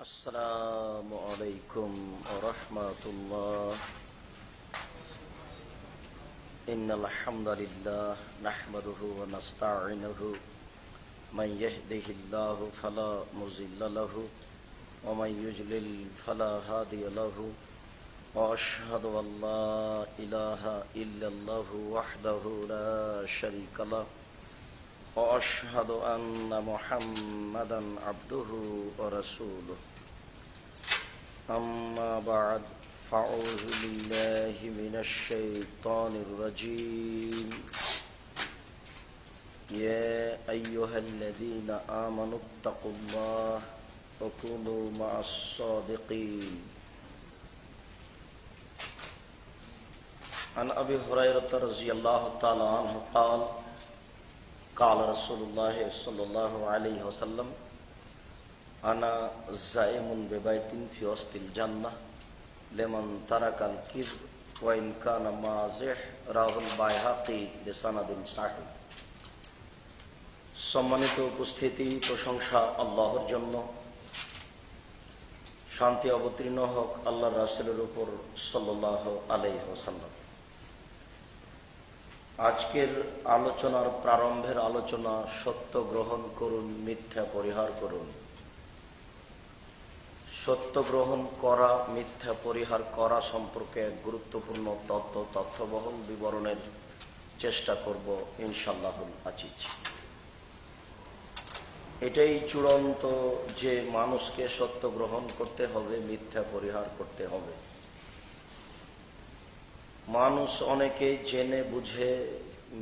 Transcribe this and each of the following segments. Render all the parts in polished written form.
السلام عليكم ورحمة الله. إن الحمد لله نحمده ونستعينه من يهده الله فلا مضل له ومن يضلل فلا هادي له وأشهد أن لا إله إلا الله وحده لا شريك له وأشهد أن محمدا عبده ورسوله. أما بعد فأعوذ بالله من الشيطان الرجيم. يا أيها الذين آمنوا اتقوا الله وكونوا مع الصادقين. عن أبي هريرة رضي الله تعالى عنه قال قال رسول الله صلى الله عليه وسلم أنا زائم ببيت في وسط الجنة لمن ترك الكذب وإن كان مازح رواه البيهقي بسند صحيح. সম্মানিত উপস্থিতি, প্রশংসা আল্লাহর জন্য। শান্তি অবতীর্ণ হোক আল্লাহর রাসূলের উপর সাল্লাল্লাহু আলাইহি ওয়াসাল্লাম। আজকের আলোচনার প্রারম্ভের আলোচনা সত্য গ্রহণ করুন, মিথ্যা পরিহার করুন। সত্য গ্রহণ করা, মিথ্যা পরিহার করা সম্পর্কে এক গুরুত্বপূর্ণ তথ্যবহুল বিবরণের চেষ্টা করব ইনশাআল্লাহুল আজিজ। এটাই চূড়ান্ত যে মানুষকে সত্য গ্রহণ করতে হবে, মিথ্যা পরিহার করতে হবে। মানুষ অনেকে জেনে বুঝে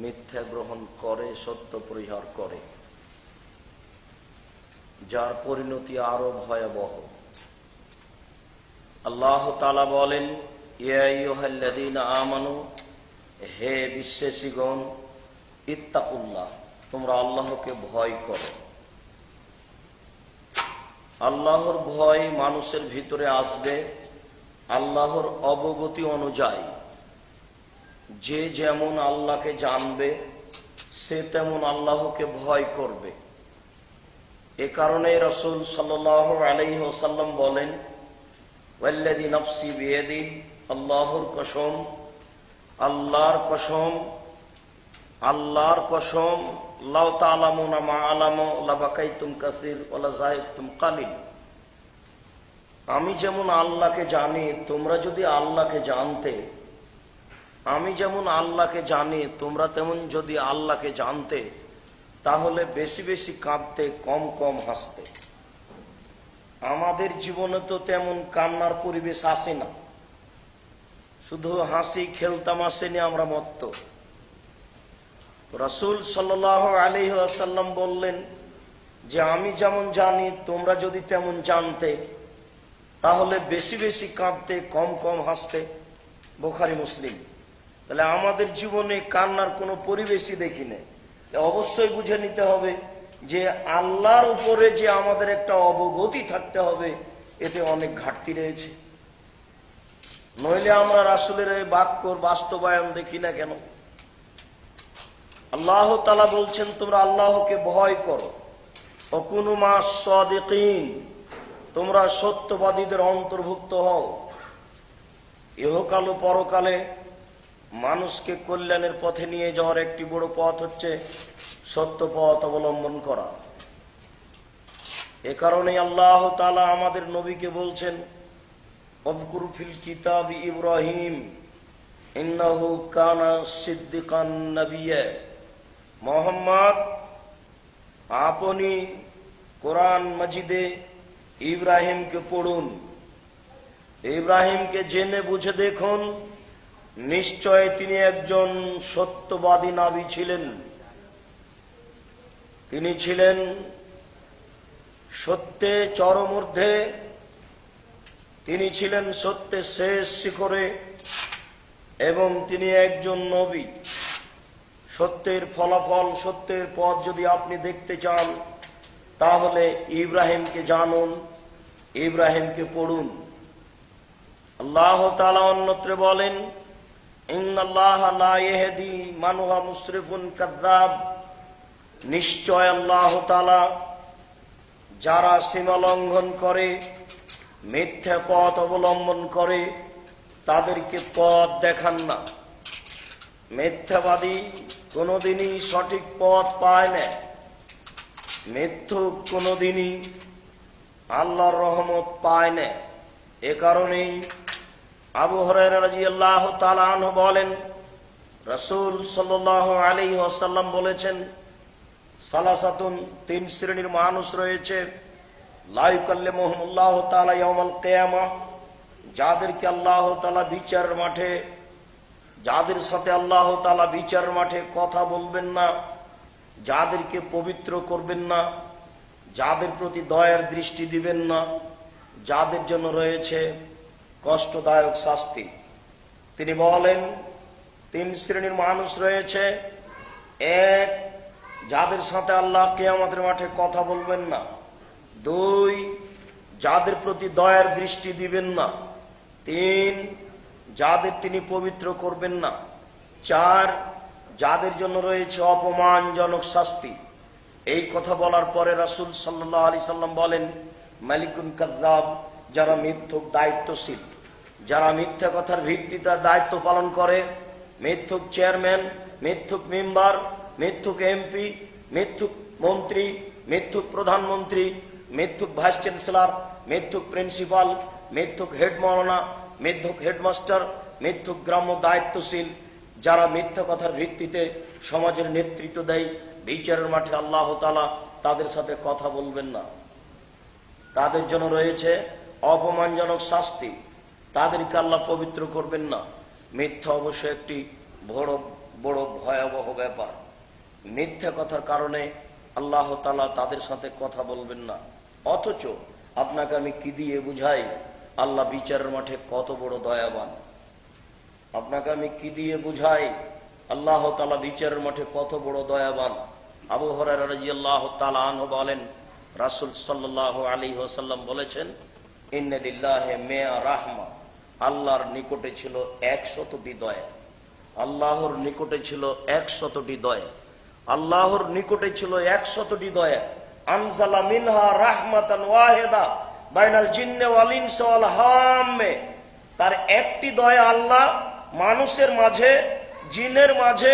মিথ্যা গ্রহণ করে, সত্য পরিহার করে, যার পরিণতি আরো ভয়াবহ। আল্লাহ তাআলা বলেন, ইয়া আইয়ুহাল্লাযীনা আমানু, হে বিশ্বাসীগণ, ইত্তাকুল্লাহ, তোমরা আল্লাহকে ভয় করো। আল্লাহর ভয় মানুষের ভিতরে আসবে আল্লাহর অবগতি অনুযায়ী। যে যেমন আল্লাহকে জানবে সে তেমন আল্লাহকে ভয় করবে। এ কারণে রাসূল সাল্লাল্লাহু আলাইহি ওয়াসাল্লাম বলেন, ওয়াল্লাযী নাফসি বিয়াদিহি, আল্লাহর কসম, আল্লাহর কসম, আল্লাহর কসম, লাউ তা'লামুনা মা আ'লামু লাবাকাইতুম কাসীর ওয়া লাযাহিকতুম কালিল। আমি যেমন আল্লাহকে জানি, তোমরা যদি আল্লাহকে জানতে, আমি যেমন আল্লাহকে জানি তোমরা তেমন যদি আল্লাহকে জানতে, তাহলে বেশি বেশি কাঁদতে, কম কম হাসতে। আমাদের জীবনে তো তেমন কান্নার পরিবেশ আসে না, শুধু হাসি খেলতামাশা নিয়ে আমরা মত্ত। রাসূল সাল্লাল্লাহু আলাইহি ওয়াসাল্লাম বললেন যে আমি যেমন জানি তোমরা যদি তেমন জানতে, তাহলে বেশি বেশি কাঁদতে, কম কম হাসতে। বুখারী মুসলিম। তাহলে আমাদের জীবনে কান্নার কোনো পরিবেশই দেখি না। অবশ্যই বুঝে নিতে হবে যে আল্লাহর উপরে যে আমাদের একটা অবগতি থাকতে হবে, এতে অনেক ঘাটতি রয়েছে। নইলে আমরা রাসূলের এই বাক্যর বাস্তবায়ন দেখি না কেন? আল্লাহ তাআলা বলছেন, তোমরা আল্লাহকে ভয় করো। ওয়াকুনু মা'আস সাদিকিন, তোমরা সত্যবাদীদের অন্তর্ভুক্ত হও। ইহকাল ও পরকালে মানুষকে কল্যাণের পথে নিয়ে যাওয়ার একটি বড় পথ হচ্ছে সত্য পথ অবলম্বন করা। এ কারণে আল্লাহ তাআলা আমাদের নবীকে বলছেন, ওযকুর ফিল কিতাবি ইব্রাহিম ইন্নাহু কানা সিদ্দিকান নাবিয়্যা। মুহাম্মদ, আপনি কোরআন মাজিদে ইব্রাহিমকে পড়ুন, ইব্রাহিমকে জেনে বুঝে দেখুন, নিশ্চয় তিনি একজন সত্যবাদী নবী ছিলেন। তিনি ছিলেন সত্যে চরম ঊর্ধ্বে, তিনি ছিলেন সত্যের শেষ শিখরে, এবং তিনি একজন নবী। সত্যের ফলাফল, সত্যের পথ যদি আপনি দেখতে চান, তাহলে ইব্রাহিমকে জানুন, ইব্রাহিমকে পড়ুন। আল্লাহ তাআলা অন্যত্র বলেন, ইন্নাল্লাহা লা ইয়াহদি মান হুয়া মুসরিফুন কাযযাব। নিশ্চয় আল্লাহ তাআলা যারা সীমা লঙ্ঘন করে, মিথ্যা পথ অবলম্বন করে, তাদেরকে পথ দেখান না। মিথ্যাবাদী কোনোদিনই সঠিক পথ পায় না। মিথ্যুক কোনোদিনই আল্লাহর রহমত পায় না। এ কারণেই আবু হুরায়রা রাদিয়াল্লাহু তাআলা আনহু বলেন, রাসূল সাল্লাল্লাহু আলাইহি ওয়াসাল্লাম বলেছেন, সালাসাতুন, তিন শ্রেণীর মানুষ রয়েছে, লা ইউকাল্লিমুহুমুল্লাহু তাআলা ইয়াউমাল কিয়ামাহ, যাদেরকে আল্লাহ তাআলা বিচার মাঠে, যাদের সাথে আল্লাহ তাআলা বিচার মাঠে কথা বলবেন না, যাদেরকে পবিত্র করবেন না, যাদের প্রতি দয়ার দৃষ্টি দিবেন না, যাদের জন্য রয়েছে কষ্টদায়ক শাস্তি। তিনি বলেন, তিন শ্রেণীর মানুষ রয়েছে। এক, যাদের সাথে আল্লাহ কিয়ামতের মাঠে কথা বলবেন না। দুই, যাদের প্রতি দয়ার দৃষ্টি দিবেন না। তিন, যাদের তিনি পবিত্র করবেন না। চার, যাদের জন্য রয়েছে অপমানজনক শাস্তি। এই কথা বলার পরে রাসূল সাল্লাল্লাহু আলাইহি সাল্লাম বলেন, মালিকুন কাযযাব, যারা মিথ্যুক দায়িত্বশীল, যারা মিথ্যা কথার ভিত্তিতে দায়িত্ব পালন করে, মিথ্যুক চেয়ারম্যান, মিথ্যুক মেম্বার, মিথ্যুক এমপি, মিথ্যুক মন্ত্রী, মিথ্যুক প্রধানমন্ত্রী, মিথ্যুক ভাইস চ্যান্সেলর, মিথ্যুক প্রিন্সিপাল, মিথ্যুক হেড মাওলানা, মিথ্যুক হেডমাস্টার, মিথ্যুক গ্রাম্য দায়িত্বশীল, যারা মিথ্যা কথার ভিত্তিতে সমাজের নেতৃত্ব দেয়, বিচারের মাঠে আল্লাহ তাআলা তাদের সাথে কথা বলবেন না। তাদের জন্য রয়েছে অপমানজনক শাস্তি। তাদেরকে আল্লাহ পবিত্র করবেন না। মিথ্যা অবশ্য একটি বড় বড় ভয়াবহ ব্যাপার। মিথ্যা কথার কারণে আল্লাহ তাআলা তাদের সাথে কথা বলবেন না। অথচ আপনাকে আমি কি দিয়ে বুঝাই আল্লাহ বিচারের মাঠে কত বড় দয়াবান? আপনাকে আমি কি দিয়ে বুঝাই আল্লাহ তাআলা বিচারের মাঠে কত বড় দয়াবান? আবু হুরায়রা রাদিয়াল্লাহু তাআলা আনহু বলেন, রাসূল সাল্লাল্লাহু আলাইহি ওয়াসাল্লাম বলেছেন, ইন্না লিল্লাহি মিয়া রাহমা, আল্লাহর নিকটে ছিল 100টি দয়া। আল্লাহর নিকটে ছিল 100টি দয়া। আল্লাহর নিকটে ছিল 100টি দয়া। আনজালা মিনহা রাহমাতান ওয়াহিদা বাইনাল জিন্নি ওয়াল ইনসি ওয়াল হাম্মে, তার একটি দয়া আল্লাহ মানুষের মাঝে, জিনের মাঝে,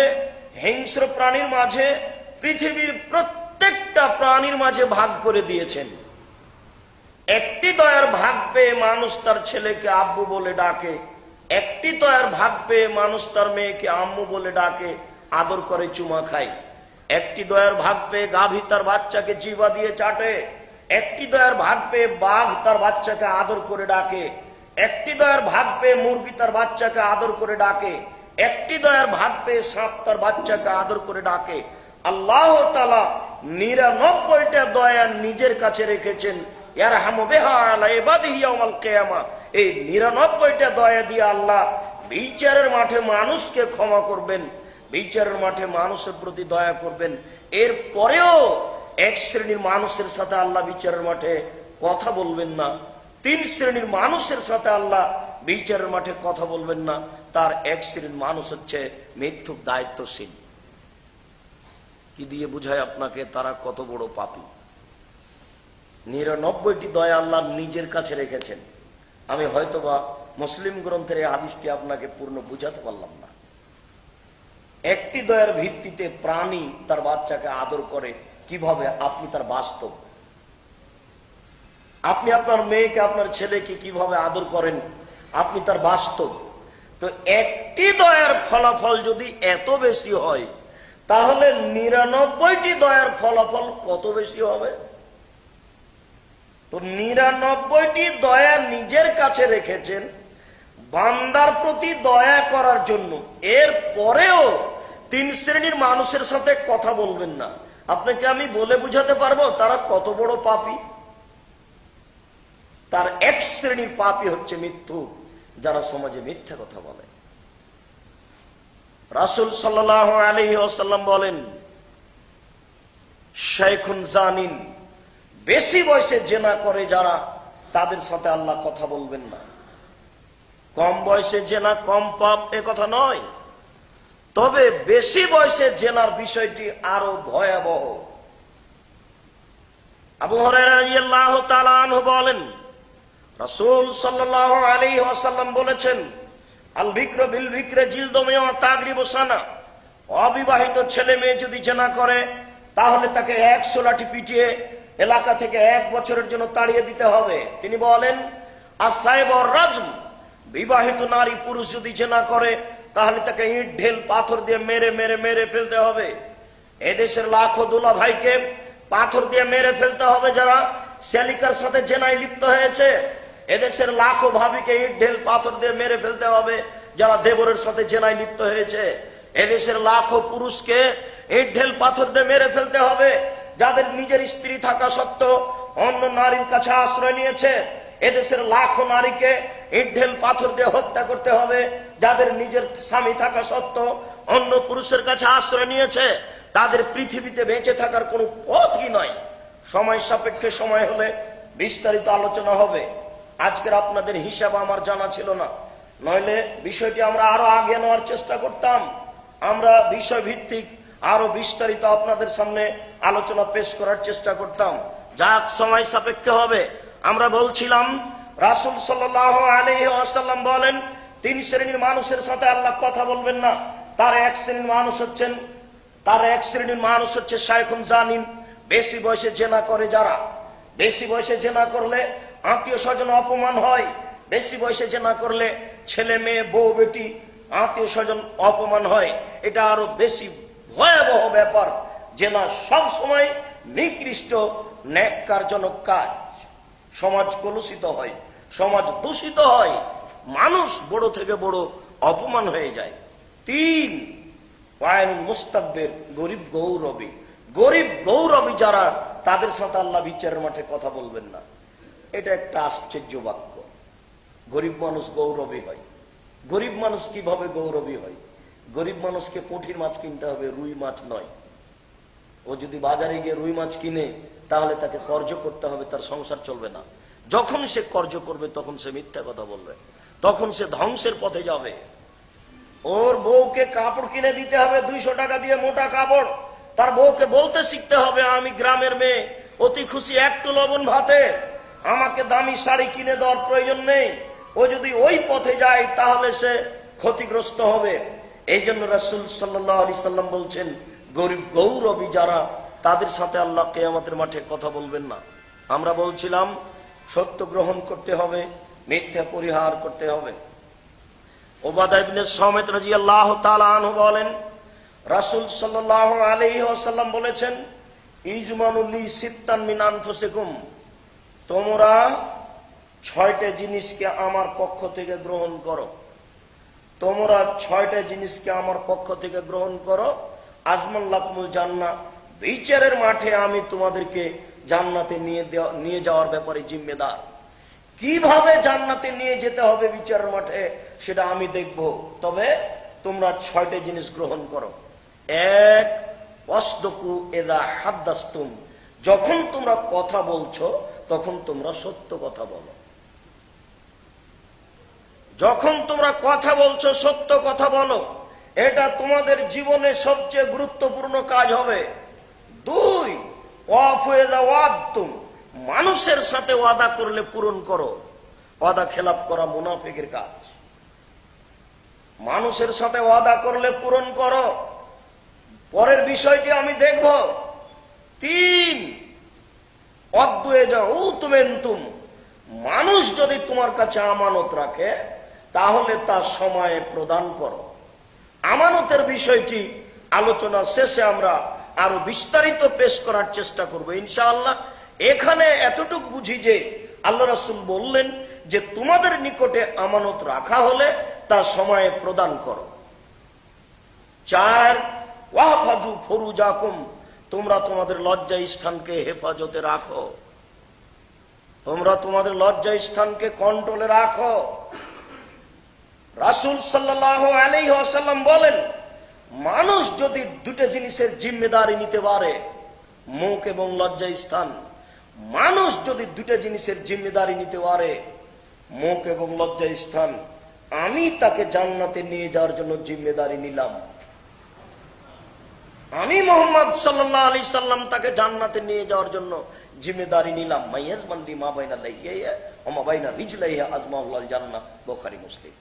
হিংস্র প্রাণীর মাঝে, পৃথিবীর প্রত্যেকটা প্রাণীর মাঝে ভাগ করে দিয়েছেন। একটি দয়ার ভাগ পেয়ে মানুষ তার ছেলেকে আব্বু বলে ডাকে। একটি দয়ার ভাগ পেয়ে মানুষ তার মেয়েকে আম্মু বলে ডাকে, আদর করে, চুমা খায়। একটি দয়ার ভাগ পেয়ে গাভী তার বাচ্চাকে জিহ্বা দিয়ে চাটে। একটি দয়ার ভাগ পেয়ে বাঘ তার বাচ্চাকে আদর করে ডাকে। একটি দয়ার ভাগ পেয়ে মুরগি তার বাচ্চাকে আদর করে ডাকে। একটি দয়ার ভাগ পেয়ে সাপ তার বাচ্চাকে আদর করে ডাকে। আল্লাহ তাআলা 99টা দয়া নিজের কাছে রেখেছেন। ইয়ারহামু বিহা আলা ইবাদিহি ইয়াউমাল কিয়ামাহ, এই 99টা দয়া দিয়ে আল্লাহ বিচারের মাঠে মানুষকে ক্ষমা করবেন, বিচারের মাঠে মানুষের প্রতি দয়া করবেন। এর পরেও এক শ্রেণীর মানুষের সাথে আল্লাহ বিচারের মাঠে কথা বলবেন না। তিন শ্রেণীর মানুষের সাথে আল্লাহ বিচারের মাঠে কথা বলবেন না। তার এক শ্রেণীর মানুষ হচ্ছে মিথ্যুক দায়িত্বশীল। কি দিয়ে বুঝায় আপনাকে তারা কত বড় পাপী? 99টি দয়া আল্লাহ নিজের কাছে রেখেছেন। আমি হয়তোবা মুসলিম গ্রন্থের এই হাদিসটি আপনাকে পূর্ণ বুঝাতে পারলাম না। একটি দয়ার ভিত্তিতে প্রাণী তার বাচ্চাকে আদর করে, কিভাবে আপনি তার বাস্তব, আপনি আপনার মেয়েকে, আপনার ছেলেকে কিভাবে আদর করেন, আপনি তার বাস্তব। তো একটি দয়ার ফলাফল যদি এত বেশি হয়, তাহলে 99টি দয়ার ফলাফল কত বেশি হবে? তো 99টি দয়া নিজের কাছে রেখেছেন বান্দার প্রতি দয়া করার জন্য। এর পরেও তিন শ্রেণীর মানুষের সাথে কথা বলবেন না। আপনাকে আমি বলে বুঝাতে পারবো তারা কত বড় পাপী? তার এক শ্রেণীর পাপী হচ্ছে মিথ্যুক, যারা সমাজে মিথ্যা কথা বলে। রাসূল সাল্লাল্লাহু আলাইহি ওয়াসাল্লাম বলেন, শাইখুন জানিন, বেশি বয়সে জেনা করে যারা, তাদের সাথে আল্লাহ কথা বলবেন না। কম বয়সে জেনা কম পাপ, এ কথা নয়, তবে বেশি বয়সে জেনার বিষয়টি আরো ভয়াবহ। আবু হুরায়রা রাদিয়াল্লাহু তাআলা আনহু বলেন, রাসূল সাল্লাল্লাহু আলাইহি ওয়াসাল্লাম বলেছেন, আল বিকরু বিল বিকরি জিলদু মিয়া তাগরিবু সানা। অবিবাহিত ছেলে মেয়ে যদি জেনা করে তাহলে তাকে 100 লাঠি পিটিয়ে এলাকা থেকে 1 বছরের জন্য তাড়িয়ে দিতে হবে। তিনি বলেন, আস-সাইব ওয়ার রাজম। বিবাহিত নারী পুরুষ যদি জেনা করে তাহলে তাকে ইট ঢেল পাথর দিয়ে মেরে মেরে মেরে ফেলতে হবে। এদেশের লাখো দুলা ভাইকে পাথর দিয়ে মেরে ফেলতে হবে যারা শ্যালিকার সাথে জেনায় লিপ্ত হয়েছে। এদেশের লাখো ভাবিকে ইট ঢেল পাথর দিয়ে মেরে ফেলতে হবে যারা দেবরের সাথে জেনায় লিপ্ত হয়েছে। এদেশের লাখো পুরুষকে ইট ঢেল পাথর দিয়ে মেরে ফেলতে হবে যাদের নিজের স্ত্রী থাকা সত্ত্বেও অন্য নারীর কাছে আশ্রয় নিয়েছে। এদেশের লাখো নারীকে ইট ঢেল পাথর দিয়ে হত্যা করতে হবে যাদের নিজের স্বামী থাকা সত্ত্বেও অন্য পুরুষের কাছে আশ্রয় নিয়েছে। তাদের পৃথিবীতে বেঁচে থাকার কোনো পথই নয়। সময় সাপেক্ষে সময় হলে বিস্তারিত আলোচনা হবে। আজকের আপনাদের হিসাব আমার জানা ছিল না, নইলে বিষয়টি আমরা আরো আগে নেওয়ার চেষ্টা করতাম। আমরা বিষয় ভিত্তিক আরো বিস্তারিত আপনাদের সামনে আলোচনা পেশ করার চেষ্টা করতাম। যাক, সময় সাপেক্ষে হবে। আমরা বলছিলাম, রাসূল সাল্লাল্লাহু আলাইহি ওয়াসাল্লাম বলেন, 3 শ্রেণীর মানুষের সাথে আল্লাহ কথা বলবেন না। তার এক শ্রেণীর মানুষ হচ্ছে শায়খুন জানিন, বেশি বয়সে জেনা করে যারা। বেশি বয়সে জেনা করলে আত্মীয় স্বজন অপমান হয়। বেশি বয়সে জেনা করলে ছেলে মেয়ে বউ বেটি আত্মীয় স্বজন অপমান হয়। এটা আরো বেশি ভয়াবহ ব্যাপার। জেনা সব সময় নিকৃষ্ট ন্যাক্কারজনক কাজ। সমাজ কলুষিত হয়, সমাজ দূষিত হয়, মানুষ বড় থেকে বড় অপমান হয়ে যায়। 3, ওয়াইনুল মুস্তাকবির, গরিব গৌরবী। গরিব গৌরবী যারা, তাদের সাথে আল্লাহ বিচারের মাঠে কথা বলবেন না। এটা একটা আশ্চর্য বাক্য। গরিব মানুষ গৌরবী হয়। গরিব মানুষ কিভাবে গৌরবী হয়? গরিব মানুষকে পুঁটির মাছ কিনতে হবে, রুই মাছ নয়। ও যদি বাজারে গিয়ে রুই মাছ কিনে তাহলে তাকে কর্জ করতে হবে, তার সংসার চলবে না। যখন সে কর্জ করবে তখন সে মিথ্যা কথা বলবে, তখন সে ধ্বংসের পথে যাবে। ওর বউকে কাপড় কিনে দিতে হবে 200 টাকা দিয়ে, মোটা কাপড়। তার বউকে বলতে শিখতে হবে, আমি গ্রামের মেয়ে, অতি খুশি একটু লবণ ভাতে, আমাকে দামি শাড়ি কিনে দেওয়ার প্রয়োজন নেই। ও যদি ওই পথে যায় তাহলে সে ক্ষতিগ্রস্ত হবে। এই জন্য রাসূল সাল্লাল্লাহু আলাইহি সাল্লাম বলছেন, গরিব গৌরবী যারা, তাদের সাথে আল্লাহ কিয়ামতের মাঠে কথা বলবেন না। আমরা বলছিলাম, সত্য গ্রহণ করতে হবে, মিথ্যা পরিহার করতে হবে। উবাদা ইবনে সামিত রাদিয়াল্লাহু তাআলা আনহু বলেন, রাসূল সাল্লাল্লাহু আলাইহি ওয়াসাল্লাম বলেছেন, ইজমানু লি সিত্তান মিন আনফুসিকুম। তোমরা 6টা জিনিসকে আমার পক্ষ থেকে গ্রহণ করো। তোমরা 6টা জিনিসকে আমার পক্ষ থেকে গ্রহণ করো। আজমান লাকুমুল জান্নাহ, বিচারের মাঠে আমি তোমাদেরকে জান্নাতে নিয়ে যাওয়ার ব্যাপারে জিম্মেদার। কিভাবে জান্নাতে নিয়ে যেতে হবে বিচারের মাঠে সেটা আমি দেখব। তবে তোমরা 6টা জিনিস গ্রহণ করো। 1, ওয়াসদুকু ইযা হাদাসতুম। যখন তোমরা কথা বলছো তখন তোমরা সত্য কথা বলো। যখন তোমরা কথা বলছো সত্য কথা বলো। এটা তোমাদের জীবনে সবচেয়ে গুরুত্বপূর্ণ কাজ হবে। 2, ওয়াফু ইযা ওয়াদতুম। মানুষের সাথে ওয়াদা করলে পূরণ করো। ওয়াদা খেলাপ করা মুনাফিকের কাজ। মানুষের সাথে ওয়াদা করলে পূরণ করো। পরের বিষয়টি আমি দেখব। 3, অদ্দু ইযা উতুমেনতুম। মানুষ যদি তোমার কাছে আমানত রাখে তাহলে তা সময়ে প্রদান করো। আমানতের বিষয়টি আলোচনা শেষে আমরা আরো বিস্তারিত পেশ করার চেষ্টা করব ইনশাআল্লাহ। এখানে এতটুকু বুঝি যে আল্লাহ রাসূল বললেন যে তোমাদের নিকটে আমানত রাখা হলে তা সময়ে প্রদান করো। 4, ওয়াহফাজু ফুরুজাকুম। তোমরা তোমাদের লজ্জা স্থানকে হেফাজতে রাখো। তোমরা তোমাদের লজ্জা স্থানকে কন্ট্রোলে রাখো। রাসূল সাল্লাল্লাহু আলাইহি ওয়াসাল্লাম বলেন, মানুষ যদি 2টা জিনিসের জিম্মেদারি নিতে পারে, মুখ এবং লজ্জা স্থান, মানুষ যদি 2টা জিনিসের জিম্মেদারি নিতে পারে, মুখ এবং লজ্জা স্থান, আমি তাকে জান্নাতে নিয়ে যাওয়ার জন্য জিম্মেদারি নিলাম। আমি মুহাম্মদ সাল্লাল্লাহু আলাইহি সাল্লাম তাকে জান্নাতে নিয়ে যাওয়ার জন্য জিম্মেদারি নিলাম, মাইয়াজমান লিমা বাইনা লাইয়া ওয়া মা বাইনা রিজলাইহা আজমাউল জান্নাহ, বুখারী মুসলিম।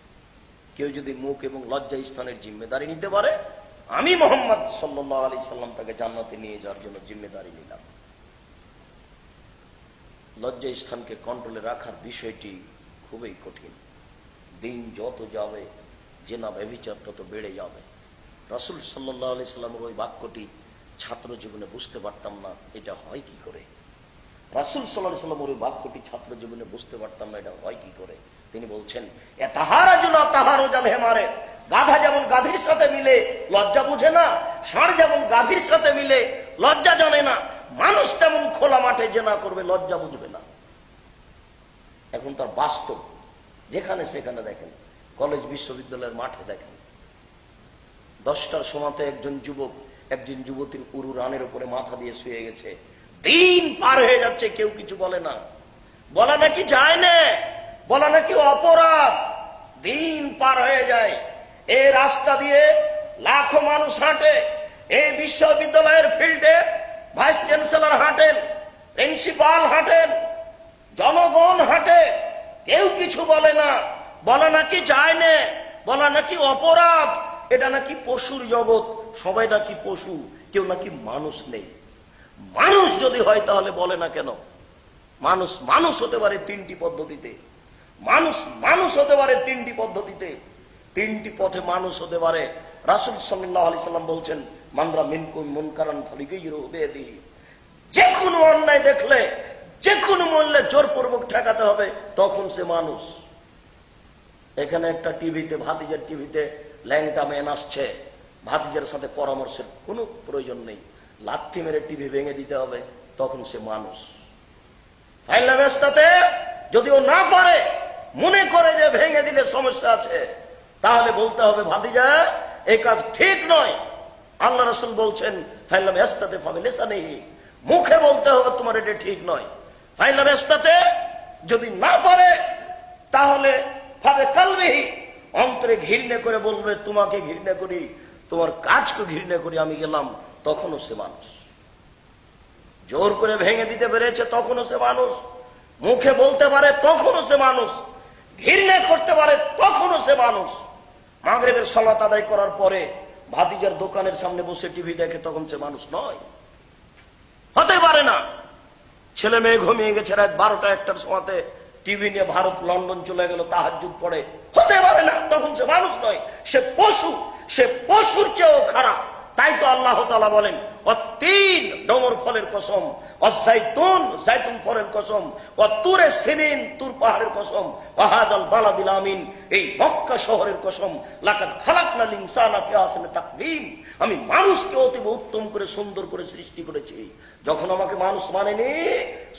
কেউ যদি মুখ এবং লজ্জা স্থানের জিম্মেদারি নিতে পারে, আমি মুহাম্মদ সাল্লাল্লাহু আলাইহি সাল্লাম তাকে জান্নাতে নিয়ে যাওয়ার জন্য জিম্মেদারি নিলাম। লজ্জা স্থানকে কন্ট্রোলে রাখার বিষয়টি খুবই কঠিন। দিন যত যাবে জেনা ব্যভিচার তত বেড়ে যাবে। রাসূল সাল্লাল্লাহু আলাইহি সাল্লামের ওই বাক্যটি ছাত্র জীবনে বুঝতে পারতাম না, এটা হয় কি করে। রাসূল সাল্লাল্লাহু আলাইহি সাল্লামের ওই বাক্যটি ছাত্র জীবনে বুঝতে পারতাম না, এটা হয় কি করে। তিনি বলছেন, এ তাহারাজুলা তাহারুজাল হেমারে, গাধা যেমন গাভীর সাথে মিলে লজ্জা বুঝে না, ষাঁড় যেমন গাভীর সাথে মিলে লজ্জা জানে না, মানুষ তেমন খোলা মাঠে জেনা করবে, লজ্জা বুঝবে না। এখন তার বাস্তব, যেখানে সেখানে দেখেন, কলেজ বিশ্ববিদ্যালয়ের মাঠে দেখেন, 10টার সময়তে একজন যুবক একজন যুবতীর উরু রানের উপরে মাথা দিয়ে শুয়ে গেছে। দিন পার হয়ে যাচ্ছে, কেউ কিছু বলে না। বলা নাকি যায় না, বলা নাকি অপরাধ। দিন পার হয়ে যায়, এই রাস্তা দিয়ে লাখো মানুষ হাঁটে, এই বিশ্ববিদ্যালয়ের ফিল্ডে ভাইস চ্যান্সেলর হাঁটেন, প্রিন্সিপাল হাঁটেন, জনগণ হাঁটে, কেউ কিছু বলে না। বলা নাকি যায় না, বলা নাকি অপরাধ, এটা নাকি পশুর জগৎ, সবাই নাকি পশু, কেউ নাকি মানুষ নেই। মানুষ যদি হয় তাহলে বলে না কেন? মানুষ মানুষ হতে পারে 3টি পদ্ধতিতে, মানুষ মানুষ হতে পারে 3টি পদ্ধতিতে, 3টি পথে মানুষ হতে পারে। রাসূল সাল্লাল্লাহু আলাইহি সাল্লাম বলছেন, মানরা মিনকুম মুনকারান ফালিগাইরু বিয়াদিহি, যে কোনো অন্যায় দেখলে যে কোনো মূল্যে জোরপূর্বক ঠেকাতে হবে, তখন সে মানুষ। এখানে একটা টিভিতে, ভাতিজার টিভিতে ল্যাংটা মেন আসছে, ভাতিজার সাথে পরামর্শের কোনো প্রয়োজন নেই, লাথি মেরে টিভি ভেঙে দিতে হবে, তখন সে মানুষ। ফাইলামেস্তাতে যদিও না পারে, মনে করে যে ভেঙে দিলে সমস্যা আছে, তাহলে বলতে হবে, ভাতিজা এই কাজ ঠিক নয়। আল্লাহ রাসূল বলছেন, ফাইলামেস্তাতে ফাবিলিসানিহি, মুখে বলতে হবে তোমার এটা ঠিক নয়। ফাইলামেস্তাতে যদি না পারে, তাহলে ফাবে কালবিহি, অন্তরে ঘৃণা করে বলবে, তোমাকে ঘৃণা করি, তোমার কাজকে ঘৃণা করি, আমি গেলাম, তখনও সে মানুষ। জোর করে ভেঙে দিতে পেরেছে, তখনও সে মানুষ। মুখে বলতে পারে, তখনও সে মানুষ। ঘৃণা করতে পারে, তখনও সে মানুষ। মাগরিবের সালাত আদায় করার পরে ভাতিজার দোকানের সামনে বসে টিভি দেখে, তখন সে মানুষ নয়, হতে পারে না। ছেলে মেয়ে ঘুমিয়ে গেছে, রাত 12টা 1টার সময়তে টিভি নিয়ে ভারত লন্ডন চলে গেল, তাহাজ্জুদ পড়ে, হতে পারে না, তখন সে মানুষ নয়, সে পশু। সে পশুর চেয়েও খারাপ। তাই তো আল্লাহ তাআলা বলেন, অতীন, ডমর ফলের কসম, অজাইতুন, জাইতুন ফলের কসম, অতুরে সিনিন, তুর পাহাড়ের কসম, ওয়াহাদাল বালাদিল আমিন, এই মক্কা শহরের কসম, লাকাদ খালাকনাল ইনসানা ফি আহসানি তাকওয়িম, আমি মানুষকে অতীব উত্তম করে সুন্দর করে সৃষ্টি করেছি। যখন আমাকে মানুষ মানেনি,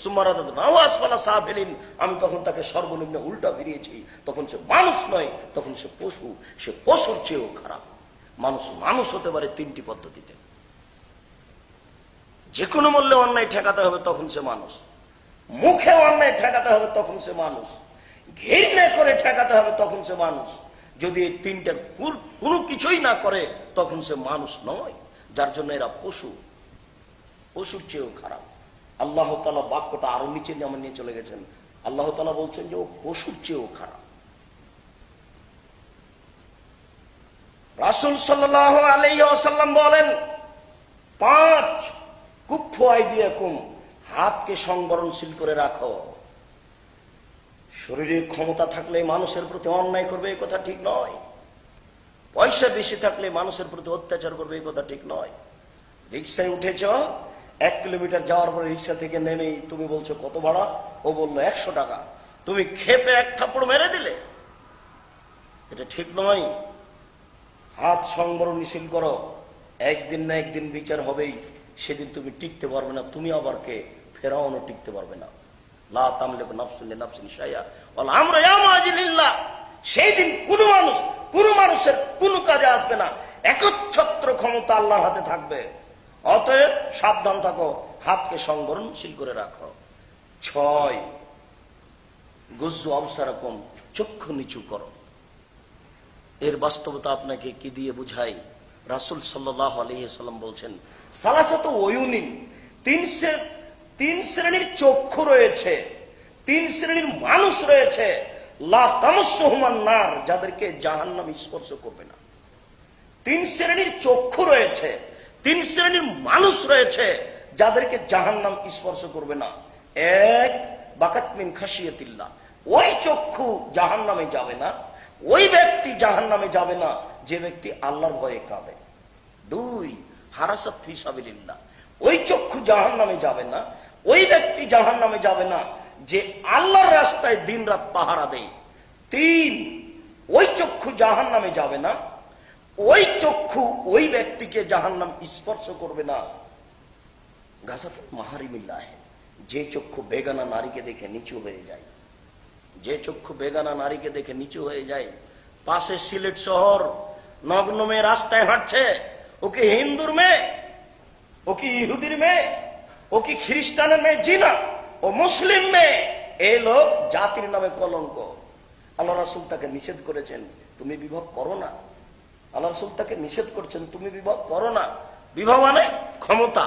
সুমারাদাদনাহু আসফালা সাফিলিন, আমি তখন তাকে সর্বনিম্ন উল্টা ফিরিয়েছি, তখন সে মানুষ নয়, তখন সে পশু। সে পশুর চেয়েও খারাপ। মানুষ মানুষ হতে পারে 3টি পদ্ধতিতে। যে কোনো মূল্যে অন্যায় ঠেকাতে হবে, তখন সে মানুষ। মুখে অন্যায় ঠেকাতে হবে, তখন সে মানুষ। ঘৃণা করে ঠেকাতে হবে, তখন সে মানুষ। যদি এই 3টার কোনো কিছুই না করে, তখন সে মানুষ নয়। যার জন্য এরা পশু, পশুর চেয়েও খারাপ। আল্লাহ তাআলা বাক্যটা আরো নিচে নিয়ে চলে গেছেন। আল্লাহ তাআলা বলছেন যে ও পশুর চেয়েও খারাপ। রাসূল সাল্লাল্লাহু আলাইহি ওয়াসাল্লাম বলেন, 5 কুফফু আইদিয়াকুম, হাতকে সংবরণশীল করে রাখো। শরীরে ক্ষমতা থাকলে মানুষের প্রতি অন্যায় করবে, এই কথা ঠিক নয়। পয়সা বেশি থাকলে মানুষের প্রতি অত্যাচার করবে, এই কথা ঠিক নয়। রিকশায় উঠেছ, 1 কিলোমিটার যাওয়ার পরে রিকশা থেকে নেমেই তুমি বলছো কত ভাড়া, ও বললো 100 টাকা, তুমি খেপে 1 থাপ্পড় মেরে দিলে, এটা ঠিক নয়। হাত সংবরণশীল করো, একদিন না একদিন বিচার হবেই, সেদিন তুমি টিকতে পারবে না, তুমি আবার কে, ফেরাউনও টিকতে পারবে না। লা তামলিকু নাফসুন লিনাফসিন শাইআ ওয়াল আমরু ইয়াউমাযি লিল্লাহ, সেই দিন কোন মানুষের কোন কাজে আসবে না, একচ্ছত্র ক্ষমতা আল্লাহর হাতে থাকবে। অতএব সাবধান থাকো, হাতকে সংবরণশীল করে রাখো। 6 গুজ্জু আবসারাকুম, চক্ষু নিচু করো। এর বাস্তবতা আপনাকে কি দিয়ে বুঝাই? রাসূল সাল্লাল্লাহু আলাইহি ওয়াসাল্লাম বলছেন, সালাসাতু ওয়ুনিন, তিন শ্রেণীর চক্ষু রয়েছে, তিন শ্রেণীর মানুষ রয়েছে, লা তামাসসুহুমান নার, যাদেরকে জাহান্নাম স্পর্শ করবে না। তিন শ্রেণীর চক্ষু রয়েছে, তিন শ্রেণীর মানুষ রয়েছে, যাদেরকে জাহান্নাম স্পর্শ করবে না। এক, বাকাত মিন খাশিয়াতিল্লাহ, ওই চক্ষু জাহান্নামে যাবে না, ওই ব্যক্তি জাহান্নামে যাবে না যে ব্যক্তি আল্লাহর ভয়ে কাঁদে। দুই, হারাসাত ফি সাবিলিল্লাহ, ওই চক্ষু জাহান্নামে যাবে না, ওই ব্যক্তি জাহান্নামে যাবে না যে আল্লাহর রাস্তায় দিনরাত পাহারা দেয়। তিন, ওই চক্ষু জাহান্নামে যাবে না, ওই চক্ষু ওই ব্যক্তিকে জাহান্নাম স্পর্শ করবে না। গাছাত মাহারিমিল্লাহ, যে চক্ষু বেগানা নারীকে দেখে নিচু হয়ে যায়, যে চক্ষু বেগানা নারীকে দেখে নিচু হয়ে যায়। পাশে সিলেট শহর, নগ্ন মেয়ে রাস্তায় হাঁটছে, ও কি হিন্দুর মেয়ে, ও কি ইহুদির মেয়ে, ও কি খ্রিস্টানের মেয়ে? জি না, ও মুসলিম মেয়ে। এই লোক জাতির নামে কলঙ্ক। আল্লাহ রাসূল তাকে নিষেধ করেছেন, তুমি বিবাহ করো না। আল্লাহ রাসূল তাকে নিষেধ করছেন, তুমি বিবাহ করো না। বিবাহ মানে ক্ষমতা,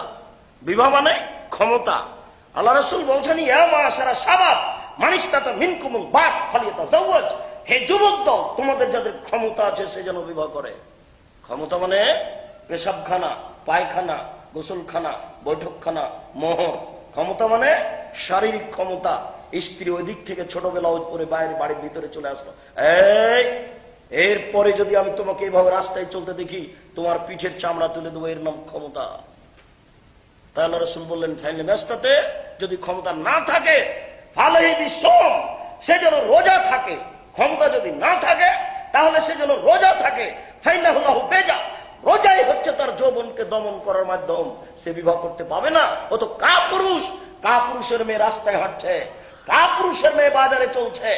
বিবাহ মানে ক্ষমতা। আল্লাহ রাসূল বলছেন, ইয়া মাশারা শাবাব মান ইসতাতা মিনকুমুল বাত ফালিয়াতাজাওয়াজ, হে যুবক দল, তোমাদের যাদের ক্ষমতা আছে সে যেন বিবাহ করে। ক্ষমতা মানে পেশাবখানা, পায়খানা, গোসলখানা, বৈঠকখানা, মোহর। ক্ষমতা মানে শারীরিক ক্ষমতা। স্ত্রী ওই দিক থেকে ছোটবেলা পরে বাইরে বাড়ির ভিতরে চলে আসলো, এই এরপরে যদি আমি তোমাকে এইভাবে রাস্তায় চলতে দেখি, তোমার পিঠের চামড়া তুলে দেবো, এর নাম ক্ষমতা। তাই আল্লাহ রাসূল বললেন, ফাইলে ব্যস্তাতে, যদি ক্ষমতা না থাকে ফালাহি বিসওম, সে যেন রোজা থাকে। ক্ষমতা যদি না থাকে তাহলে সে যেন রোজা থাকে। ফাইনাহু লাহু বেজা, রোজাই হচ্ছে তার যৌবনকে দমন করার মাধ্যম। সে বিবাহ করতে পাবে না, ও তো কাপুরুষ। কাপুরুষের মেয়ে রাস্তায় হাঁটছে, কাপুরুষের মেয়ে বাজারে চলছে,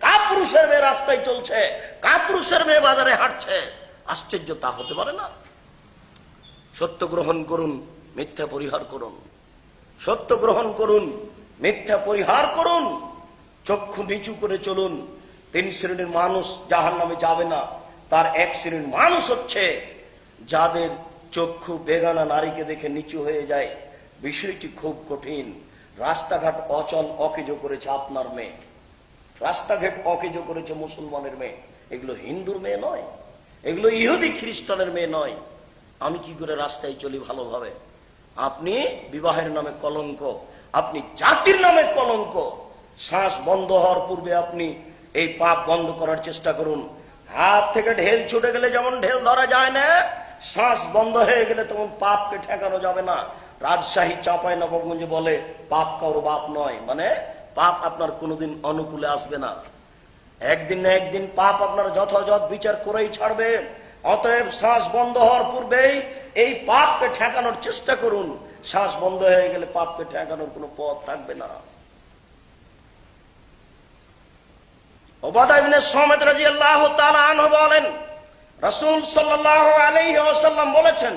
কাপুরুষের মেয়ে রাস্তায় চলছে, কাপুরুষের মেয়ে বাজারে হাঁটছে। আশ্চর্য, তা হতে পারে না। সত্য গ্রহণ করুন, মিথ্যা পরিহার করুন। সত্য গ্রহণ করুন, মিথ্যা পরিহার করুন। চক্ষু নিচু করে চলুন। তিন শ্রেণীর মানুষ জাহান্নামে যাবে না। তার এক শ্রেণীর মানুষ হচ্ছে যাদের চক্ষু বেগানা নারীকে দেখে নিচু হয়ে যায়। বিষয়টি খুব কঠিন। রাস্তাঘাট অচল অকেজো করেছে আপনার মেয়ে, রাস্তাঘাট অকেজো করেছে মুসলমানের মেয়ে। এগুলো হিন্দুর মেয়ে নয়, এগুলো ইহুদি খ্রিস্টানের মেয়ে নয়। আমি কি করে রাস্তায় চলি ভালোভাবে? আপনি বিবাহের নামে কলঙ্ক, আপনি জাতির নামে কলঙ্ক। শ্বাস বন্ধ হওয়ার পূর্বে আপনি এই পাপ বন্ধ করার চেষ্টা করুন। হাত থেকে ঢেল ছুটে গেলে যেমন ঢেল ধরা যায় না, শ্বাস বন্ধ হয়ে গেলে তখন পাপকে ঠেকানো যাবে না। রাজশাহী চাঁপাই নবাবগঞ্জে বলে, পাপ কারো বাপ নয়, মানে পাপ আপনার কোনোদিন অনুকূলে আসবে না। একদিন না একদিন পাপ আপনার যথাযথ বিচার করেই ছাড়বে। অতএব শ্বাস বন্ধ হওয়ার পূর্বেই এই পাপকে ঠেকানোর চেষ্টা করুন। শ্বাস বন্ধ হয়ে গেলে পাপকে ঠেকানোর কোনো পথ থাকবে না। উবাদা ইবনে সামিত রাদিয়াল্লাহু তাআলা আনহু বলেন, রাসূল সাল্লাল্লাহু আলাইহি ওয়াসাল্লাম বলেছেন,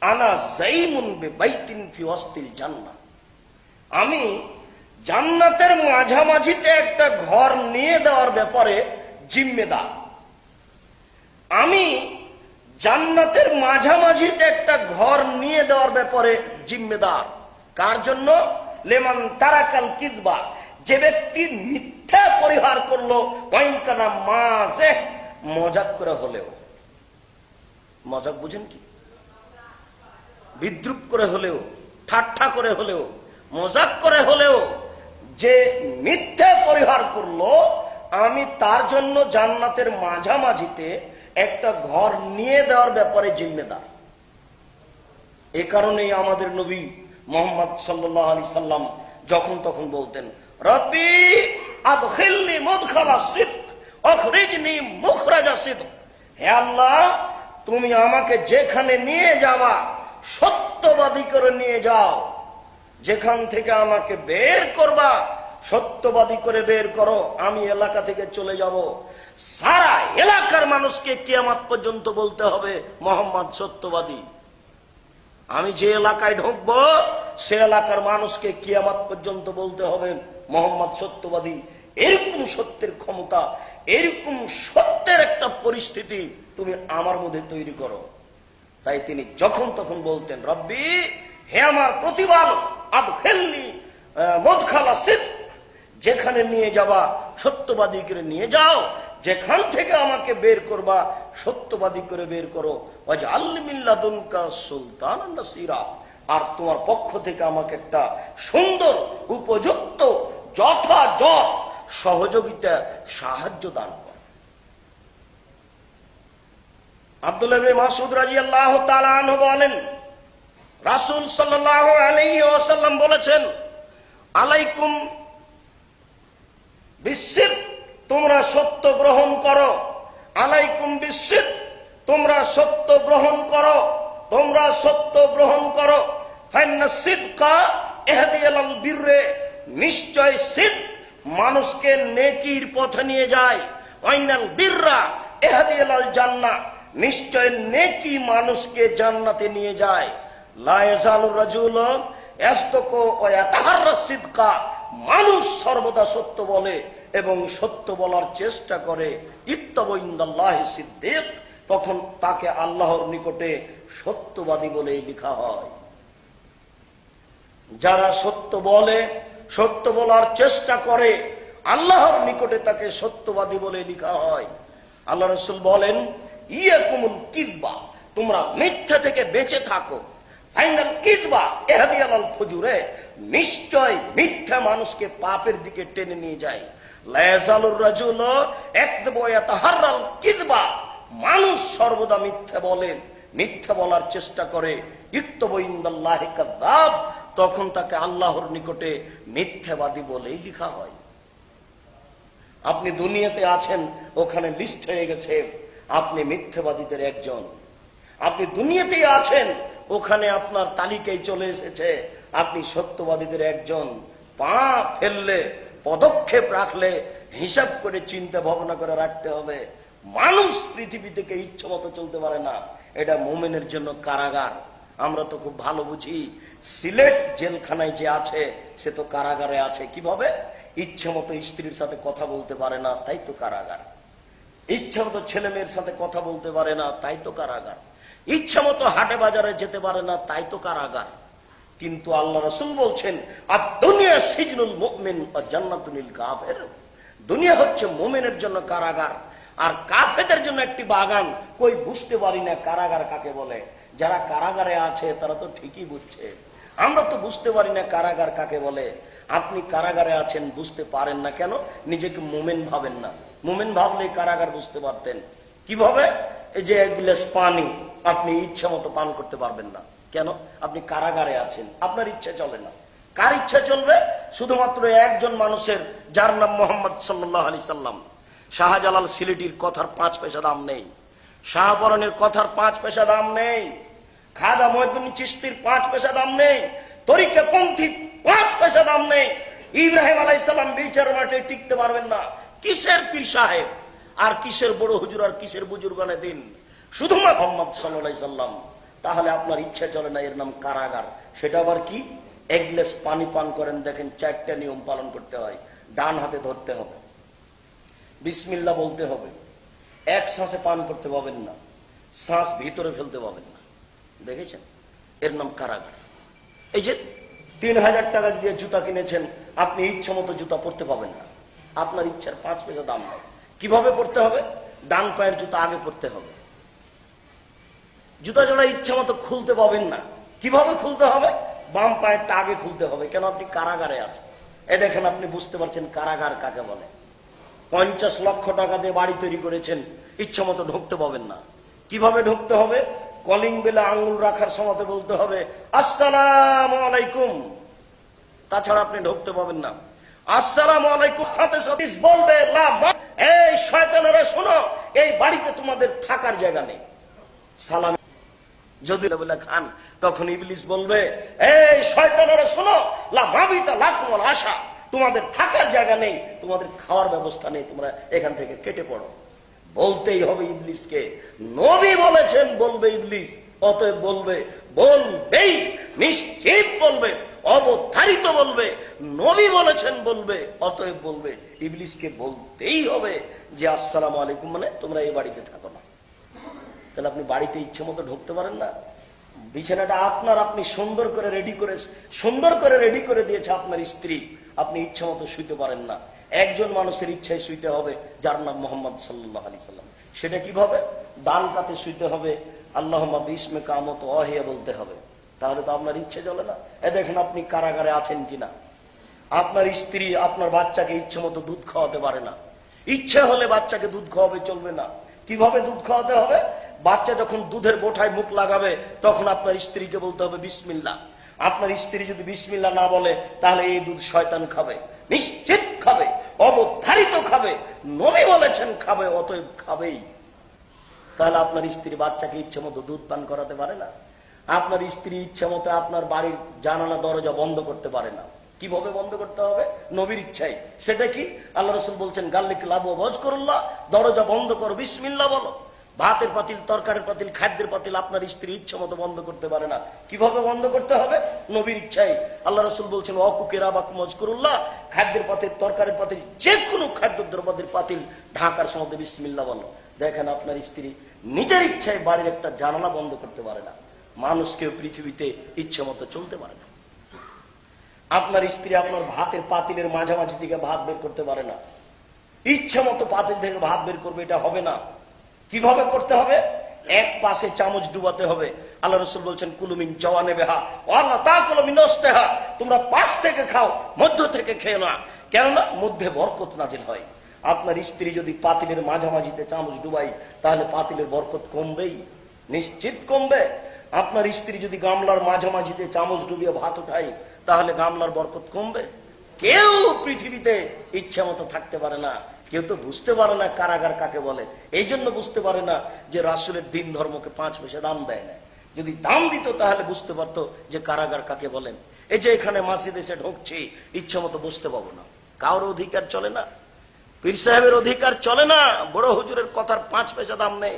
আনা যাইমুন বিবাইতিন ফি ওয়াসতিল জান্নাহ, আমি জান্নাতের মাঝামাঝিতে একটা ঘর নিয়ে দেওয়ার ব্যাপারে জিম্মেদার। আমি জান্নাতের মাঝামাঝিতে একটা ঘর নিয়ে দেওয়ার ব্যাপারে জিম্মেদার। কার জন্য? লেমান তারাকাল কিযবা, যে ব্যক্তি মিথ্যা পরিহার করলো, ওয়াইনকানা মাযে, মজাক করে হলেও। মজাক বুঝেন কি? বিদ্রুপ করে হলেও, ঠাট্টা করে হলেও, মজাক করে হলেও যে মিথ্যা পরিহার করলো, আমি তার জন্য জান্নাতের মাঝামাঝিতে একটা ঘর নিয়ে দেওয়ার ব্যাপারে জিম্মেদার। এ কারণেই আমাদের নবী মুহাম্মদ সাল্লাল্লাহু আলাইহি সাল্লাম যখন তখন বলতেন, রব্বি আদখিলনি মুদখালা সিদক আখরিজনি মুখরাজা সিদক, হে আল্লাহ, তুমি আমাকে যেখানে নিয়ে যাবা সত্যবাদী করে নিয়ে যাও। যেখান থেকে আমাকে বের করবা সত্যবাদী করে বের করো। আমি এলাকা থেকে চলে যাব, সারা এলাকার মানুষকে কিয়ামত পর্যন্ত বলতে হবে মুহাম্মদ সত্যবাদী। আমি যে এলাকায় ঢুকবো সে এলাকার মানুষকে কিয়ামত পর্যন্ত বলতে হবে মুহাম্মদ সত্যবাদী। এরকম সত্যের ক্ষমতা, এরকম সত্যের একটা পরিস্থিতি তুমি আমার মধ্যে তৈরি করো। তাই তিনি যখন তখন বলতেন, রব্বি, হে আমার প্রতিপালক, আদখিলনি মুদখালা সিদক, যেখানে নিয়ে যাবা সত্যবাদী করে নিয়ে যাও, যেখান থেকে আমাকে বের করবা সত্যবাদী করে বের করো। ওয়াজআলনি মিন লাদুনকা সুলতানান নাসীরা, আর তোমার পক্ষ থেকে আমাকে একটা সুন্দর উপযুক্ত যথাযথ সহযোগিতা সাহায্য দান কর। আব্দুল্লাহ ইবনে মাসউদ রাদিয়াল্লাহু তাআলা আনহু বলেন, রাসূল সাল্লাল্লাহু আলাইহি ওয়াসাল্লাম বলেছেন, আলাইকুম বিসিদক, তোমরা সত্য গ্রহণ করো। আলাইকুম বিসিদক, তোমরা সত্য গ্রহণ করো, তোমরা সত্য গ্রহণ করো। ফাইন্না সিদকা ইহদি ইলাল বিররে, নিশ্চয় সিদক মানুষকে নেকির পথে নিয়ে যায়। ওয়াইনাল বিররা ইহদি ইলাল জান্নাহ, নিশ্চয় নেকি মানুষকে জান্নাতে নিয়ে যায়। লা ইয়াজালুর রাজুলু ইয়াসদুকু ওয়া ইয়াতাহাররা সিদকা, মানুষ সর্বদা সত্য বলে এবং সত্য বলার চেষ্টা করে। ইত্তাবু ইনদাল্লাহি সিদ্দিক, তখন তাকে আল্লাহর নিকটে সত্যবাদী বলে লেখা হয়। যারা সত্য বলে, সত্য বলার চেষ্টা করে, আল্লাহর নিকটে তাকে সত্যবাদী বলে লেখা হয়। আল্লাহ রাসূল বলেন, ইয়াকুমুল কিযবা, তোমরা মিথ্যা থেকে বেঁচে থাকো। ফাইনাল কিযবা ইহদি ইলাল ফুজুরে, নিশ্চয় মিথ্যা মানুষকে পাপের দিকে টেনে নিয়ে যায়। লা ইয়াজালুর রাজুলু ইয়াকযিবু ওয়া ইয়াতাহাররাল কিযবা, মানুষ সর্বদা মিথ্যা বলে, মিথ্যা বলার চেষ্টা করে। ইক্তবু ইনদাল্লাহি কাযাব, তখন তাকে আল্লাহর নিকটে মিথ্যাবাদী বলেই লেখা হয়। আপনি দুনিয়াতে আছেন, ওখানে লিস্ট হয়ে গেছে আপনি মিথ্যাবাদীদের একজন। আপনি দুনিয়াতেই আছেন, ওখানে আপনার তালিকায় চলে এসেছে আপনি সত্যবাদীদের একজন। পা ফেললে, পদক্ষেপ রাখলে হিসাব করে চিন্তা ভাবনা করে রাখতে হবে। মানুষ পৃথিবী থেকে ইচ্ছা মতো চলতে পারে না, এটা মুমিনের জন্য কারাগার। আমরা তো খুব ভালো বুঝি, সিলেট জেলখানায় যে আছে সে তো কারাগারে আছে। কিভাবে? ইচ্ছা মতো স্ত্রীর সাথে কথা বলতে পারে না, তাই তো কারাগার। ইচ্ছা মতো ছেলে মেয়ের সাথে কথা বলতে পারে না, তাই তো কারাগার। ইচ্ছা মতো হাটে বাজারে যেতে পারে না, তাই তো কারাগার। কিন্তু আল্লাহ রাসূল বলছেন, আর দুনিয়া সিজনুল মুমিন ওয়া জান্নাতুল লিল কাফির, দুনিয়া হচ্ছে মুমিনের জন্য কারাগার আর কাফেরদের জন্য একটি বাগান। কই বুঝতে পারি না কারাগার কাকে বলে। যারা কারাগারে আছে তারা তো ঠিকই বুঝছে, আমরা তো বুঝতে পারি না কারাগার কাকে বলে। আপনি কারাগারে আছেন, বুঝতে পারেন না কেন? নিজেকে মুমিন ভাবেন না। মুমিন ভাবলে কারাগার বুঝতে পারতেন। কিভাবে? এই যে এক গ্লাস পানি আপনি ইচ্ছা মতো পান করতে পারবেন না, কেন? আপনি কারাগারে আছেন, আপনার ইচ্ছা চলে না। কার ইচ্ছা চলবে? শুধুমাত্র একজন মানুষের, যার নাম মুহাম্মদ সাল্লাল্লাহু আলাইহি সাল্লাম। শাহজালাল সিলেটির কথার 5 পয়সা দাম নেই, শাহপরানের কথার 5 পয়সা দাম নেই, খাজা মঈনুদ্দিন চিশতির 5 পয়সা দাম নেই, তরিকাপন্থী 5 পয়সা দাম নেই। ইব্রাহিম আলাইহিস সালাম বিচার মাঠে টিকতে পারবেন না। কিসের পীর সাহেব আর কিসের বড় হুজুর আর কিসের বুজুর্গানে দিন, শুধুমাত্র মুহাম্মদ সাল্লাল্লাহু আলাইহি সাল্লাম। তাহলে আপনার ইচ্ছা চলে না, এর নাম কারাগার। সেটা আবার কি? এক গ্লাস পানি পান করেন, দেখেন 4টা নিয়ম পালন করতে হয়। ডান হাতে ধরতে হবে, বিসমিল্লাহ বলতে হবে, এক শ্বাসে পান করতে পাবেন না, শ্বাস ভিতরে ফেলতে পাবেন না। দেখেছেন? এর নাম কারাগার। এই যে 3000 টাকা দিয়ে জুতা কিনেছেন, আপনি ইচ্ছা মতো জুতা পরতে পাবেন না, আপনার ইচ্ছার 5 পয়সা দাম নেই। কিভাবে পড়তে হবে? ডান পায়ের জুতা আগে পড়তে হবে, জুতা জোড়া ইচ্ছা মতো খুলতে পাবেন না। কিভাবে খুলতে হবে? বাম পায়েরটা আগে খুলতে হবে। কেন? আপনি কারাগারে আছেন। এ দেখেন, আপনি বুঝতে পারছেন কারাগার কাকে বলে। 50 লক্ষ টাকা দিয়ে বাড়ি তৈরি করেছেন, ইচ্ছা মতো ঢুকতে পাবেন না। কিভাবে ঢুকতে হবে? কলিং বেলে আঙ্গুল রাখার সময় বলতে হবে আসসালামু আলাইকুম, তাছাড়া আপনি ঢুকতে পাবেন না। আসসালামু আলাইকুম সাথে সাথে বলবে, এই শয়তানেরা শোনো, এই বাড়িতে তোমাদের থাকার জায়গা নেই। সালাম যদি বলে খান, তখন ইবলিস বলবে, এই শয়তানেরা শোনো, লা মাবিতা লাকুমুল আশা, তোমাদের থাকার জায়গা নেই, তোমাদের খাওয়ার ব্যবস্থা নেই, তোমরা এখান থেকে কেটে পড়ো। বলতেই হবে ইবলিসকে। নবী বলেছেন বলবে ইবলিস, অতএব বলবে, বলবেই, নিশ্চিত বলবে, অবধারিত বলবে। নবী বলেছেন বলবে, অতএব বলবে। ইবলিসকে বলতেই হবে যে আসসালামু আলাইকুম, মানে তোমরা এই বাড়িতে থাকো না। তাহলে আপনি বাড়িতে ইচ্ছে মতো ঢুকতে পারেন না। বিছানাটা আপনার, আপনি সুন্দর করে রেডি করে দিয়েছে আপনার স্ত্রী, আপনি ইচ্ছা মতো শুইতে পারেন না। একজন মানুষের ইচ্ছায় শুইতে হবে, যার নাম মোহাম্মদ সাল্লাল্লাহু আলাইহি সাল্লাম। সেটা কিভাবে? ডান কাতে শুইতে হবে, আল্লাহুম্মা বিসমিকা কামত ওয়াহিয়া বলতে হবে। তাহলে তো আপনার ইচ্ছে চলে না। দেখেন আপনি কারাগারে আছেন কিনা, আপনার স্ত্রী আপনার বাচ্চাকে ইচ্ছে মতো দুধ খাওয়াতে পারে না। ইচ্ছে হলে বাচ্চাকে দুধ খাওয়াবে, চলবে না। কিভাবে দুধ খাওয়াতে হবে? বাচ্চা যখন দুধের বোঠায় মুখ লাগাবে তখন আপনার স্ত্রীকে বলতে হবে বিসমিল্লাহ। আপনার স্ত্রী যদি বিসমিল্লাহ না বলে তাহলে এই দুধ শয়তান খাবে, নিশ্চিত খাবে, অবধারিত খাবে। নবী বলেছেন খাবে, অতএব খাবেই। তাহলে আপনার স্ত্রী বাচ্চাকে ইচ্ছে মতো দুধ পান করাতে পারে না। আপনার স্ত্রী ইচ্ছে মতো আপনার বাড়ির জানালা দরজা বন্ধ করতে পারে না। কিভাবে বন্ধ করতে হবে? নবীর ইচ্ছাই। সেটা কি? আল্লাহ রাসূল বলছেন গাল্লিক লাবু ওয়াজকুরুল্লাহ, দরজা বন্ধ করো, বিসমিল্লাহ বলো। ভাতের পাতিল, তরকারির পাতিল, খাদ্যের পাতিল আপনার স্ত্রী ইচ্ছা মতো বন্ধ করতে পারে না। কিভাবে বন্ধ করতে হবে? নবীর ইচ্ছাই। আল্লাহ রাসূল বলছেন ওয়াকুকিরা বাকুম ওয়াজকুরুল্লাহ, খাদ্যের পাতিল, তরকারির পাতিল, যে কোনো খাদ্যদ্রব্যের পাতিল ঢাকার সময় বিসমিল্লাহ বলো। দেখেন আপনার স্ত্রী নিজের ইচ্ছায় বাড়ির একটা জানালা বন্ধ করতে পারে না। মানুষ কেউ পৃথিবীতে ইচ্ছে মতো চলতে পারে না। আপনার স্ত্রী আপনার ভাতের পাতিলের মাঝামাঝি থেকে ভাত বের করতে পারে না। ইচ্ছে মতো পাতিল থেকে ভাত বের করবে, এটা হবে না। কিভাবে করতে হবে? এক পাশে চামচ ডুবাতে হবে। আল্লাহ রাসূল বলছেন কুলুমিন জাওয়ানিবিহা ওয়া লা তাকুলু মিন ওয়াসতিহা, তোমরা পাশ থেকে খাও, মধ্য থেকে খেও না, কেননা মধ্যে বরকত নাজিল হয়। আপনার স্ত্রী যদি পাতিলের মাঝামাঝিতে চামচ ডুবাই তাহলে পাতিলের বরকত কমবেই, নিশ্চিত কমবে। আপনার স্ত্রী যদি গামলার মাঝামাঝিতে চামচ ডুবিয়ে ভাত উঠাই তাহলে গামলার বরকত কমবে। কেউ পৃথিবীতে ইচ্ছা মতো থাকতে পারে না। কেউ তো বুঝতে পারে না কারাগার কাকে বলে। এই জন্য বুঝতে পারে না যে রাসূলের দিন ধর্মকে 5 পয়সা দাম দেয় না। যদি দাম দিত তাহলে বুঝতে পারতো যে কারাগার কাকে বলেন। এই যে এখানে মসজিদে এসে ঢুকছি, ইচ্ছা মতো বুঝতে পাবো না। কারোর অধিকার চলে না, পীর সাহেবের অধিকার চলে না। বড় হুজুরের কথার 5 পয়সা দাম নেই।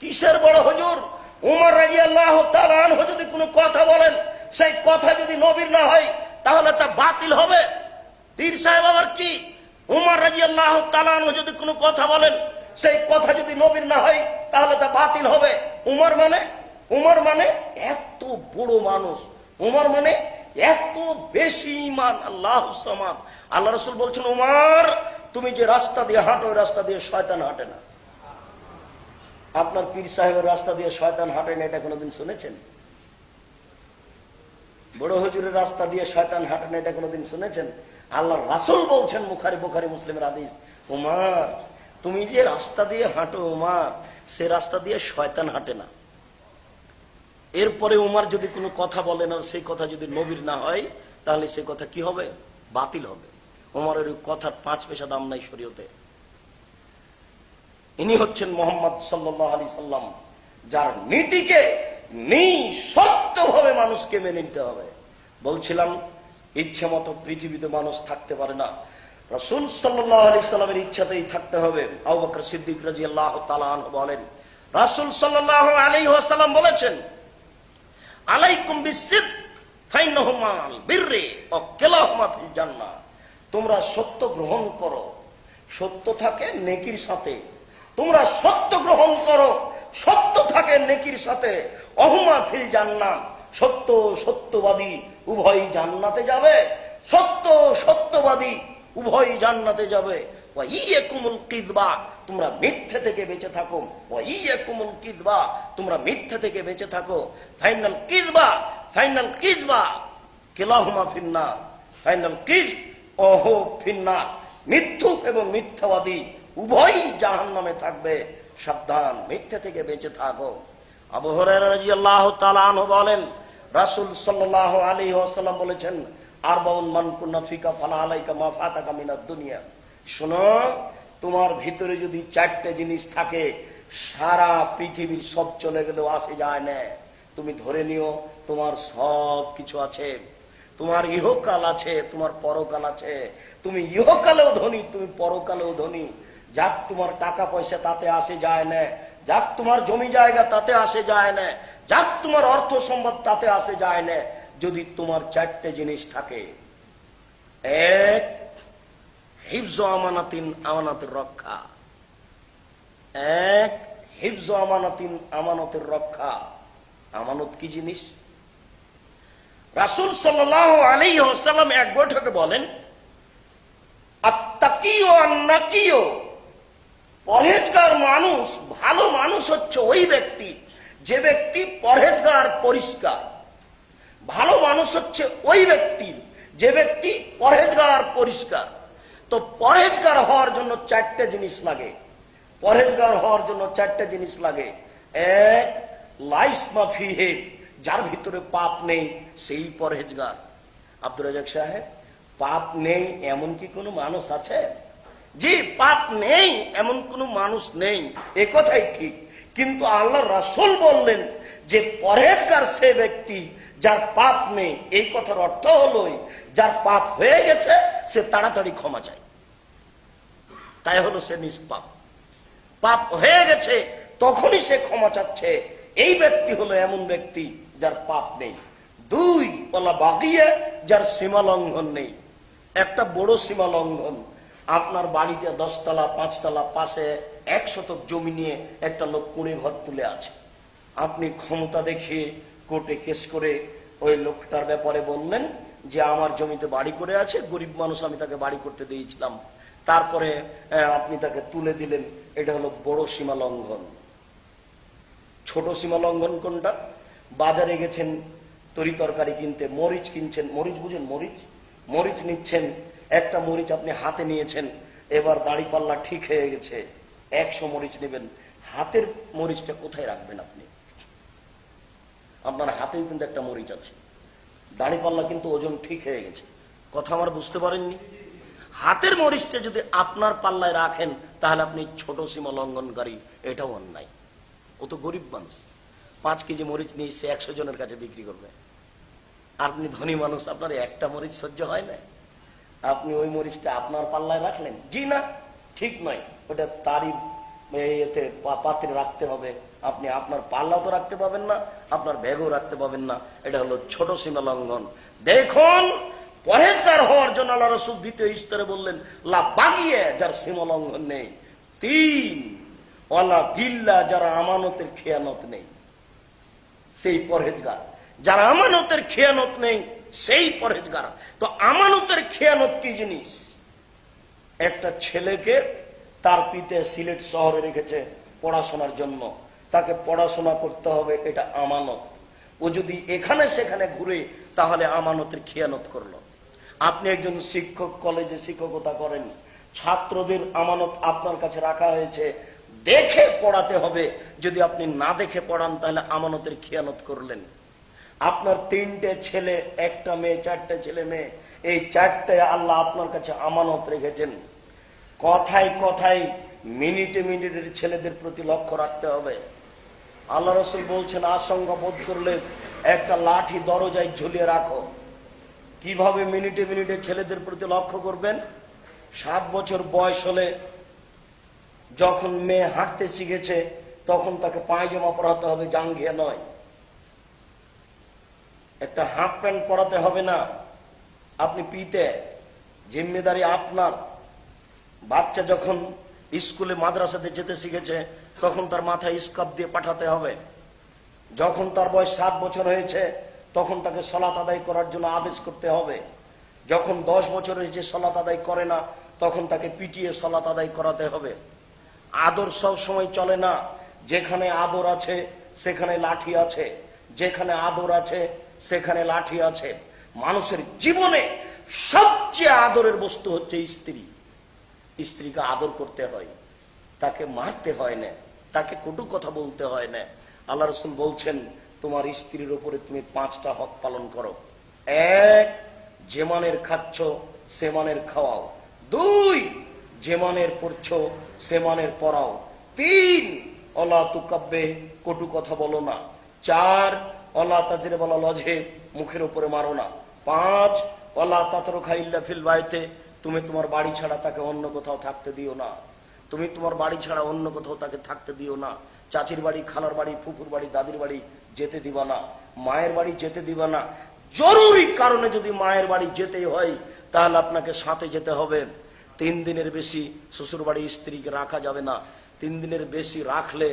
কিসের বড় হুজুর? উমর রাদিয়াল্লাহু তাআলা আনহু যদি কোনো কথা বলেন, সেই কথা যদি নবীর না হয় তাহলে তা বাতিল হবে। পীর সাহেব আবার কি? উমর রাদিয়াল্লাহু তাআলা আনহু যদি কোনো কথা বলেন, সেই কথা যদি নবীর না হয় তাহলে তা বাতিল হবে। উমর মানে এত বড় মানুষ, উমর মানে এত বেশি ঈমান। আল্লাহু সামাদ। আল্লাহ রাসূল বলছেন উমর তুমি যে রাস্তা দিয়ে হাঁটো ওই রাস্তা দিয়ে শয়তান হাঁটে না। আপনার পীর সাহেবের রাস্তা দিয়ে শয়তান হাঁটে না, এটা কোনোদিন শুনেছেন? বড় হুজুরের রাস্তা দিয়ে শয়তান হাঁটে না, এটা কোনোদিন শুনেছেন? আল্লাহর রাসূল বলছেন বুখারী মুসলিমের হাদিস, উমর তুমি যে রাস্তা দিয়ে হাঁটো উমর, সে রাস্তা দিয়ে শয়তান হাঁটে না। এরপরে উমর যদি কোনো কথা বলেন আর সেই কথা যদি নবীর না হয় তাহলে সে কথা কি হবে? বাতিল হবে। উমরের ওই কথার 5 পয়সা দাম নাই শরীয়তে। ইনি হচ্ছেন মুহাম্মদ সাল্লাল্লাহু আলাইহি সাল্লাম, যার নীতিকে নিঃশর্তভাবে মানুষকে মেনে নিতে হবে। বলছিলাম ইচ্ছে মতো পৃথিবীতে মানুষ থাকতে পারে না, রাসূল সাল্লাল্লাহু আলাইহি সাল্লামের ইচ্ছাতেই থাকতে হবে। আবু বকর সিদ্দিক রাদিয়াল্লাহু তাআলা আনহু বলেন, রাসূল সাল্লাল্লাহু আলাইহি ওয়াসাল্লাম বলেছেন আলাইকুম বিসিদক ফাইন্নাহু মাল বিররি ওয়া কিলাহুমা ফিল জান্নাহ, তোমরা সত্য গ্রহণ করো, সত্য থাকে নেকির সাথে। তোমরা সত্য গ্রহণ করো, সত্য থাকে নেকির সাথে। অহুমা ফিল জান্নাহ, সত্য সত্যবাদী উভয়ই জান্নাতে যাবে। সত্য সত্যবাদী উভয়ই জান্নাতে যাবে। ওয়া ইয়াকুমুল কিযবা, তোমরা মিথ্যা থেকে বেঁচে থাকো। ওয়া ইয়াকুমুল কিযবা, তোমরা মিথ্যা থেকে বেঁচে থাকো। ফাইনাল কিযবা কিলাহুমা ফিন্নার, ফাইনাল কিযব ওহু ফিন্নার, মিথ্যুক এবং মিথ্যাবাদী উভয়ই জাহান্নামে থাকবে। সাবধান, মিথ্যা থেকে বেঁচে থাকো। আবু হুরায়রা রাদিয়াল্লাহু তাআলা আনহু বলেন, রাসূল সাল্লাল্লাহু আলাইহি ওয়াসাল্লাম বলেছেন আরবাউন মান কুন্না ফিকা ফালা আলাইকা মা ফাতাকা মিনাদ দুনিয়া। শোনো, তোমার ভিতরে যদি 4টে জিনিস থাকে, সারা পৃথিবীর সব চলে গেলেও আসে যায় না। তুমি ধরে নিও তোমার সব কিছু আছে। তোমার ইহকাল আছে, তোমার পরকাল আছে। তুমি ইহকালেও ধনী, তুমি পরকালেও ধনী। যাক তোমার টাকা পয়সা তাতে আসে যায় না, যাক তোমার জমি জায়গা তাতে আসে যায় না, যাক তোমার অর্থ সম্পদ তাতে আসে যায় না, যদি তোমার 4টে জিনিস থাকে। এক, হিফজ আমানাতিন, আমানতের রক্ষা। এক, হিফজ আমানাতিন, আমানতের রক্ষা। আমানত কি জিনিস? রাসূল সাল্লাল্লাহু আলাইহি ওয়াসাল্লাম এক বৈঠকে বলেন, আত্তাকিয়ু আন্নাকিয়ু, পরহেজগার মানুষ, ভালো মানুষ হচ্ছে ওই ব্যক্তি যে ব্যক্তি পরহেজগার, পরিষ্কার। ভালো মানুষ হচ্ছে ওই ব্যক্তি যে ব্যক্তি পরহেজগার, পরিষ্কার। তো পরহেজগার হওয়ার জন্য চারটে জিনিস লাগে। পরহেজগার হওয়ার জন্য চারটে জিনিস লাগে। এক, লাইসমা ফিহে, যার ভিতরে পাপ নেই সেই পরহেজগার। আব্দুর রাজ্জাক সাহেব, পাপ নেই এমন কি কোনো মানুষ আছে? জি, পাপ নেই এমন কোনো মানুষ নেই, এ কথাই ঠিক। কিন্তু আল্লাহ রাসূল বললেন যে পরহেজগার সে ব্যক্তি যার পাপ নেই। এই কথার অর্থ হলো যার পাপ হয়ে গেছে সে তাড়াতাড়ি ক্ষমা চায়, তাই হলো সে নিষ্পাপ। পাপ হয়ে গেছে তখনই সে ক্ষমা চাচ্ছে, এই ব্যক্তি হলো এমন ব্যক্তি যার পাপ নেই। দুই, ওয়ালা বাগিয়া, যার সীমা লঙ্ঘন নেই। একটা বড় সীমা লঙ্ঘন, আপনার বাড়িতে 10 তলা 5 তলা পাশে 1 শতক জমি নিয়ে একটা লোক কুঁড়ে ঘর তুলে আছে। আপনি ক্ষমতা দেখিয়ে কোর্টে কেস করে ওই লোকটার ব্যাপারে বললেন যে আমার জমিতে বাড়ি করে আছে, গরিব মানুষ, আমি তাকে বাড়ি করতে দিয়েছিলাম, তারপরে আপনি তাকে তুলে দিলেন। এটা হলো বড় সীমা লঙ্ঘন। ছোট সীমা লঙ্ঘন কোনটা? বাজারে গেছেন তরি তরকারি কিনতে, মরিচ কিনছেন, মরিচ বুঝেন, মরিচ, মরিচ নিচ্ছেন, একটা মরিচ আপনি হাতে নিয়েছেন, এবার দাড়ি পাল্লা ঠিক হয়ে গেছে, 100 মরিচ নেবেন, হাতের মরিচটা কোথায় রাখবেন আপনি? আপনার হাতেই কিন্তু একটা মরিচ আছে, দাড়ি পাল্লা কিন্তু ওজন ঠিক হয়ে গেছে। কথা আমার বুঝতে পারেননি? হাতের মরিচটা যদি আপনার পাল্লায় রাখেন তাহলে আপনি ছোট সীমা লঙ্ঘনকারী, এটাও অন্যায়। ও তো গরিব মানুষ, 5 কেজি মরিচ নিয়ে সে 100 জনের কাছে বিক্রি করবে। আপনি ধনী মানুষ, আপনার একটা মরিচ সহ্য হয় না, আপনি ওই মরিচটা আপনার পাল্লায় রাখলেন। জি না, ঠিক নয়, ওটা তারই এতে পাত্রে রাখতে হবে। আপনি আপনার পাল্লাও তো রাখতে পাবেন না, আপনার ব্যাগও রাখতে পাবেন না। এটা হলো ছোট সীমা লঙ্ঘন। দেখুন, পরহেজগার হওয়ার জন্য আল্লাহ রাসূল দ্বিতীয় স্তরে বললেন লা বাগিয়ে, যার সীমা লঙ্ঘন নেই। 3, ওয়ালা গিল্লা, যারা আমানতের খেয়ানত নেই সেই পরহেজগার। যারা আমানতের খেয়ানত নেই সেই পরহেজগার। তো আমানতের খেয়ানত কি জিনিস? একটা ছেলেকে তার পিতা সিলেট শহরে রেখেছে পড়াশোনার জন্য, তাকে পড়াশোনা করতে হবে, এটা আমানত। ও যদি এখানে সেখানে ঘুরে তাহলে আমানতের খেয়ানত করলো। আপনি একজন শিক্ষক, কলেজে শিক্ষকতা করেন, ছাত্রদের আমানত আপনার কাছে রাখা হয়েছে, দেখে পড়াতে হবে। যদি আপনি না দেখে পড়ান তাহলে আমানতের খেয়ানত করলেন। আপনার 3টে ছেলে, 1টা মেয়ে, 4টে ছেলে মেয়ে, এই 4টে আল্লাহ আপনার কাছে আমানত রেখেছেন। কথায় কথায়, মিনিটে মিনিটের ছেলেদের প্রতি লক্ষ্য রাখতে হবে। আল্লাহ রাসূল বলছেন, আশঙ্কা বোধ করলে একটা লাঠি দরজায় ঝুলিয়ে রাখো। কিভাবে মিনিটে মিনিটে ছেলেদের প্রতি লক্ষ্য করবেন? 7 বছর বয়স হলে যখন মেয়ে হাঁটতে শিখেছে তখন তাকে পায়জামা পরাতে হবে, জাঙ্গিয়া নয়। একটা হাফ প্যান্ট পরাতে হবে না, আপনি পিতে, জিম্মেদারি আপনার। বাচ্চা যখন স্কুলে মাদ্রাসাতে যেতে শিখেছে তখন তার মাথায় স্কার্ফ দিয়ে পাঠাতে হবে। যখন তার বয়স 7 বছর হয়েছে তখন তাকে সালাত আদায় করার জন্য আদেশ করতে হবে। যখন 10 বছর হয়েছে সালাত আদায় করে না তখন তাকে পিটিয়ে সালাত আদায় করাতে হবে। আদর সব সময় চলে না, যেখানে আদর আছে সেখানে লাঠি আছে, যেখানে আদর আছে সেখানে লাঠি আছে। মানুষের জীবনে সবচেয়ে আদরের বস্তু হচ্ছে স্ত্রী। স্ত্রীকে আদর করতে হয়, তাকে মারতে হয় না, তাকে কটু কথা বলতে হয় না। আল্লাহ রাসূল বলছেন, তোমার স্ত্রীর উপরে তুমি 5টা হক পালন করো। 1, যে মানের খাচ্ছ সে মানের খাওয়াও। 2, যে মানের পড়ছো সে মানের পড়াও। 3, অলা তুকাব্বে, কটু কথা বলো না। 4, অলা তাজরে বলা লজে, মুখের উপরে মারো না। 5, অলা তাতরুখা ইল্লা ফিল বাইতে, তুমি তোমার বাড়ি ছাড়া তাকে অন্য কোথাও থাকতে দিও না। তুমি তোমার বাড়ি ছাড়া অন্য কোথাও তাকে থাকতে দিও না। চাচির বাড়ি, খালার বাড়ি, ফুফুর বাড়ি, দাদির বাড়ি যেতে দিবা না, মায়ের বাড়ি যেতে দিবা না। জরুরি কারণে যদি মায়ের বাড়ি যেতেই হয় তাহলে আপনাকে সাথে যেতে হবে। 3 দিনের বেশি শ্বশুর বাড়ি স্ত্রীকে রাখা যাবে না। 3 দিনের বেশি রাখলে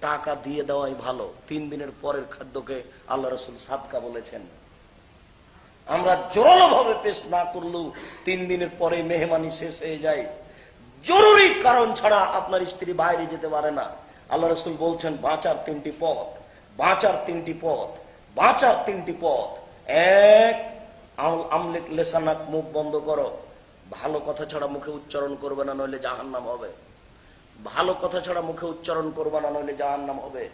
টাকা দিয়ে দেওয়াই ভালো। 3 দিনের পরের খাদ্যকে আল্লাহ রাসূল সাদকা বলেছেন। আমরা জোরালো ভাবে পেশ না করলেও 3 দিনের পরে মেহমানি শেষ হয়ে যায়। জরুরি কারণ ছাড়া আপনার স্ত্রী বাইরে যেতে পারে না। আল্লাহ রাসূল বলছেন বাঁচার 3টি পথ, বাঁচার 3টি পথ, বাঁচার 3টি পথ। এক, আমলিক লেসানাক, মুখ বন্ধ করো, ভালো কথা ছাড়া মুখে উচ্চারণ করবে না, নইলে জাহান্নাম হবে। ভালো কথা ছাড়া মুখে উচ্চারণ করবে না, নইলে জাহান্নাম হবে।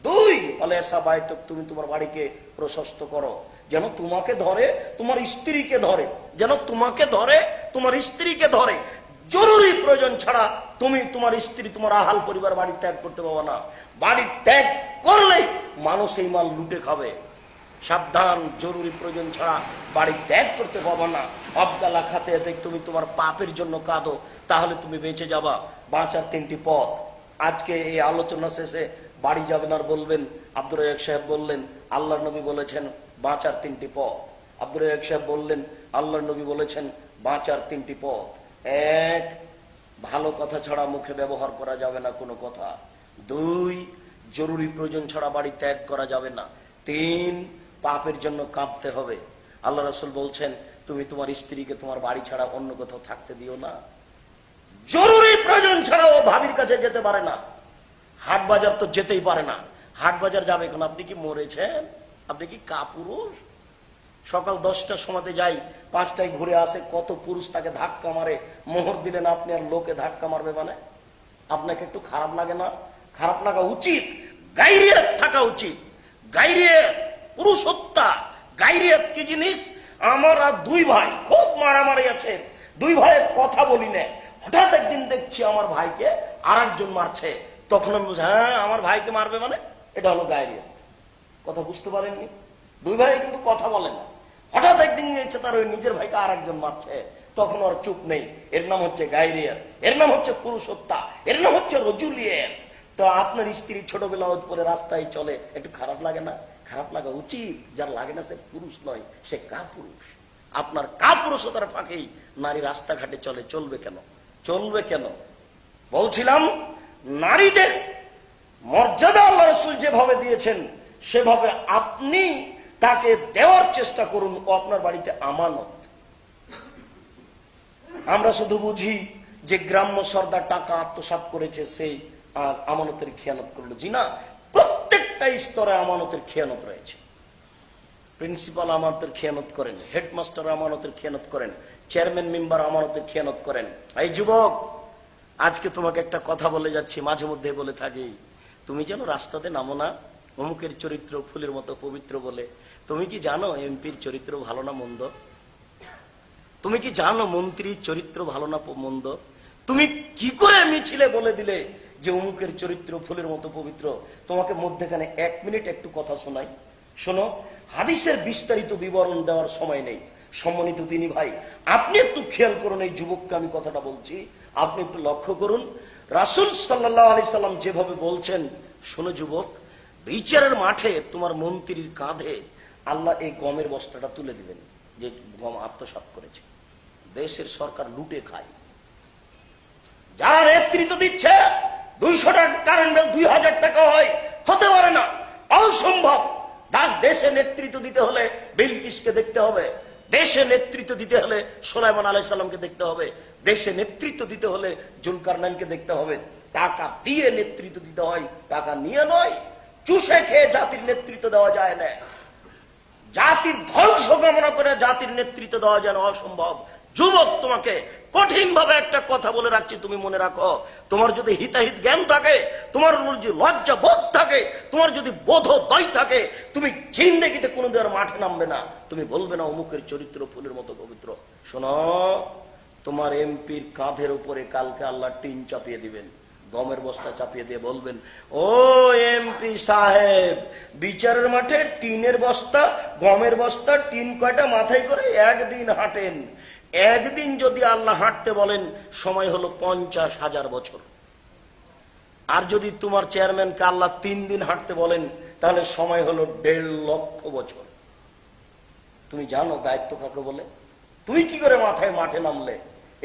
2, আলাইসা বাইতুক, তুমি তোমার বাড়িকে প্রশস্ত করো, যেন তোমাকে ধরে, তোমার স্ত্রীকে ধরে, যেন তোমাকে ধরে, তোমার স্ত্রীকে ধরে। জরুরি প্রয়োজন ছাড়া তুমি তোমার স্ত্রী, তোমার আহাল পরিবার বাড়ি ত্যাগ করতে পারবে না। বাড়ি ত্যাগ করলে মানুষ এই মাল লুটে খাবে। সাবধান, জরুরি প্রয়োজন ছাড়া বাড়ি ত্যাগ করতে পারবে না। আবদালা খাতে তুমি তোমার পাপের জন্য কাঁদো, তাহলে তুমি বেঁচে যাবা। বাঁচার 3টি পথ। আজকে এই আলোচনা শেষে বাড়ি যাবেন আর বলবেন, আব্দুর রাজ্জাক সাহেব বললেন আল্লাহর নবী বলেছেন বাঁচার 3টি পথ। আব্দুর রাজ্জাক সাহেব বললেন আল্লাহর নবী বলেছেন বাঁচার 3টি পথ। 1, ভালো কথা ছাড়া মুখে ব্যবহার করা যাবে না কোনো কথা। 2, জরুরি প্রয়োজন ছাড়া বাড়ি ত্যাগ করা যাবে না। 3, পাপের জন্য কাঁদতে হবে। আল্লাহ রাসূল বলছেন তুমি তোমার স্ত্রীকে তোমার বাড়ি ছাড়া অন্য কোথাও থাকতে দিও না। জরুরি প্রয়োজন ছাড়া ও ভাবির কাছে যেতে পারে না। হাট বাজার তো যেতেই পারে না। হাট বাজার যাবে কেন? আপনি কি মরেছেন? আপনি কি কাপুরুষ? সকাল 10টার সময়তে যাই, 5টায় ঘুরে আসে, কত পুরুষ তাকে ধাক্কা মারে। মোহর দিলেন আপনি, আর লোকে ধাক্কা মারবে মানে? আপনাকে একটু খারাপ লাগে না? খারাপ লাগা উচিত। গাইরিয়াত থাকা উচিত। গাইরিয়াত, পুরুষ হত্যা। গাইরিয়াত কি জিনিস? আমার আর 2 ভাই খুব মারামারি আছে, 2 ভাইয়ের কথা বলি না। হঠাৎ একদিন দেখছি আমার ভাইকে আর একজন মারছে, তখন আমি বলছি হ্যাঁ আমার ভাইকে মারবে মানে? এটা হলো গাইরিয়াত। কথা বুঝতে পারেননি? 2 ভাই কিন্তু কথা বলে না, হঠাৎ একদিন ইচ্ছে তার ওই নিজের ভাইকে আর একজন মারছে, তখন ওর চুপ নেই। এর নাম হচ্ছে গাইরিয়াত, এর নাম হচ্ছে পুরুষ হত্যা, এর নাম হচ্ছে রজুলিয়াত। তো আপনার স্ত্রী ছোটবেলা পরে রাস্তায় চলে, একটু খারাপ লাগে না? খারাপ লাগা উচিত। যার লাগে না সে পুরুষ নয়, সে কাপুরুষ। আপনার কাপুরুষতার ফাঁকেই নারী রাস্তাঘাটে চলে, চলবে কেন? চলবে কেন? বলছিলাম নারীদের মর্যাদা আল্লাহ রাসূল যেভাবে দিয়েছেন সেভাবে আপনি তাকে দেওয়ার চেষ্টা করুন। ও আপনার বাড়িতে আমানত। আমরা শুধু বুঝি যে গ্রাম্য সর্দার টাকা আত্মসাৎ করেছে, সেই আমানতের খেয়ানত করলো। জি না, প্রত্যেকটা স্তরে আমানতের খেয়ানত রয়েছে। প্রিন্সিপাল আমানতের খেয়ানত করেন, হেডমাস্টার আমানতের খেয়ানত করেন, চেয়ারম্যান মেম্বার আমানতের খেয়ানত করেন। এই যুবক, আজকে তোমাকে একটা কথা বলে যাচ্ছি, মাঝে মধ্যে বলে থাকি, তুমি যেন রাস্তাতে নামো না অমুকের চরিত্র ফুলের মতো পবিত্র বলে। তুমি কি জানো এমপির চরিত্র ভালো না মন্দ? তুমি কি জানো মন্ত্রীর চরিত্র ভালো না মন্দ? তুমি কি করে মিছিলে বলে দিলে যে অমুকের চরিত্র ফুলের মতো পবিত্র? তোমাকে মধ্যখানে 1 মিনিট একটু কথা শোনাই, শোনো। হাদিসের বিস্তারিত বিবরণ দেওয়ার সময় নেই। সম্মানিত তিনি ভাই, আপনি একটু খেয়াল করুন, এই যুবককে আমি কথাটা বলছি, আপনি একটু লক্ষ্য করুন। রাসূল সাল্লাল্লাহু আলাইহি সাল্লাম যেভাবে বলছেন, শোনো যুবক, বিচারের মাঠে তোমার মন্ত্রীর কাঁধে আল্লাহ এই গমের বস্তাটা তুলে দিবেন যে গম আত্মসাৎ করেছে। দেশের সরকার লুটে খায়, যারা নেতৃত্ব দিচ্ছে 200 টাকা কারেন্ট বিল 2000 টাকা হয়, হতে পারে না, অসম্ভব। দেশে নেতৃত্ব দিতে হলে বিলকিসকে দেখতে হবে, দেশে নেতৃত্ব দিতে হলে সুলাইমান আলাইহিস সালামকে দেখতে হবে, দেশে নেতৃত্ব দিতে হলে জুলকারনাইনকে দেখতে হবে। টাকা দিয়ে নেতৃত্ব দিতে হয়, টাকা নিয়ে নয়। চুষে খেয়ে জাতির নেতৃত্ব দেওয়া যায় না। জাতির ধ্বংস কামনা করে জাতির নেতৃত্ব দেওয়া যায় না, অসম্ভব। যুবক, তোমাকে কঠিন ভাবে একটা কথা বলে রাখছি, তুমি মনে রাখো। তোমার যদি হিতাহিত জ্ঞান থাকে, তোমার যদি লজ্জা বোধ থাকে, তোমার যদি বোধোদয় থাকে, তুমি জিন্দেগিতে কোনোদিন আর মাঠে নামবে না। তুমি বলবে না অমুকের চরিত্র ফুলের মতো পবিত্র। শোনো, তোমার এমপির কাঁধের উপরে কালকে আল্লাহ টিন চাপিয়ে দিবেন, গমের বস্তা চাপিয়ে দিয়ে বলবেন, ও এমপি সাহেব, বিচারের মাঠে টিনের বস্তা, গমের বস্তা, টিন কয়টা মাথায় করে একদিন হাঁটেন। একদিন যদি আল্লাহ হাঁটতে বলেন, সময় হলো 50,000 বছর। আর যদি তোমার চেয়ারম্যানকে আল্লাহ 3 দিন হাঁটতে বলেন, তাহলে সময় হলো 1.5 লক্ষ বছর। তুমি জানো দায়িত্ব কাকে বলে? তুমি কি করে মাঠে নামলে?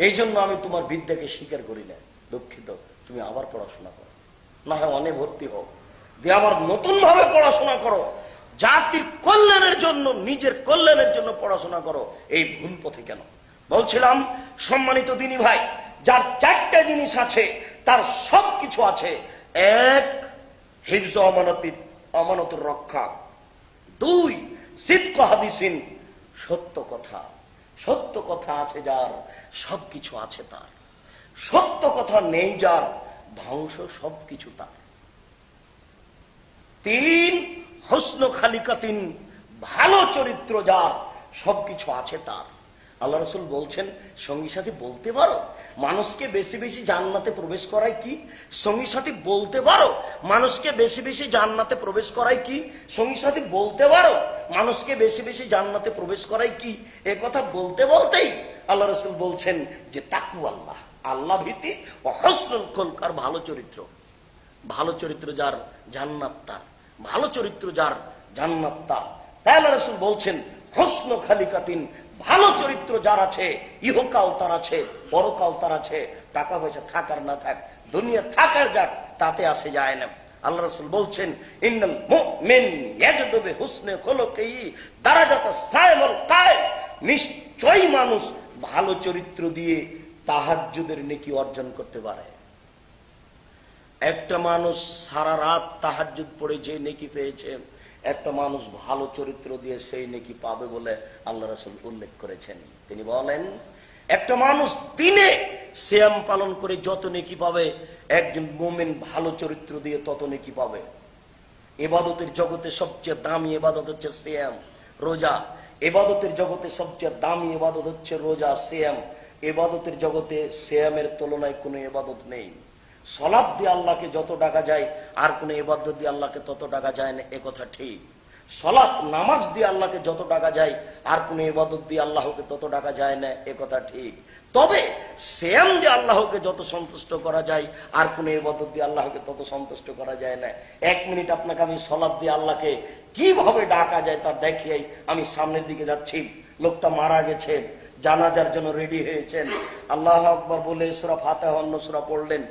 এই জন্য আমি তোমার বিদ্যাকে স্বীকার করি না, দুঃখিত। তুমি আবার পড়াশোনা করো, না হয় অনে ভর্তি হও, দিয়ে আবার নতুন ভাবে পড়াশোনা করো, জাতির কল্যাণের জন্য, নিজের কল্যাণের জন্য পড়াশোনা করো। এই ভুল পথে কেন? বলছিলাম সম্মানিত দিনী ভাই, যার চারটা জিনিস আছে তার সবকিছু আছে। এক, হিফজ আমানতের রক্ষা। দুই, সিদক হাদিসিন, সত্য কথা। সত্য কথা আছে যার, সবকিছু আছে তার। সত্য কথা নেই যার, ধ্বংস সবকিছু তার। তিন, হুসন খালিকাতিন, ভালো চরিত্র যার, সবকিছু আছে তার। আল্লাহ রাসূল বলছেন, সঙ্গী সাথী বলতে পারো মানুষকে বেশি বেশি জান্নাতে প্রবেশ করায় কি? সঙ্গী সাথী বলতে পারো মানুষকে বেশি বেশি জান্নাতে প্রবেশ করায় কি? সঙ্গী সাথী বলতে পারো মানুষকে বেশি বেশি জান্নাতে প্রবেশ করায় কি? এ কথা বলতে বলতেই আল্লাহ রাসূল বলছেন যে তাকওয়া আল্লাহ, আল্লাহ ভীতি, ও হুসনুল খুলক, আর ভালো চরিত্র। ভালো চরিত্র যার, জান্নাত তার। ভালো চরিত্র যার, জান্নাত তার। তাই আল্লাহ রাসূল বলছেন হুসন খালিকাতিন, ভালো চরিত্র যার আছে, ইহকাল তার আছে, পরকাল তার আছে। টাকা পয়সা থাকার না থাক, দুনিয়া থাকার যাক, তাতে আসে যায় না। আল্লাহ রাসূল বলছেন ইন্নাল মুমিন ইয়াজদু বিহুসনি খুলুকিহি দারাজাতাস সাইমুল কায়েম, নিশ্চয়ই মানুষ ভালো চরিত্র দিয়ে তাহাজ্জুদের নেকি অর্জন করতে পারে। একটা মানুষ সারা রাত তাহাজ্জুদ পড়ে যে নেকি পেয়েছে, একটা মানুষ ভালো চরিত্র দিয়ে সেই নেকি পাবে বলে আল্লাহ রাসূল উল্লেখ করেছেন। তিনি বলেন একটা মানুষ দিনে সিয়াম পালন করে যত নেকি পাবে, একজন মুমিন ভালো চরিত্র দিয়ে তত নেকি পাবে। ইবাদতের জগতে সবচেয়ে দামি ইবাদত হচ্ছে সিয়াম, রোজা। ইবাদতের জগতে সবচেয়ে দামি ইবাদত হচ্ছে রোজা, সিয়াম। ইবাদতের জগতে সিয়ামের তুলনায় কোনো ইবাদত নেই। সালাত দিয়ে আল্লাহকে যত টাকা যায় আর কোন ইবাদত দিয়ে আল্লাহকে তত টাকা যায় না, একথা ঠিক। সালাত, নামাজ দিয়ে আল্লাহকে যত টাকা যায় আর কোন ইবাদত দিয়ে আল্লাহকে তত টাকা যায় না, একথা ঠিক। তবে সিয়াম দিয়ে আল্লাহকে যত সন্তুষ্ট করা যায় আর কোন ইবাদত দিয়ে আল্লাহকে তত সন্তুষ্ট করা যায় না। 1 মিনিট আপনাকে আমি সালাত দিয়ে আল্লাহকে কিভাবে ডাকা যায় তার দেখিয়ে আমি সামনের দিকে যাচ্ছি। লোকটা মারা গেছে, জানাজার জন্য রেডি হয়েছেন। আল্লাহ আকবার বলে সূরা ফাতিহা অন্য সূরা পড়লেন,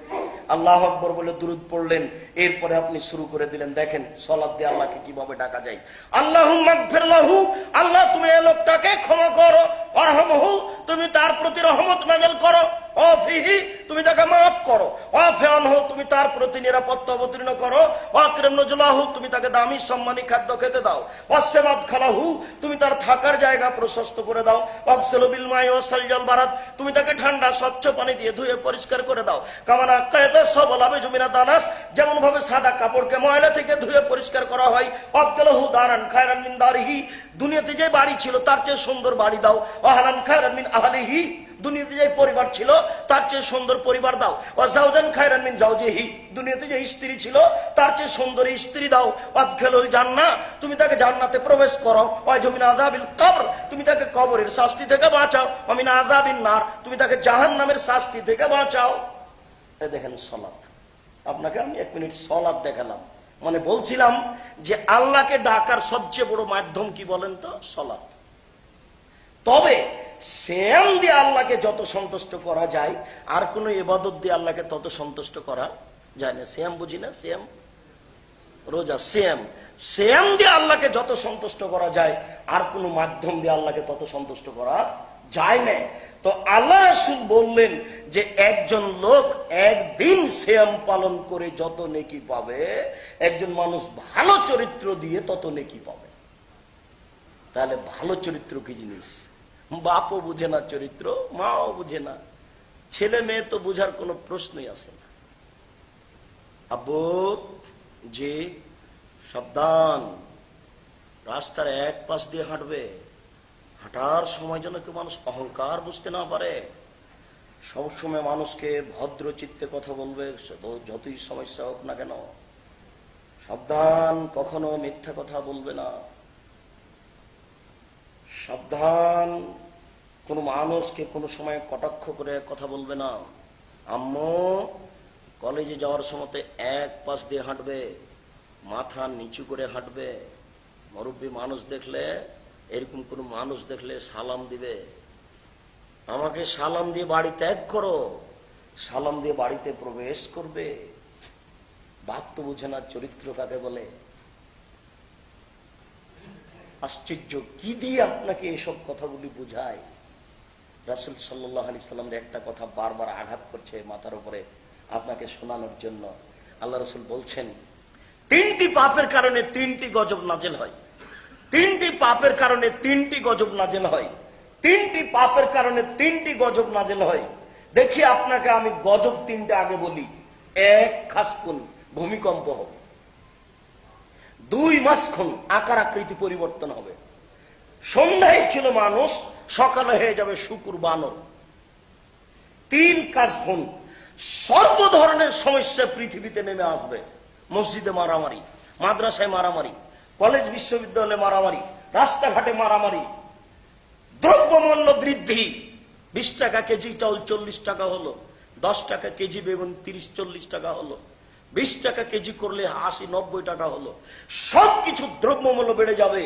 আল্লাহ আকবার বলে দুরূদ পড়লেন, এরপরে আপনি শুরু করে দিলেন। দেখেন সালাত দিয়ে আল্লাহকে কিভাবে ডাকা যায়। আল্লাহুম্মা গফির লাহু, আল্লাহ তুমি এই লোকটাকে ক্ষমা করো। ওয়ারহামহু, তুমি তার প্রতি রহমত নাযিল করো। ওয়াফিহি, তুমি তাকে মাফ করো। ওয়াফি আনহু, তুমি তার প্রতি নিরাপত্তা অবতীর্ণ করো। ওয়াকরিম নুজুলাহু, তুমি তাকে দামি সম্মানী খাদ্য খেতে দাও। ওয়াসসামাদ খালাহু, তুমি তার থাকার জায়গা প্রশস্ত করে দাও। ওয়াগসিলু বিল মাই ওয়া সালজাল বারাদ, তুমি তাকে ঠান্ডা স্বচ্ছ পানি দিয়ে ধুয়ে পরিষ্কার করে দাও। কামানা কায়দা সবলা বিজমিনা দানাস, যেমন ভাবে সাদা কাপড়কে ময়লা থেকে ধুয়ে পরিষ্কার করা হয়। ওয়াবদলহু দারান খায়রান মিন দারিহি, দুনিয়াতে যে বাড়ি ছিল তার চেয়ে সুন্দর বাড়ি দাও। ওয়াহালান খায়রান মিন আহলিহি, দুনিয়াতে যে পরিবার ছিল তার চেয়ে সুন্দর পরিবার দাও। ওয়াজাওজান খায়রান মিন জাওজিহি, দুনিয়াতে যে স্ত্রী ছিল তার চেয়ে সুন্দর স্ত্রী দাও। ওয়াদখিলুল জান্নাহ, তুমি তাকে জান্নাতে প্রবেশ করো। ওয়াজমিন আযাবিল কবর, তুমি তাকে কবরের শাস্তি থেকে বাঁচাও। ওয়া মিন আযাবিন নার, তুমি তাকে জাহান্নামের শাস্তি থেকে বাঁচাও। এই দেখেন সালাত। আপনাকে আমি 1 মিনিট সালাত দেখালাম, মানে বলছিলাম যে আল্লাহকে ডাকার সবচেয়ে বড় মাধ্যম কি বলেন তো? সালাত। তবে সিয়াম দিয়ে আল্লাহকে যত সন্তুষ্ট করা যায় আর কোন ইবাদত দিয়ে আল্লাহকে তত সন্তুষ্ট করা যায় না। সিয়াম বুঝি না? সিয়াম, রোজা, সিয়াম। সিয়াম দিয়ে আল্লাহকে যত সন্তুষ্ট করা যায় আর কোন মাধ্যম দিয়ে আল্লাহকে তত সন্তুষ্ট করা যায় না। তো আল্লাহ রাসূল বললেন যে একজন লোক একদিন সিয়াম পালন করে যত নেকি পাবে, একজন মানুষ ভালো চরিত্র দিয়ে তত নেকি পাবে। তাহলে ভালো চরিত্র কি জিনিস? বাপও বুঝে না চরিত্র, মাও বুঝে না, ছেলে মেয়ে তো বুঝার কোনো প্রশ্নই আসে না। আব্বু জি, সাবধান, রাস্তার এক পাশ দিয়ে হাঁটবে, হাঁটার সময় যেন কেউ মানুষ অহংকার বুঝতে না পারে। সবসময় মানুষকে ভদ্র চিত্তে কথা বলবে, যতই সমস্যা হোক না কেন। সাবধান, কখনো মিথ্যা কথা বলবে না। সাবধান, কোন মানুষকে কোনো সময় কটাক্ষ করে কথা বলবে না। আম্মু কলেজে যাওয়ার সময় এক পাশ দিয়ে হাঁটবে, মাথা নিচু করে হাঁটবে। মুরব্বী মানুষ দেখলে, এরকম কোন মানুষ দেখলে সালাম দিবে। আমাকে সালাম দিয়ে বাড়ি ত্যাগ করো, সালাম দিয়ে বাড়িতে প্রবেশ করবে। বাপ তো বুঝে না চরিত্র কাকে বলে। আশ্চর্য, কি দিয়ে আপনাকে এসব কথাগুলি বুঝায়? রাসূল সাল্লাল্লাহু আলাইহি সাল্লাম একটা কথা বারবার আঘাত করছে মাথার উপরে আপনাকে শোনানোর জন্য। আল্লাহ রাসূল বলছেন, তিনটি পাপের কারণে তিনটি গজব নাজেল হয়, তিনটি পাপের কারণে তিনটি গজব নাজেল হয়, তিনটি পাপের কারণে তিনটি গজব নাজেল হয়। দেখি আপনাকে আমি গজব তিনটা আগে বলি। এক, খাসকুন, ভূমিকম্প হবে। দুই, মাসখুন, আকার আকৃতি পরিবর্তন হবে। সন্ধ্যায় ছিল মানুষ, সকালে হয়ে যাবে শুকুর বানর। তিন, কাজফুন, সর্ব ধরনের সমস্যা পৃথিবীতে নেমে আসবে। মসজিদে মারামারি, মাদ্রাসায় মারামারি, কলেজ বিশ্ববিদ্যালয়ে মারামারি, রাস্তাঘাটে মারামারি, দ্রব্যমূল্য বৃদ্ধি, 20 টাকা কেজি চাউল 40 টাকা হলো, 10 টাকা কেজি বেগুন 30-40 টাকা হলো, 20 টাকা কেজি করলে 80-90 টাকা হলো। সবকিছু দ্রব্যমূল্য বেড়ে যাবে,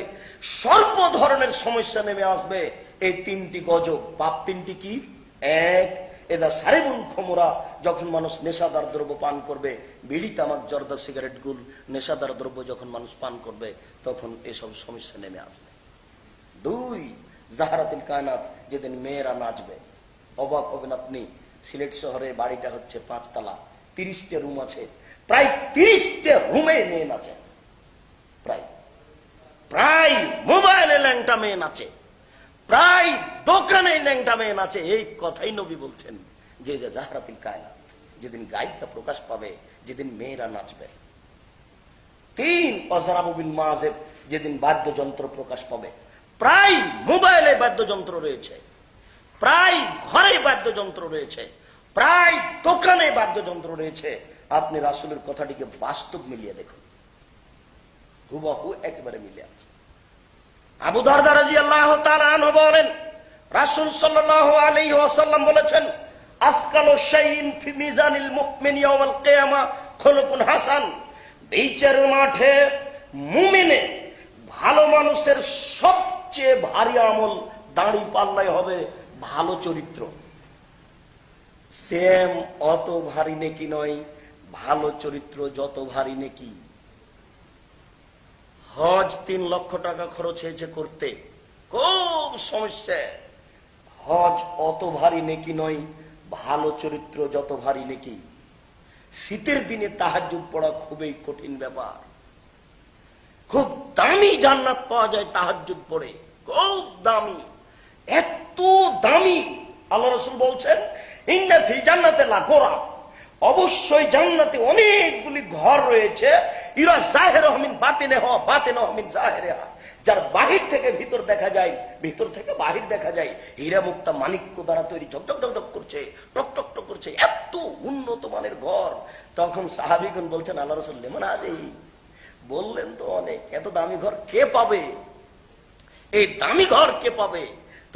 সর্ব ধরনের সমস্যা নেমে আসবে। এই তিনটি গজব। পাপ তিনটি কি? এক, এদা সারেবুল খমরা, যখন মানুষ নেশাদার দ্রব্য পান করবে, বিড়ি, তামাক, জর্দা, সিগারেট, গুল, নেশাদার দ্রব্য যখন মানুষ পান করবে, তখন এসব সমস্যা নেমে আসবে। দুই, জাহারাতুল কায়নাত, যেদিন মেয়েরা নাচবে। অবাক হবেন আপনি, সিলেট শহরে বাড়িটা হচ্ছে 5 তলা, 30টা রুম আছে, প্রায় 30টা রুমে মেয়ে নাচে। প্রায় মোবাইলে ল্যাংটা মেয়ে নাচে, প্রায় দোকানে ল্যাংটা মেয়ে নাচে। এই কথাই নবী বলছেন যে জাহরাতুল কায়নাত, যেদিন গায়িকা প্রকাশ পাবে, যেদিন মেয়েরা নাচবে। তিন, অজরাবু বিল মাযিব, যেদিন বাদ্যযন্ত্র প্রকাশ পাবে। প্রায় মোবাইলে বাদ্যযন্ত্র রয়েছে, প্রায় ঘরে বাদ্যযন্ত্র রয়েছে, প্রায় দোকানে বাদ্যযন্ত্র রয়েছে। আপনি রাসূলের কথাটিকে বাস্তব মিলিয়ে দেখুন, হুবহু একেবারে মিলে আছে। আবু দারদা রাদিয়াল্লাহু তাআলা আনহু বলেন, রাসূল সাল্লাল্লাহু আলাইহি ওয়াসাল্লাম বলেছেন, আফকালু শাইইন ফি মিজানিল মুমিন ইয়াউমাল কিয়ামা খুলুকুন হাসান। বিচারের মাঠে মুমিনে ভালো মানুষের সবচেয়ে ভারী আমল দাঁড়ি পাল্লায় হবে ভালো চরিত্র। সেম অত ভারী নেকি নয়, ভালো চরিত্র যত ভারী নেকি। হজ 3 লক্ষ টাকা খরচ হয়েছে করতে, খুব সমস্যা। হজ অত ভারী নেকি নয়, ভালো চরিত্র যত ভারী নেকি। শীতের দিনে তাহাজ্জুদ পড়া খুবই কঠিন ব্যাপার। খুব দামি জান্নাত পাওয়া যায় তাহাজ্জুদ পড়ে, খুব দামি, এত দামি। আল্লাহ রাসূল বলছেন, ইন্না ফিল জান্নাতি লাগোরা, অবশ্যই জান্নাতে অনেকগুলি ঘর রয়েছে। ইরা জাহিরুহু মিন বাতিনিহা বাতিনুহু মিন জাহিরিহা, যার বাহির থেকে ভিতর দেখা যায়, ভিতর থেকে বাহির দেখা যায়। হীরা মুক্তা মানিক্য দ্বারা তৈরি, ঝকঝক ঝকঝক করছে, টক টক টক করছে, এত উন্নত মানের ঘর। তখন সাহাবীগণ বলছেন, আল্লাহ রাসূল লিমান হাযিহি, বললেন তো অনেক, এত দামি ঘর কে পাবে? এই দামি ঘর কে পাবে?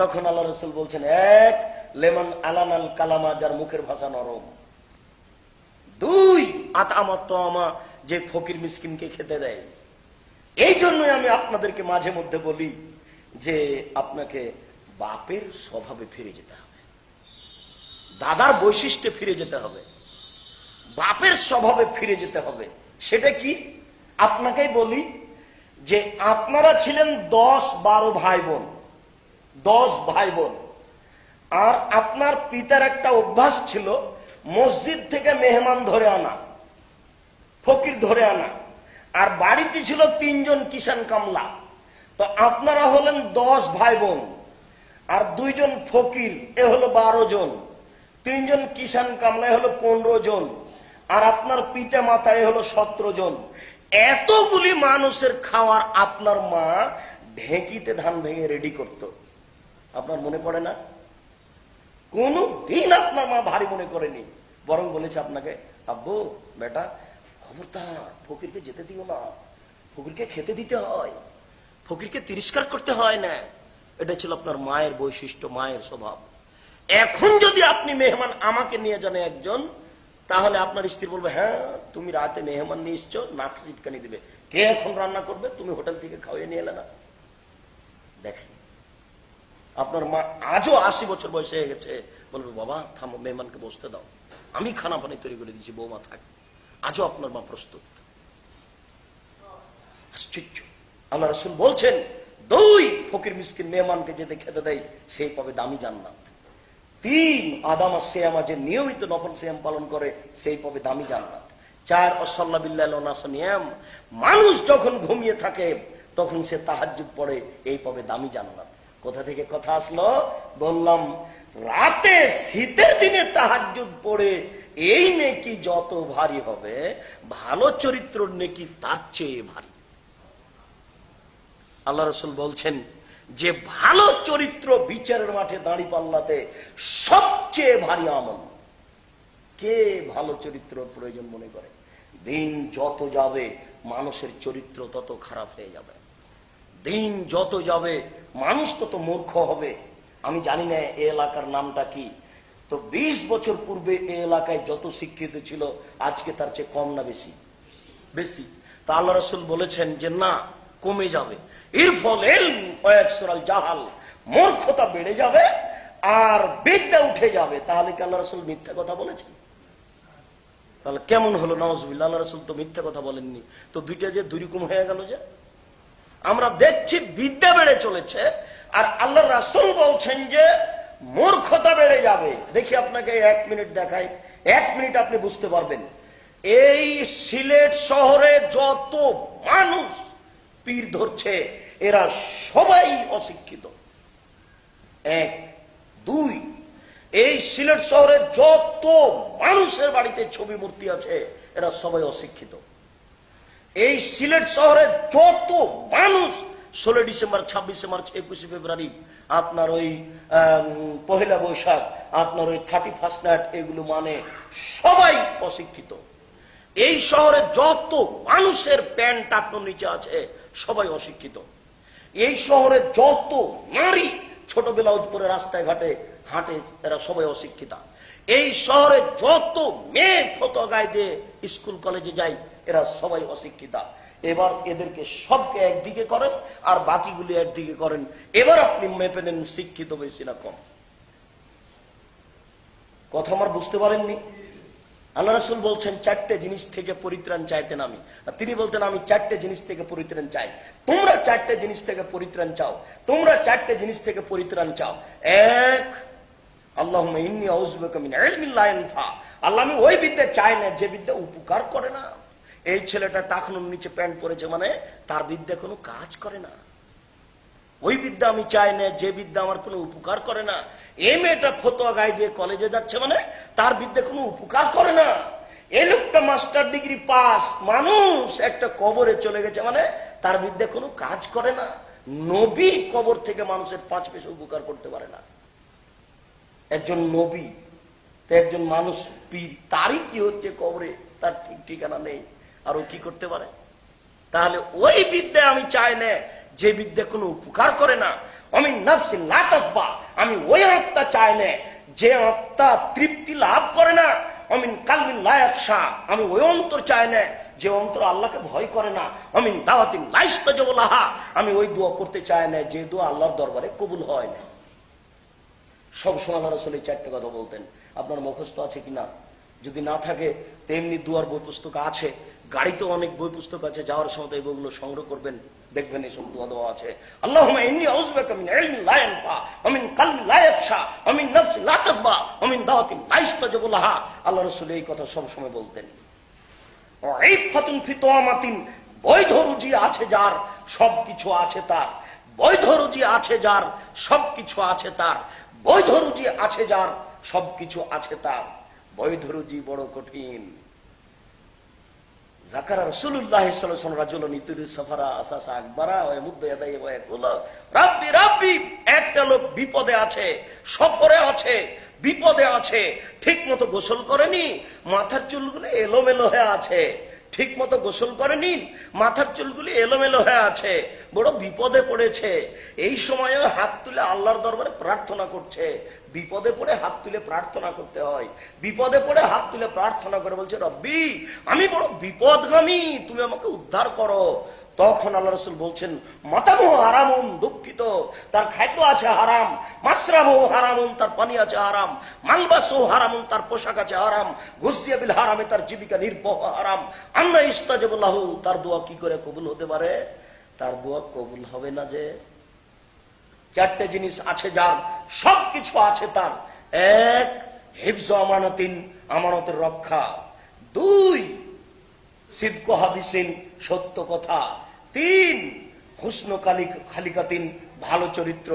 তখন আল্লাহ রাসূল বলছেন, এক, লেমন আলানাল কালামা, যার মুখের ভাষা নরম। দুই, আতামাত তামা, যে ফকির মিসকিনকে খেতে দেয়। এই জন্যই আমি আপনাদেরকে মাঝে মধ্যে বলি যে আপনাকে বাপের স্বভাবে ফিরে যেতে হবে, দাদার বৈশিষ্ট্যে ফিরে যেতে হবে, বাপের স্বভাবে ফিরে যেতে হবে। সেটা কি? আপনাকেই বলি যে আপনারা ছিলেন 10-12 ভাই বোন, 10 ভাই বোন। আর আপনার পিতার একটা অভ্যাস ছিল মসজিদ থেকে মেহমান ধরে আনা, ফকির ধরে আনা। আর বাড়িতে ছিল 3 জন কিষান কামলা। তো আপনারা হলেন 10 ভাই বোন, আর 2 জন ফকির, এ হলো 12 জন। 3 জন কিষান কামলা, এ হলো 15 জন। আর আপনার পিতা মাতা, এ হলো 17 জন। এতগুলি মানুষের খাওয়ার আপনার মা ঢেঁকিতে ধান ভেঙে রেডি করত। আপনার মনে পড়ে না? কোন দিন আপনার মা ভারী মনে করেনি, বরং বলেছে আপনাকে, আব্বু বেটা খবরদার ফকিরকে যেতে দিও না, ফকিরকে খেতে দিতে হয়, ফকিরকে তিরস্কার করতে হয় না। এটা ছিল আপনার মায়ের বৈশিষ্ট্য, মায়ের স্বভাব। এখন যদি আপনি মেহমান আমাকে নিয়ে যান একজন, তাহলে আপনার স্ত্রী বলবে, হ্যাঁ তুমি রাতে মেহমান নিয়ে এসছো, নাক চিটকানি দিবে, কে এখন রান্না করবে, তুমি হোটেল থেকে খাওয়াই নিয়ে এলে না। দেখেন, আপনার মা আজও 80 বছর বয়স হয়ে গেছে, বলবে, বাবা থামো, মেহমানকে বসতে দাও, আমি খানা পানি তৈরি করে দিচ্ছি, বৌমা থাক। আজও আপনার মা প্রস্তুত। আশ্চর্য। আল্লাহ রাসূল বলছেন, 2 ফকির মিসকিন মেহমানকে যেতে খেতে দেয় সেই পাবে দামি জান্নাত। 3 আদামা সিয়ামা, যে নিয়মিত নফল সিয়াম পালন করে সেই পাবে দামি জান্নাত। 4 অসাল্লা বিল্লাহ নাস নিয়াম, মানুষ যখন ঘুমিয়ে থাকে তখন সে তাহাজ্জুদ পড়ে, এই পাবে দামি জান্নাত। কোথা থেকে কথা আসলো? বললাম রাতে শীতের দিনে তাহাজ্জুদ পড়ে এই নেকি যত ভারী হবে, ভালো চরিত্র নেকি তার চেয়ে ভারী। আল্লাহ রাসূল বলছেন যে ভালো চরিত্র বিচারের মাঠে দাঁড়িপাল্লাতে সবচেয়ে ভারী আমল। কে ভালো চরিত্র প্রয়োজন মনে করে? দিন যত যাবে মানুষের চরিত্র তত খারাপ হয়ে যাবে। দিন যত যাবে মানুষ তত মূর্খ হবে। আমি জানি না এই এলাকার নামটা কি, তো 20 বছর পূর্বে এই এলাকায় যত শিক্ষিত ছিল আজকে তার চেয়ে কম না বেশি? বেশি। তা আল্লাহ রাসূল বলেছেন যে না, কমে যাবে। এর ফলে জাহাল, মূর্খতা বেড়ে যাবে আর বিদ্যা উঠে যাবে। তাহলে কি আল্লাহ রাসূল মিথ্যা কথা বলেছেন? তাহলে কেমন হলো? নাউজুবিল্লাহ, আল্লাহ রাসূল তো মিথ্যা কথা বলেননি। তো দুইটা যে দুই রকম হয়ে গেল যে। আমরা দেখছি বিদ্যা বেড়ে চলেছে আর আল্লাহ রাসূল বলছেন যে মূর্খতা বেড়ে যাবে। দেখি আপনাকে 1 মিনিট দেখাই, 1 মিনিট আপনি বুঝতে পারবেন। এই সিলেট শহরে যত মানুষ পীর ধরছে এরা সবাই অশিক্ষিত। 1, 2, এই সিলেট শহরে যত মানুষের বাড়িতে ছবি মূর্তি আছে এরা সবাই অশিক্ষিত। এই সিলেট শহরে যত মানুষ 16 ডিসেম্বর, 26শে মার্চ, 21শে ফেব্রুয়ারি, আপনার ওই 1 বৈশাখ, আপনার ওই 31 নাইট, এগুলো মানে সবাই অশিক্ষিত। এই শহরে যত মানুষের প্যান্ট টাকনোর নিচে আছে সবাই অশিক্ষিত। এই শহরে যত নারী ছোট ব্লাউজ পরে রাস্তায় ঘাটে হাঁটে এরা সবাই অশিক্ষিতা। এই শহরে যত মেয়ে ফতোয়া গায়ে দিয়ে স্কুল কলেজে যায় এরা সবাই অশিক্ষিতা। এবার এদেরকে সবকে একদিকে করেন আর বাকিগুলি একদিকে করেন, এবার আপনি মেপে নেন শিক্ষিত বেশি না কম। কথা আমার বুঝতে পারেননি? আল্লাহ রাসূল বলছেন 4টে জিনিস থেকে পরিত্রাণ চাইতেন আমি, আর তিনি বলতেন আমি 4টে জিনিস থেকে পরিত্রাণ চাই। তোমরা 4টে জিনিস থেকে পরিত্রাণ চাও, তোমরা 4টে জিনিস থেকে পরিত্রাণ চাও। 1, আল্লাহুম্মা ইন্নী আউযু বিকা মিন ইলমিন লা ইয়ানফা। আল্লাহ, আমি ওই বিদ্যা চাই না যে বিদ্যা উপকার করে না। এই ছেলেটা টাকনুর নিচে প্যান্ট পরেছে মানে তার বিদ্যা কোনো কাজ করে না। ওই বিদ্যা আমি চাই না যে বিদ্যা আমার কোনো উপকার করে না। এই মেয়েটা ফতোয়া গায়ে দিয়ে কলেজে যাচ্ছে মানে তার বিদ্যা কোনো উপকার করে না। এই লোকটা মাস্টার ডিগ্রি পাস, মানুষ একটা কবরে চলে গেছে মানে তার বিদ্যা কোনো কাজ করে না। নবী কবর থেকে মানুষের 5 পয়সা উপকার করতে পারে না। একজন নবী তো একজন মানুষ পীর, তারই কি হচ্ছে কবরে তার ঠিক ঠিকানা নেই, আর ও কি করতে পারে? তাহলে ওই বিদ্যা আমি চাই না যে বিদ্যা কোনো উপকার করে না। আমি নাফসি লা তাসবা, আমি ওই আত্মা চাই না যে আত্মা তৃপ্তি লাভ করে না। আমি কালবিন লা ইয়াখশা, আমি ওই অন্তর চাই না যে অন্তর আল্লাহকে ভয় করে না। আমি দাওয়াতিন লা ইস্তাজাবু লাহা, আমি ওই দোয়া করতে চাই না যে দোয়া আল্লাহর দরবারে কবুল হয় না। সবসময় আল্লাহ রাসূল এই 4টে কথা বলতেন। আপনার মুখস্থ আছে কিনা? যদি না থাকে তেমনি দুয়ার বই পুস্তক আছে, গাড়িতে অনেক বই পুস্তক আছে, যাওয়ার সময় এই বইগুলো সংগ্রহ করবেন, দেখবেন এইসব দোয়া দেওয়া আছে। আল্লাহুম্মা ইন্নী আউযু বিকা মিন ইলমিন লা ইয়ানফা ওয়া মিন কালবিন লা ইয়াখশা ওয়া মিন নাফসিন লা তাসবা ওয়া মিন দাওয়াতিন লা ইস্তাজাবু লাহা। আল্লাহ রাসূল এই কথা সব সময় বলতেন। ইফাতুন ফি তাওমাতিন, বৈধ রুজি আছে যার সবকিছু আছে তার। বৈধ রুজি আছে যার সবকিছু আছে তার। বৈধ রুজি আছে যার সবকিছু আছে তার। বৈধ রুজি বড় কঠিন। যাকারা রাসূলুল্লাহ সাল্লাল্লাহু আলাইহি ওয়াসাল্লাম রাজুলান ইতুরি সাফারা আসাসা আকবারা ওয়া মুদ্দা ইয়াদাই ওয়া ইয়াকুল রাব্বি রাব্বি। একটা লোক বিপদে আছে, সফরে আছে, বিপদে আছে, ঠিক মতো গোসল করেনি, মাথার চুলগুলো এলোমেলো হয়ে আছে। ঠিক মতো গোসল করেনি, মাথার চুলগুলি এলোমেলো হয়ে আছে, বড় বিপদে পড়েছে। এই সময়ে হাত তুলে আল্লাহর দরবারে প্রার্থনা করছে। বিপদে পড়ে হাত তুলে প্রার্থনা করতে হয়। বিপদে পড়ে হাত তুলে প্রার্থনা করে বলছে, রব্বি আমি বড় বিপদগামী, তুমি আমাকে উদ্ধার করো। তখন আল্লাহ রাসূল বলছেন মাতামু হারামুন, দুঃখিত, তার খাদ্য আছে হারাম, মাসরাবু হারামুন, তার পানি আছে হারাম, মালবাসু হারামুন, তার পোশাক আছে হারাম, গুজিয়া বিল হারামে, তার জীবিকা নির্বাহ হারাম। আন্না ইস্তাজাবু লাহু, তার দোয়া কি করে কবুল হতে পারে? তার দোয়া কবুল হবে না যে চারটে জিনিস আছে যার, সবকিছু আছে তার। এক, হিফজ আমানাতিন, আমানতের রক্ষা। দুই, সিদক হাদিসিন, সত্য কথা। তিন, হুসনু খালিকাতিন, ভালো চরিত্র।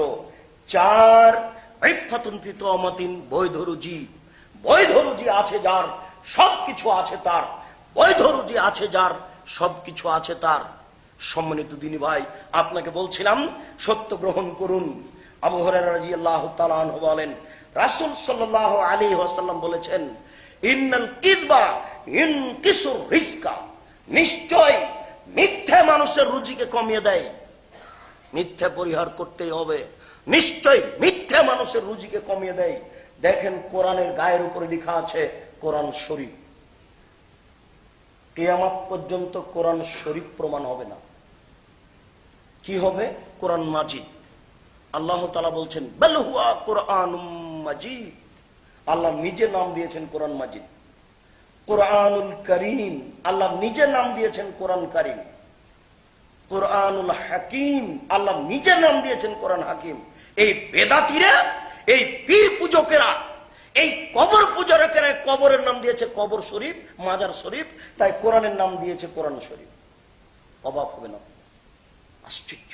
চার, ইফাতুন ফি তুমাতিন, বৈধ রুজি। বৈধ রুজি আছে যার, সবকিছু আছে তার। বৈধ রুজি আছে যার, সবকিছু আছে তার। সম্মানিত দিনী ভাই, আপনাকে বলছিলাম সত্য গ্রহণ করুন। আবু হুরায়রা রাদিয়াল্লাহু তাআলা আনহু বলেন, রাসূল সাল্লাল্লাহু আলাইহি ওয়াসাল্লাম বলেছেন, ইন্নাল কিযবা ইনকিসুর রিজকা, নিশ্চয় মিথ্যা মানুষের রুজিকে কমিয়ে দেয়। মিথ্যা পরিহার করতেই হবে। নিশ্চয় মিথ্যা মানুষের রুজিকে কমিয়ে দেয়। দেখেন কোরআনের গায়ের উপরে লেখা আছে কোরআন শরীফ। কিয়ামত পর্যন্ত কোরআন শরীফ প্রমাণ হবে না। কি হবে? কোরআন মাজিদ। আল্লাহ তাআলা বলছেন বাল হুয়া কুরআনুম মাজিদ। আল্লাহ নিজে নাম দিয়েছেন কোরআন মাজিদ। কোরআনুল করিম, আল্লাহ নিজে নাম দিয়েছেন কোরআন করিম। কোরআনুল হাকিম, আল্লাহ নিজে নাম দিয়েছেন কোরআন হাকিম। এই বেদাতীরা, এই পীর পূজকেরা, এই কবর পূজকেরা কবরের নাম দিয়েছে কবর শরীফ, মাজার শরীফ, তাই কোরআনের নাম দিয়েছে কোরআন শরীফ। অবাক হবে না? আশ্চর্য।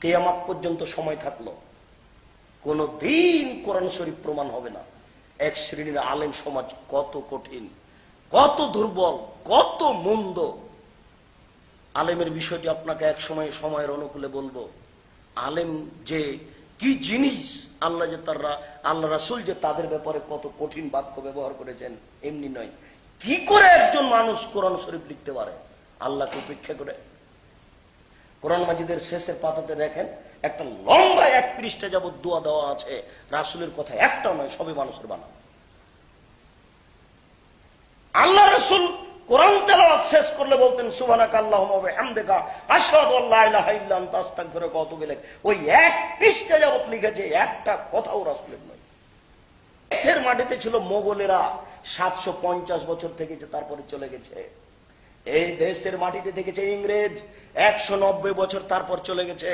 কিয়ামত পর্যন্ত সময় থাকলো কোন দিন কোরআন শরীফ প্রমাণ হবে না। এক শ্রেণীর আলেম সমাজ কত কঠিন, কত দুর্বল, কত মন্দ। আলেমের বিষয়টি আপনাকে এক সময় সময়ের অনুকূলে বলবো। আলেম যে কি জিনিস, আল্লাহ যে তারা, আল্লাহ রাসূল যে তাদের ব্যাপারে কত কঠিন বাক্য ব্যবহার করেছেন, এমনি নয়। কি করে একজন মানুষ কোরআন শরীফ লিখতে পারে আল্লাহকে উপেক্ষা করে? কোরআন মাজিদের শেষের পাতাতে দেখেন একটা লম্বা 1 পৃষ্ঠা যাবত দোয়া দেওয়া আছে। রাসূলের কথা একটাও নয়, সবই মানুষের বানানো। আল্লাহ রাসূল কোরআন তেলাওয়াত শেষ করলে বলতেন সুবহানাকা আল্লাহুম্মা ওয়া বিহামদিকা আশহাদু আল্লা ইলাহা ইল্লা আনতা আস্তাগফিরুকা ওয়া আতুবু ইলাইক। ওই 1 পৃষ্ঠা যাবত লিখেছে, একটা কথাও রাসূলের নয়। দেশের মাটিতে ছিল মোগলেরা, 750 বছর থেকেছে, তারপরে চলে গেছে। এই দেশের মাটিতে থেকেছে ইংরেজ, 190 বছর, তারপর চলে গেছে।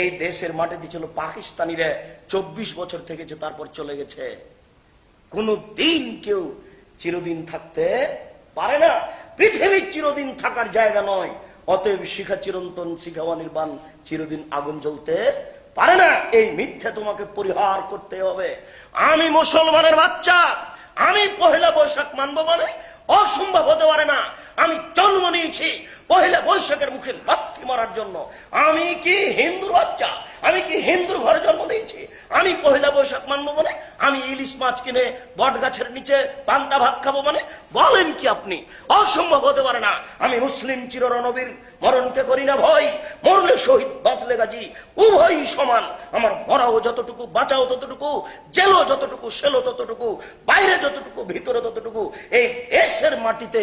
এই দেশের মাটিতে ছিল পাকিস্তানিরা, 24 বছর থেকেছে, তারপর চলে গেছে। কোন দিন কেউ চিরদিন থাকতে পারে না। পৃথিবীর চিরদিন থাকার জায়গা নয়। অতএব শিখা চিরন্তন, শিখাওয়া নির্বাণ, চিরদিন আগুন জ্বলতে পারে না। এই মিথ্যা তোমাকে পরিহার করতে হবে। আমি মুসলমানের বাচ্চা, আমি পহেলা বৈশাখ মানবো বলে অসম্ভব হতে পারে না। আমি জন্ম নিয়েছি পহেলা বৈশাখের মুখে লাথি মারার জন্য। আমি কি হিন্দুর বাচ্চা? আমি কি হিন্দুর ঘরে জন্ম নিয়েছি? আমি পহেলা বৈশাখ মানবো মানে? আমি ইলিশ মাছ কিনে বট গাছের নিচে পান্তা ভাত খাবো মানে? বলেন কি আপনি? অসম্ভব হতে পারে না। আমি মুসলিম চিররণবীর, মরণকে করি না ভয়। মরলে শহীদ, বাঁচলে গাজী, উভয়ই সমান। আমার মরাও যতটুকু, বাঁচাও ততটুকু, জেলও যতটুকু, সেলো ততটুকু, বাইরে যতটুকু, ভিতরে ততটুকু। এই দেশের মাটিতে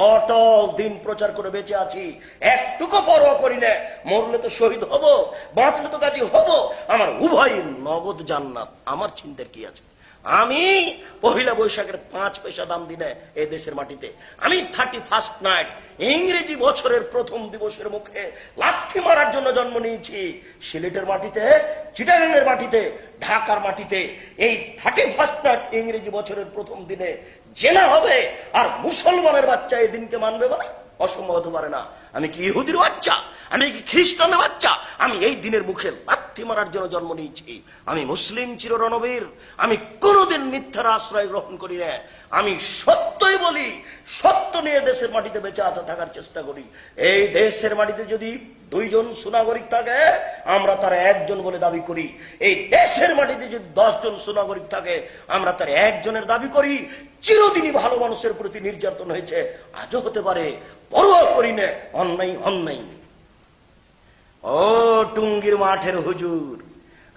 অটল দিন প্রচার করে বেঁচে আছি। একটুকু পরোয়া করি না। মরলে তো শহীদ হব, বাঁচলে তো গাজী হব। আমার উভয় নগদ জান্নাত। আমার চিন্তার কি আছে? আমি পহিলা বৈশাখের 5 পয়সা দাম দিনে এই দেশের মাটিতে। আমি 31st নাইট, ইংরেজি বছরের প্রথম দিবসের মুখে লাথি মারার জন্য জন্ম নিয়েছি। সিলেটের মাটিতে, চিটাগাংয়ের মাটিতে, ঢাকার মাটিতে এই 31st নাইট ইংরেজি বছরের প্রথম দিনে জেনা হবে, আর মুসলমানের বাচ্চা এই দিনকে মানবে বলে? অসম্ভব হতে পারে না। আমি কি ইহুদির বাচ্চা? আমি কি খ্রিস্টানের বাচ্চা? আমি এই দিনের মুখে লাথি মারার জন্য জন্ম নিয়েছি। আমি মুসলিম চিররণবীর। আমি কোনোদিন মিথ্যার আশ্রয় গ্রহণ করি না। আমি সত্যই বলি, সত্য নিয়ে দেশের মাটিতে বেঁচে থাকার চেষ্টা করি। এই দেশের মাটিতে যদি 2 জন সুনাগরিক থাকে, আমরা তার 1 জন বলে দাবি করি। এই দেশের মাটিতে যদি 10 জন সুনাগরিক থাকে, আমরা তার 1 জনের দাবি করি। চিরদিনই ভালো মানুষের প্রতি নির্যাতন হয়েছে, আজও হতে পারে, পরোয়া করি না। অন্যায় অন্যায়। ও টুঙ্গির মাঠের হুজুর,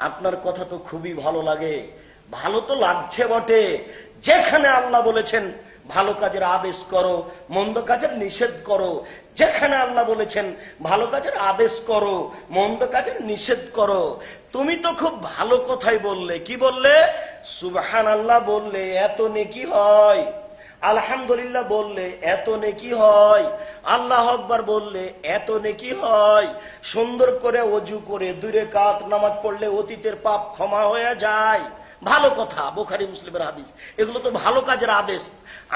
আপনার কথা তো খুবই ভালো লাগে। ভালো তো লাগছে বটে। যেখানে আল্লাহ বলেছেন ভালো কাজের আদেশ করো, মন্দ কাজের নিষেধ করো। যেখানে আল্লাহ বলেছেন ভালো কাজের আদেশ করো, মন্দ কাজের নিষেধ করো, তুমি তো খুব ভালো কথাই বললে। কি বললে? সুবহানাল্লাহ বললে এত নেকি হয়, আলহামদুলিল্লাহ বললে এত নেকি হয়, আল্লাহ আকবার বললে এত নেকি হয়, সুন্দর করে ওযু করে 2 রাকাত নামাজ পড়লে অতীতের পাপ ক্ষমা হয়ে যায়। ভালো কথা, বুখারী মুসলিমের হাদিস। এগুলো তো ভালো কাজের আদেশ।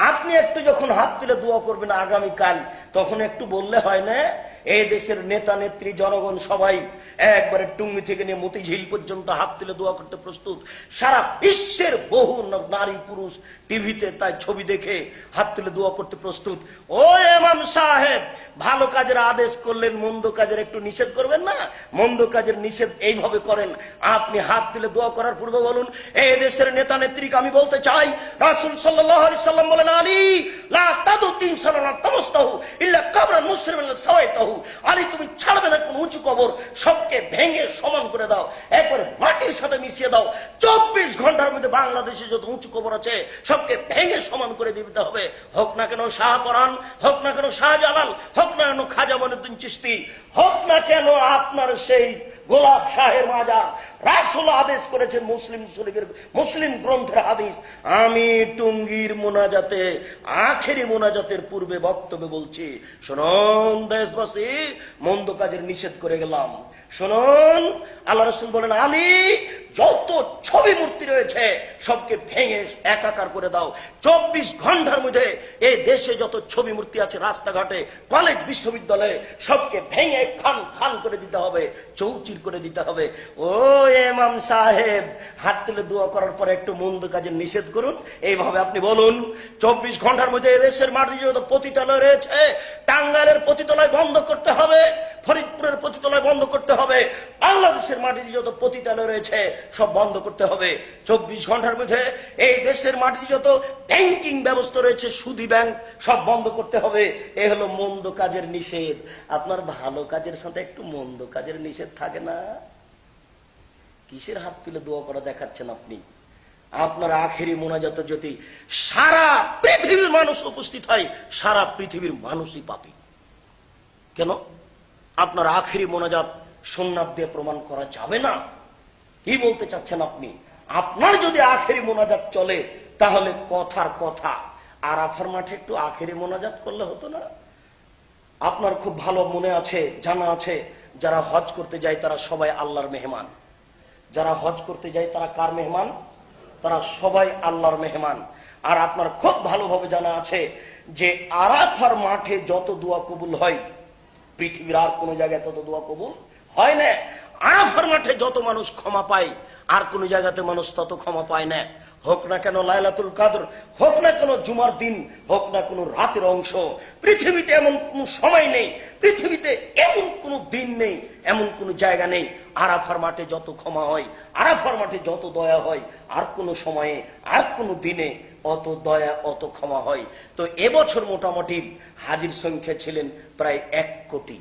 আপনি একটু যখন হাত তুলে দোয়া করবেন আগামীকাল, তখন একটু বললে হয় না? এই দেশের নেতা নেত্রী জনগণ সবাই একবারে টুঙ্গি থেকে নিয়ে মতিঝিল পর্যন্ত হাত তুলে দোয়া করতে প্রস্তুত। সারা বিশ্বের বহু নারী পুরুষ টিভিতে তাই ছবি দেখে হাত তুলে দোয়া করতে প্রস্তুত। ও ইমাম সাহেব, ভালো কাজের আদেশ করলেন, মন্দ কাজের একটু নিষেধ করবেন না? মন্দ কাজের নিষেধ এইভাবে করেন। আপনি হাত তুলে দোয়া করার পূর্বে বলুন, এই দেশের নেতা নেত্রীকে আমি বলতে চাই, রাসূল সাল্লাল্লাহু আলাইহি সাল্লাম বলেন, আলী লা তাদু তিনসানা তামস্তাহু ইল্লা কাবরান মুসলিমান সাওয়াইতাহু। আলী, তুমি ছাড়বে না কোন উঁচু কবর, সবকে ভেঙে সমান করে দাও, একবারে মাটির সাথে মিশিয়ে দাও। 24 ঘন্টার মধ্যে বাংলাদেশে যত উঁচু কবর আছে সবকে ভেঙে সমান করে দিতে হবে। হোক না কেন শাহপরান, হোক না কেন শাহজালাল, হোক না কেন খাজা মঈনুদ্দিন চিশতি, হোক না কেন আপনার সেই গোলাপ শাহের মাজার। রাসূল আদেশ করেছেন, মুসলিম শরীফের মুসলিম গ্রন্থের হাদিস। আমি টুঙ্গির মোনাজাতে, আখেরি মোনাজাতের পূর্বে বক্তব্য বলছি, শুনুন দেশবাসী, মন্দ কাজের নিষেধ করে গেলাম। শুনুন, আল্লাহ রাসূল বলেন, আলী যত ছবি মূর্তি রয়েছে সবকে ভেঙে একাকার করে দাও। 24 ঘন্টার মধ্যে এই দেশে যত ছবি মূর্তি আছে, রাস্তাঘাটে, কলেজ, বিশ্ববিদ্যালয়ে, সবকে ভেঙে খান খান করে দিতে হবে, চৌচির করে দিতে হবে। ও ইমাম সাহেব, হাত তুলে দোয়া করার পরে একটু মন্দ কাজের নিষেধ করুন। এইভাবে আপনি বলুন, 24 ঘন্টার মধ্যে এদেশের মাটি যত পতিতালয় রয়েছে, টাঙ্গাইলের পতিতালয় বন্ধ করতে হবে, ফরিদপুরের পতিতালয় বন্ধ করতে হবে, বাংলাদেশের মাটিতে যত পতিতালয় রয়েছে সব বন্ধ করতে হবে। 24 ঘন্টার মধ্যে এই দেশের মাটিতে যত ব্যাংকিং ব্যবস্থা রয়েছে, সুদী ব্যাংক, সব বন্ধ করতে হবে। এ হলো মন্দ কাজের নিষেধ। আপনার ভালো কাজের সাথে একটু মন্দ কাজের নিষেধ থাকে না? কিসের হাত তুলে দোয়া করা দেখাচ্ছেন আপনি? আপনার আখেরি মোনাজাতে যদি সারা পৃথিবীর মানুষ উপস্থিত হয়, সারা পৃথিবীর মানুষই পাপী। কেন? আপনার আখেরি মোনাজাত সুন্নাত দিয়ে প্রমাণ করা যাবে না। কি বলতে চাচ্ছেন আপনি? আপনার যদি আখেরি মোনাজাত চলে, তাহলে কথার কথা আরাফার মাঠে একটু আখেরি মোনাজাত করলে হতো না? আপনার খুব ভালো মনে আছে, জানা আছে, যারা হজ করতে যায় তারা সবাই আল্লাহর মেহমান। যারা হজ করতে যায় তারা কার মেহমান? তারা সবাই আল্লাহর মেহমান। আর আপনার খুব ভালোভাবে জানা আছে যে আরাফার মাঠে যত দোয়া কবুল হয়, পৃথিবীর আর কোন জায়গায় তত দোয়া কবুল হয় না। আরাফার মাঠে যত মানুষ ক্ষমা পায়, আর কোন জায়গাতে মানুষ তত ক্ষমা পায় না। হোক না কেন লাইলাতুল কদর, হোক না কেন জুমার দিন, হোক না কোন রাতের অংশ, পৃথিবীতে এমন কোন সময় নেই, পৃথিবীতে এমন কোন দিন নেই, এমন কোন জায়গা নেই। আরাফার মাঠে যত ক্ষমা হয়, আরাফার মাঠে যত দয়া হয়, আর কোন সময়ে, আর কোন দিনে অত দয়া, অত ক্ষমা হয়। তো এবছর মোটামুটি হাজির সংখ্যা ছিলেন প্রায় 1 কোটি।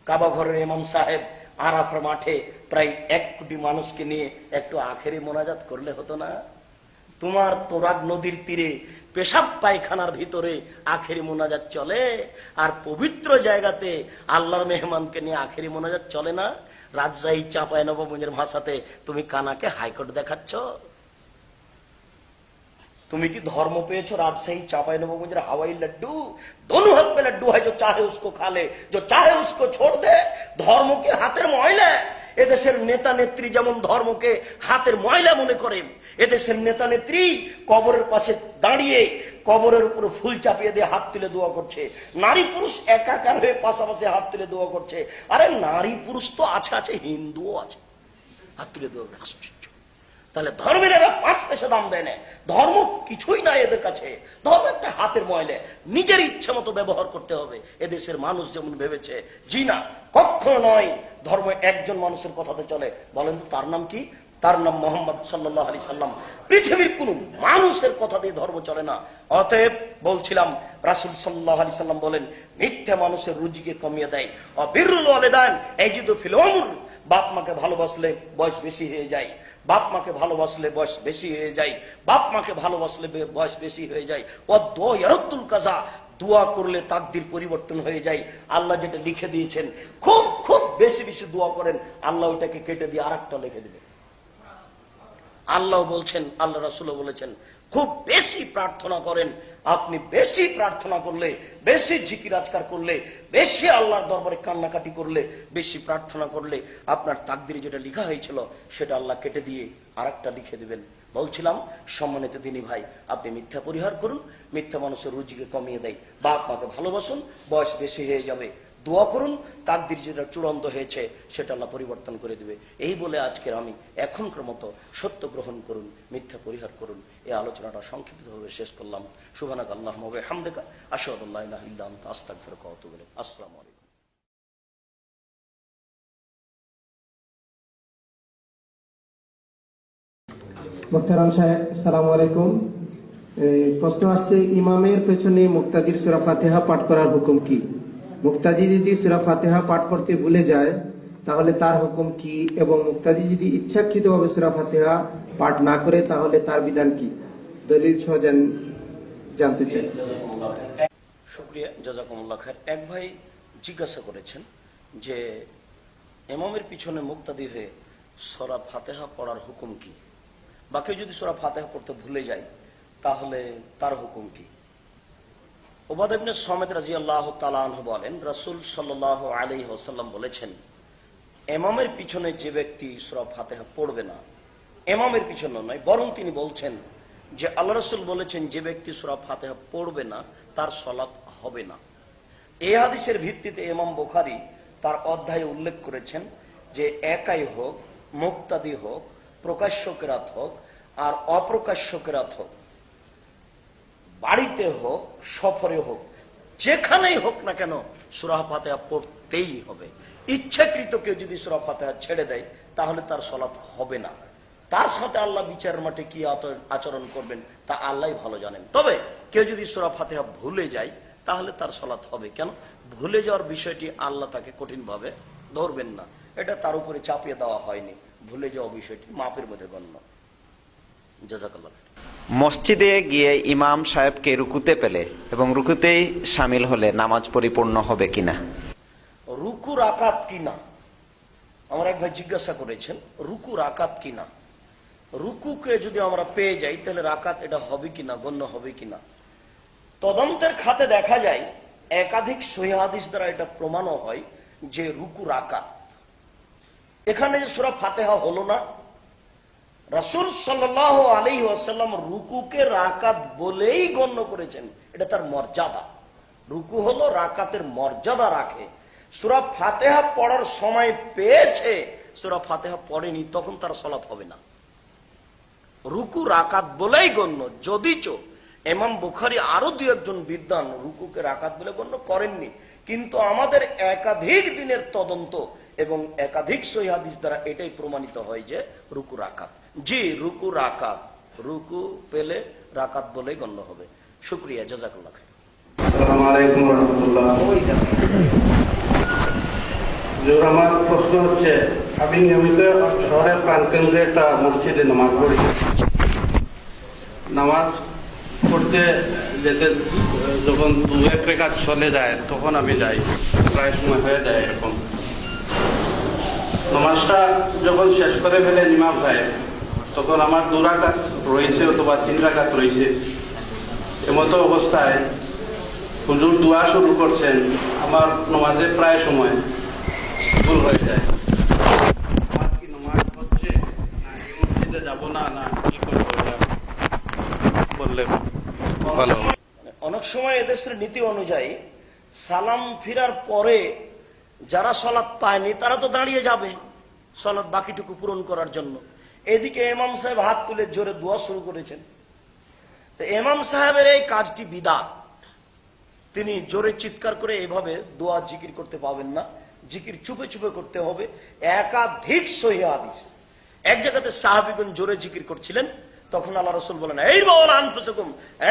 কাবা ঘরের ইমাম সাহেব আরাফার মাঠে প্রায় 1 কোটি মানুষকে নিয়ে একটু আখেরি মোনাজাত করলে হতো না? তোমার তোরাগ নদীর তীরে পেশাব পায়খানার ভিতরে আখেরি মোনাজাত চলে, আর পবিত্র জায়গাতে আল্লাহর মেহমানকে নিয়ে আখেরি মোনাজাত চলে না? রাজশাহী চাঁপাইনবাবগঞ্জের ভাষাতে তুমি কানাকে হাইকোর্ট দেখাচ্ছ? তুমি কি ধর্ম পেয়েছো রাজশাহী चांपाइनबाबगंज हवाई लड्डू? दोनों हाथ में लड्डू है, जो चाहे उसको खा ले, जो चाहे उसको छोड़ दे। धर्म के हाथेर मयला। এদেশের নেতা নেত্রী যেমন ধর্মকে হাতের ময়লা মনে করেন, এদেশের নেতা নেত্রী কবরের পাশে দাঁড়িয়ে কবরের উপরে ফুল চাপিয়ে দিয়ে হাত তুলে দোয়া করছে। নারী পুরুষ একাকার হয়ে পাশাপাশি হাত তুলে দোয়া করছে। আরে নারী পুরুষ তো আছে, আছে হিন্দুও আছে, হাত তুলে দোয়া করছে। আশ্চর্য! তাহলে ধর্মের এরা 5 পয়সা দাম দেয় না। ধর্ম কিছুই না এদের কাছে। ধর্ম একটা হাতের ময়লা, নিজের ইচ্ছে মতো ব্যবহার করতে হবে। এদেশের মানুষ যেমন ভেবেছে, জি না, কখনো নয়। ধর্ম একজন মানুষের কথাতে চলে। বলেন তো তার নাম কি? তার নাম মোহাম্মদ সাল্লাল্লাহু আলাইহি সাল্লাম। পৃথিবীর কোন মানুষের কথা দিয়ে ধর্ম চলে না। অতএব বলছিলাম, রাসূল সাল্লাল্লাহু আলাইহি সাল্লাম বলেন, মিথ্যা মানুষের রুজিকে কমিয়ে দেয়। বিররুল ওয়ালিদাইন ইয়াজিদু ফিল উমর। বাপ মাকে ভালোবাসলে বয়স বেশি হয়ে যায়। বাপ মাকে ভালোবাসলে বয়স বেশি হয়ে যায়, বাপ মাকে ভালোবাসলে বয়স বেশি হয়ে যায়। ওয়াদুল কাজা, দোয়া করলে তাকদির পরিবর্তন হয়ে যায়। আল্লাহ যেটা লিখে দিয়েছেন, খুব খুব বেশি বেশি দোয়া করেন, আল্লাহ ওইটাকে কেটে দিয়ে আরেকটা লিখে দিবেন। আল্লাহ বলছেন, আল্লাহ রাসূল বলেছেন, খুব বেশি প্রার্থনা করেন। আপনি বেশি প্রার্থনা করলে, বেশি জিকির আজকার করলে, বেশি আল্লাহর দরবারে কান্নাকাটি করলে, বেশি প্রার্থনা করলে আপনার তাকদিরে যেটা লেখা হয়েছিল সেটা আল্লাহ কেটে দিয়ে আরেকটা লিখে দিবেন। বলছিলাম সম্মানিত দিনী ভাই, আপনি মিথ্যা পরিহার করুন। মিথ্যা মানুষের রুজিকে কমিয়ে দেয়। বাপ মাকে ভালোবাসুন, বয়স বেশি হয়ে যাবে। দোয়া করুন, তাকদির যেটা চূড়ান্ত হয়েছে সেটা আল্লাহ পরিবর্তন করে দিবে। এই বলে আজকের আমি এখনকার মতো সত্য গ্রহণ করুন, মিথ্যা পরিহার করুন, এই আলোচনাটা সংক্ষিপ্তভাবে শেষ করলাম। সুবহানাক আল্লাহুম্মা ওয়া বিহামদিকা, আশহাদু আল্লা ইলাহা ইল্লা আনতা, আস্তাগফিরুকা ওয়া আতুবু ইলাইক। আসসালামু আলাইকুম। মোহতারাম সাহেব, আসসালামু আলাইকুম। প্রশ্ন আসছে, ইমামের পেছনে মুক্তাদির সূরা ফাতিহা পাঠ করার হুকুম কি? মুক্তাদি যদি সূরা ফাতিহা পাঠ করতে ভুলে যায় তাহলে তার হুকুম কি, এবং মুক্তাদি যদি ইচ্ছাকৃতভাবে সূরা ফাতিহা পাঠ না করে তাহলে তার বিধান কি? দলিল সহ জানতে চাই। শুকরিয়া, জাযাকুমুল্লাহ খায়ের। এক ভাই জিজ্ঞাসা করেছেন যে ইমামের পিছনে মুক্তাদি হয়ে সূরা ফাতিহা পড়ার হুকুম কি, বা কেউ যদি সূরা ফাতিহা পড়তে ভুলে যায় তাহলে তার হুকুম কি? উবাদা ইবনে সামিত রাদিয়াল্লাহু তাআলা আনহু বলেন, রাসূল সাল্লাল্লাহু আলাইহি ওয়াসাল্লাম বলেছেন, ইমামের পিছনে যে ব্যক্তি সূরা ফাতিহা পড়বে না, ইমামের পিছনে নয়, বরং তিনি বলছেন যে আল্লাহ রাসূল বলেছেন যে ব্যক্তি সূরা ফাতিহা পড়বে না তার সালাত হবে না। এই হাদিসের ভিত্তিতে ইমাম বুখারী তার অধ্যায়ে উল্লেখ করেছেন যে একাই হোক, মুক্তাদি হোক, প্রকাশ্য কেরাত হোক আর অপ্রকাশ্য কেরাত হোক, বাড়িতে হোক সফরে হোক, যেখানেই হোক না কেন সূরা ফাতিহা পড়তেই হবে। ইচ্ছাকৃত কেউ যদি সূরা ফাতিহা ছেড়ে দেয় তাহলে তার সালাত হবে না। তার সাথে আল্লাহ বিচারের মাঠে কি আচরণ করবেন তা আল্লাহই ভালো জানেন। তবে কেউ যদি সূরা ফাতিহা ভুলে যায় তাহলে তার সালাত হবে। কেন? ভুলে যাওয়ার বিষয়টি আল্লাহ তাকে কঠিন ভাবে ধরবেন না, এটা তার উপরে চাপিয়ে দেওয়া হয়নি। ভুলে যাওয়া বিষয়টি মাপের মধ্যে গণ্য। জাযাকাল্লাহ। মসজিদে গিয়ে ইমাম সাহেবকে রুকুতে পেলে এবং রুকুতেই শামিল হলে নামাজ পরিপূর্ণ হবে কিনা? রুকু রাকাত কিনা, আমার এক ভাই জিজ্ঞাসা করেছেন, রুকু রাকাত কিনা। রুকুকে যদি আমরা পেয়ে যাই তাহলে রাকাত এটা হবে কিনা, গণ্য হবে কিনা। তদন্তের খাতে দেখা যায় একাধিক সহিহ হাদিস দ্বারা এটা প্রমাণও হয় যে রুকু রাকাত। এখানে যে সূরা ফাতিহা হলো না, রাসূল সাল্লাল্লাহু আলাইহি ওয়াসাল্লাম রুকুকে রাকাত বলেই গণ্য করেছেন, এটা তার মর্যাদা। রুকু হলো রাকাতের মর্যাদা রাখে। সূরা ফাতিহা পড়ার সময় পেয়েছে, সূরা ফাতিহা পড়েনি, তখন তার সালাত হবে না। রুকু রাকাত বলেই গণ্য। যদিচ ইমাম বুখারী আরো দুই একজন বিদ্বান রুকুকে রাকাত বলে গণ্য করেননি, কিন্তু আমাদের একাধিক দিনের তদন্ত এবং একাধিক সহিহ হাদিস দ্বারা এটাই প্রমাণিত হয় যে রুকু রাকাত। জি, রুকু রাকাত, রুকু পেলে রাকাত বলেই গণ্য হবে। শুকরিয়া, জাযাকাল্লাহ খাইর। আসসালামু আলাইকুম ওয়া রাহমাতুল্লাহ। আমার প্রশ্ন হচ্ছে, আমি নিয়মিত শহরের প্রাণকেন্দ্রে একটা মসজিদে নামাজ পড়ি। নামাজ পড়তে যেতে যখন দু এক রাকাত চলে যায় তখন আমি যাই, প্রায় সময় হয়ে যায় এরকম। নামাজটা যখন শেষ করে ফেলেন ইমাম সাহেব, তখন আমার 2 রাকাত রয়েছে অথবা 3 রাকাত রয়েছে। এমতো অবস্থায় হুজুর দোয়া শুরু করছেন, আমার নামাজে প্রায় সময় ভুল হয়ে যায়। আমার কি নামাজ হচ্ছে, না মসজিদে যাব না, না কি করবো, বললে ভালো। অনেক সময় এদেশের নীতি অনুযায়ী সালাম ফিরার পরে যারা সালাত পায়নি তারা তো দাঁড়িয়ে যাবে সালাত বাকিটুকু পূরণ করার জন্য। এদিকে ইমাম সাহেব হাত তুলে জোরে দোয়া শুরু করেছেন। তো ইমাম সাহেবের এই কাজটি বিদআত। তিনি জোরে চিৎকার করে এভাবে দোয়া জিকির করতে পাবেন না, জিকির চুপে চুপে করতে হবে। একাধিক সহিহ হাদিস, এক জায়গাতে সাহাবীগণ জোরে জিকির করছিলেন, তখন আল্লাহ রাসূল বলেন, এই বল আনফুসাকুম,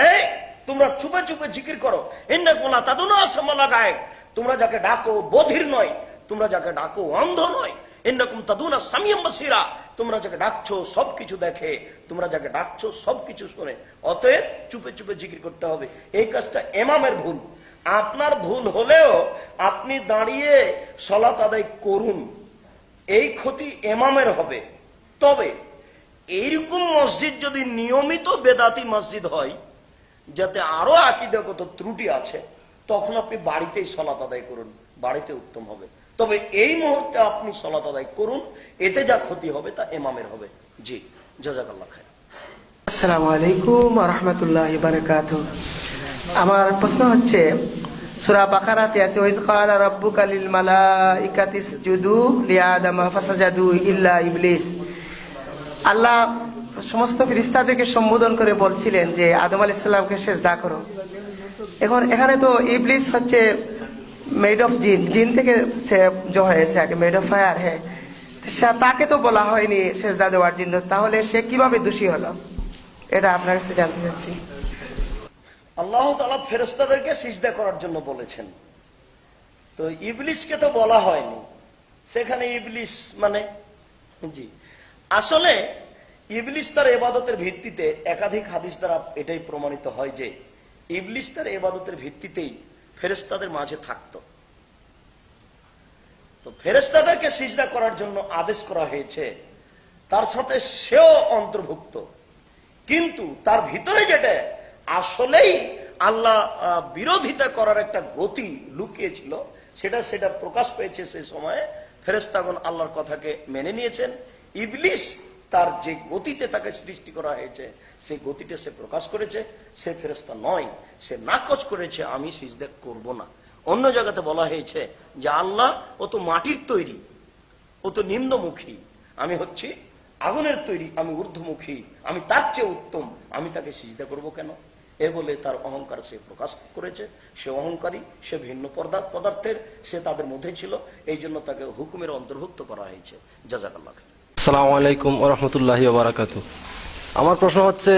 এই তোমরা চুপে চুপে জিকির করো। ইন্নাকুম লা তাদুনা সামালা গায়েব, তোমরা যাকে ডাকো বধির নয়, তোমরা যাকে ডাকো অন্ধ নয়। ইন্নাকুম তাদুনা সামিয়াম বাসীরা, তোমরা যাকে ডাকছো সবকিছু দেখে, তোমরা যাকে ডাকছো সবকিছু শোনে, অতএব চুপে চুপে জিকির করতে হবে। এই কাজটা ইমামের ভুল। আপনার ভুল হলেও আপনি দাঁড়িয়ে সালাত আদায় করুন, এই ক্ষতি ইমামের হবে। তবে এইরকম মসজিদ যদি নিয়মিত বেদাতি মসজিদ হয়, যাতে আরো আকীদাগত ত্রুটি আছে, তখন আপনি বাড়িতেই সালাত আদায় করুন, বাড়িতে উত্তম হবে। তবে এই মুহূর্তে আপনি সালাত আদায় করুন, এতে যা ক্ষতি হবে তা ইমামের হবে। জি, জাযাকাল্লাহ খায়র। আসসালামু আলাইকুম ওয়া রাহমাতুল্লাহি ওয়া বারাকাতুহু। আমার প্রশ্ন হচ্ছে, সূরা বাকারাতে আছে ওয়াইজ ক্বালা রাব্বুকা লিল মালাইকাতি ইসজুদু লিআদাম ফাসাজাদু ইল্লা ইবলিস। আল্লাহ সমস্ত ফেরেশতাদেরকে সম্বোধন করে বলছিলেন যে আদম আলাইহিস সালামকে সিজদা করো। এখন এখানে তো ইবলিস হচ্ছে মেড অফ জিন, জিন থেকে সে হয়েছে আগে, মেড অফ ফায়ার। হ্যাঁ, তাকে তো বলা হয়নি সিজদা দেওয়ার জন্য, তাহলে সে কিভাবে দোষী হলো? এটা আপনার কাছে জানতে চাচ্ছি। আল্লাহ তাআলা ফেরেশতাদেরকে সিজদা করার জন্য বলেছেন, তো ইবলিসকে তো বলা হয়নি। সেখানে ইবলিস মানে, জি, আসলে ইবলিস তার ইবাদতের ভিত্তিতে, একাধিক হাদিস দ্বারা এটাই প্রমাণিত হয় যে ইবলিস তার ইবাদতের ভিত্তিতেই ফেরেশতাদের মাঝে থাকতো। তো ফেরেশতাদেরকে সিজদা করার জন্য আদেশ করা হয়েছে, তার সাথে সেও অন্তর্ভুক্ত। কিন্তু তার ভিতরে যেটা আসলেই আল্লাহ বিরোধিতা করার একটা গতি লুকিয়েছিল, সেটা প্রকাশ পেয়েছে। সেই সময়ে ফেরেশতাগণ আল্লাহর কথাকে মেনে নিয়েছেন। ইবলিস তার যে গতিতে তাকে সৃষ্টি করা হয়েছে, সেই গতিটা সে প্রকাশ করেছে। সে ফেরেশতা নয়, সে নাকচ করেছে, আমি সিজদা করব না। অন্য জায়গাতে বলা হয়েছে যে আল্লাহ ও তো মাটির তৈরি, ও তো নিম্নমুখী, আমি হচ্ছি আগুনের তৈরি, আমি ঊর্ধ্বমুখী, আমি তার চেয়ে উত্তম, আমি তাকে সিজদা করব কেন? এ বলে তার অহংকার সে প্রকাশ করেছে। সে অহংকারী, সে ভিন্ন পদার্থের, সে তাদের মধ্যে ছিল, এই জন্য তাকে হুকুমের অন্তর্ভুক্ত করা হয়েছে। জাযাকাল্লাহ খায়র। আসসালামু আলাইকুম ওয়া রাহমাতুল্লাহি ওয়া বারাকাতুহু। আমার প্রশ্ন হচ্ছে,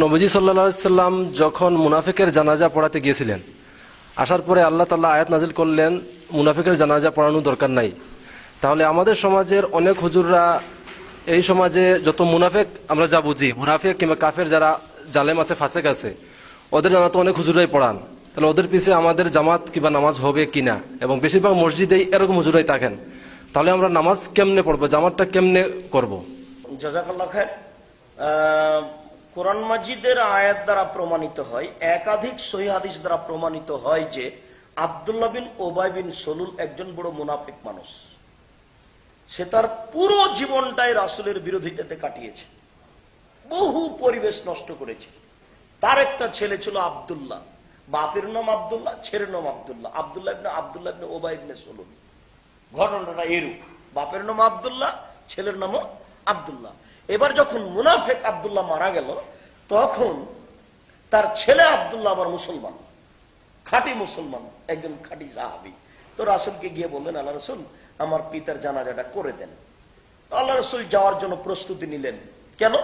নবীজি সাল্লাল্লাহু আলাইহি সাল্লাম যখন মুনাফিকের জানাজা পড়াতে গিয়েছিলেন, আসার পরে আল্লাহ তাআলা আয়াত নাজিল করলেন মুনাফিকের জানাজা পড়ানোর দরকার নাই। তাহলে আমাদের সমাজের অনেক হুজুররা, এই সমাজে যত মুনাফিক আমরা যা বুঝি, মুনাফিক কিংবা কাফের যারা জালেম আছে, ফাসেক আছে, ওদের জানা তো অনেক হুজুরাই পড়ান। তাহলে ওদের পিছে আমাদের জামাত কিংবা নামাজ হবে কিনা? এবং বেশিরভাগ মসজিদেই এরকম হুজুরাই থাকেন। তাহলে আমরা নামাজ কেমনে পড়বো, জামাতটা কেমনে করব? জাযাকাল্লাহ খায়র। কোরআন মাজিদের আয়াত দ্বারা প্রমাণিত হয়, একাধিক সহিহ হাদিস দ্বারা প্রমাণিত হয় যে আব্দুল্লাহ বিন উবাই বিন সলুল একজন বড় মুনাফিক মানুষ। সে তার পুরো জীবনটাই রাসূলের বিরোধিতাতে কাটিয়েছে, বহু পরিবেশ নষ্ট করেছে। তার একটা ছেলে ছিল আব্দুল্লাহ, বাপের নাম আব্দুল্লাহ, ছেলের নাম আব্দুল্লাহ, আব্দুল্লাহ ইবনে উবাই ইবনে সলুল। ঘটনাটা এরূপ, বাপের নাম আব্দুল্লাহ, ছেলের নামও আব্দুল্লাহ। এবার যখন মুনাফিক আব্দুল্লাহ মারা গেল, তখন তার ছেলে আব্দুল্লাহ আবার মুসলমান, খাঁটি মুসলমান, একজন খাঁটি সাহাবী। তো রাসূলকে গিয়ে বললেন, আল্লাহ রাসূল, আমার পিতার জানাজাটা করে দেন। আল্লাহ রাসূল যাওয়ার জন্য প্রস্তুতি নিলেন। কেন?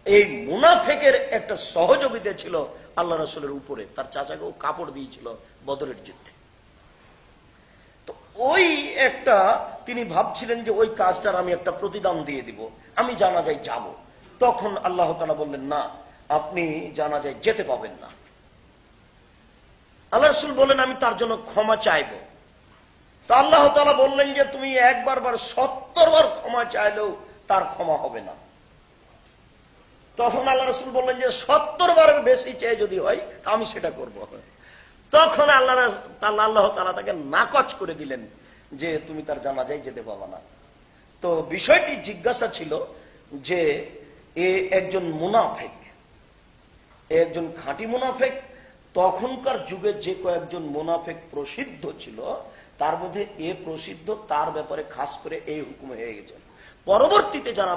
এই মুনাফিকের একটা সহযোগিতা ছিল আল্লাহ রাসূলের উপরে, তার চাচাকেও কাপড় দিয়েছিল বদরের যুদ্ধে। তো ওই একটা তিনি ভাবছিলেন যে ওই কাজটার আমি একটা প্রতিদান দিয়ে দিব, আমি জানাজায় যাব। তখন আল্লাহ তাআলা বললেন, না, আপনি জানাজায় যেতে পাবেন না। আল্লাহ রাসূল বললেন, আমি তার জন্য ক্ষমা চাইব। তো আল্লাহ তাআলা বললেন যে তুমি 70 বার ক্ষমা চাইলেও তার ক্ষমা হবে না। তখন আল্লাহ রাসূল বললেন যে 70 বারের বেশি চেয়ে যদি হয় তা আমি সেটা করব। তখন আল্লাহ তাআলা তাকে নাকচ করে দিলেন যে তুমি তার জানাজায় যেতে পাবা না। তো বিষয়টি জিজ্ঞাসা ছিল যে এ একজন মুনাফিক, একজন খাঁটি মুনাফিক। তখনকার যুগে যে কয়েকজন মুনাফিক প্রসিদ্ধ ছিল, তার মধ্যে এ প্রসিদ্ধ, তার ব্যাপারে খাস করে এই হুকুম হয়ে গেছে। পরবর্তীতে যারা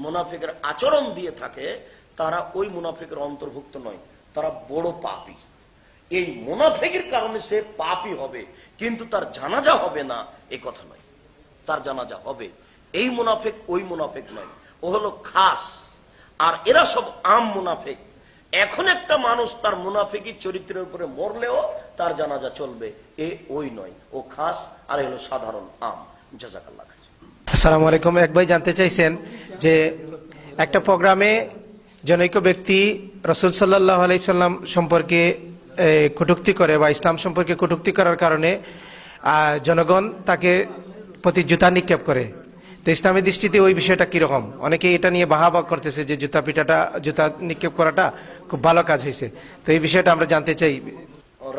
মুনাফিকের আচরণ দিয়ে থাকে, তারা ওই মুনাফিকের অন্তর্ভুক্ত নয়, তারা বড় পাপী। এই মুনাফিকের কারণে সে পাপী হবে, কিন্তু তার জানাজা হবে না এই কথা নয়, তার জানাজা হবে। এই মুনাফিক ওই মুনাফিক নয়, ও হলো খাস, আর এরা সব আম মুনাফিক। এখন একটা মানুষ তার মুনাফিকি চরিত্রের উপরে মরলেও তার জানাজা চলবে, এ ওই নয়, ও খাস, আর হলো সাধারণ আম। জাযাকাল্লাহ খায়র। আসসালামু আলাইকুম। এক ভাই জানতে চাইছেন যে একটা প্রোগ্রামে জনৈক ব্যক্তি রাসূল সাল্লাল্লাহু আলাইহি সাল্লাম সম্পর্কে কটূক্তি করে বা ইসলাম সম্পর্কে কটূক্তি করার কারণে জনগণ তাকে প্রতি জুতা নিক্ষেপ করে। তো ইসলামী দৃষ্টিতে ওই বিষয়টা কিরকম? অনেকে এটা নিয়ে বাহাবা করতেছে যে জুতা নিক্ষেপ করাটা খুব ভালো কাজ হয়েছে। তো এই বিষয়টা আমরা জানতে চাই।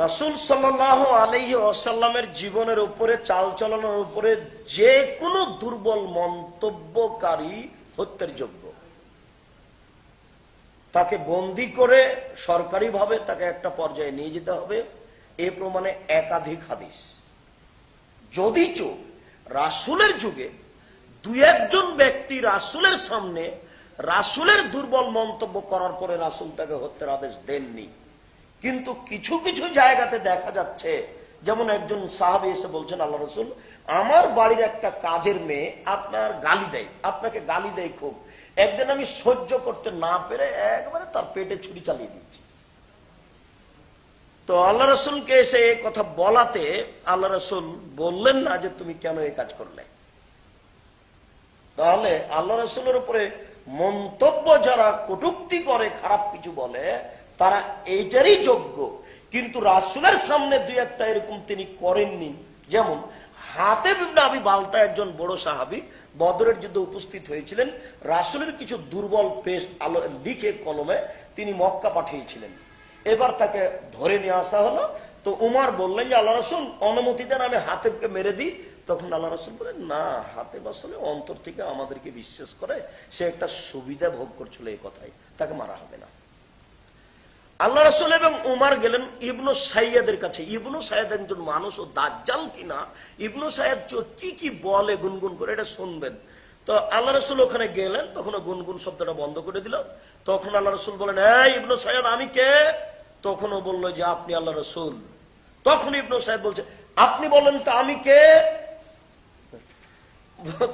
রাসূল সাল্লাল্লাহু আলাইহি ওয়াসাল্লামের জীবনের উপরে, চালচলনের উপরে যে কোনো দুর্বল মন্তব্যকারী হত্যার যোগ্য। তাকে বন্দী করে সরকারিভাবে তাকে একটা পর্যায়ে নিয়ে যেতে হবে। এ প্রমাণে একাধিক হাদিস। যদিচ রাসূলের যুগে দুই একজন ব্যক্তি রাসূলের সামনে রাসূলের দুর্বল মন্তব্য করার পরে রাসূল তাকে হত্যার আদেশ দেননি, কিন্তু কিছু কিছু জায়গাতে দেখা যাচ্ছে, যেমন একজন সাহাবী এসে বলছেন, আল্লাহ রাসূল, আমার বাড়ির একটা কাজের মেয়ে আপনার গালি দেয়, আপনাকে গালি দেয় খুব। একদিন আমি সহ্য করতে না পেরে একবারে তার পেটে ছুরি চালিয়ে দিচ্ছি। তো আল্লাহ রাসূলকে এসে এই কথা বলাতে আল্লাহ রাসূল বললেন না যে তুমি কেন এই কাজ করলে। তাহলে আল্লাহ রাসূলের উপরে মন্তব্য যারা কটূক্তি করে, খারাপ কিছু বলে, তারা এইটারই যোগ্য। কিন্তু রাসূলের সামনে দুই একটা এরকম তিনি করেননি। যেমন হাতেব ইবনে আবি বালতা একজন বড় সাহাবী, বদরের যুদ্ধে উপস্থিত হয়েছিলেন। রাসূলের কিছু দুর্বল পেশ লিখে কলমে তিনি মক্কা পাঠিয়েছিলেন। এবার তাকে ধরে নিয়ে আসা হলো। তো উমর বললেন যে আল্লাহ রাসূল অনুমতি দেন আমি হাতেবকে মেরে দিই। তখন আল্লাহ রাসূল বলেন, না, হাতেব আসলে অন্তর থেকে আমাদেরকে বিশ্বাস করে, সে একটা সুবিধা ভোগ করছিল, এই কথাই, তাকে মারা হবে না। আল্লাহ রাসূল এবং উমর গেলেন ইবনু সাইয়্যিদের কাছে। ইবনু সাইয়্যিদ একজন মানুষ, ও দাজ্জাল কিনা, ইবনু সাইয়্যিদ কি কি বলে গুনগুন করে এটা শুনবেন। তো আল্লাহ রাসূল ওখানে গেলেন, তখন গুনগুন শব্দটা বন্ধ করে দিল। তখন আল্লাহ রাসূল বলেন, এই ইবনু সাইয়্যিদ, আমি কে? তখন ও বলল যে আপনি আল্লাহ রাসূল। তখন ইবনু সাইয়্যিদ বলছে, আপনি বলেন তো আমি কে?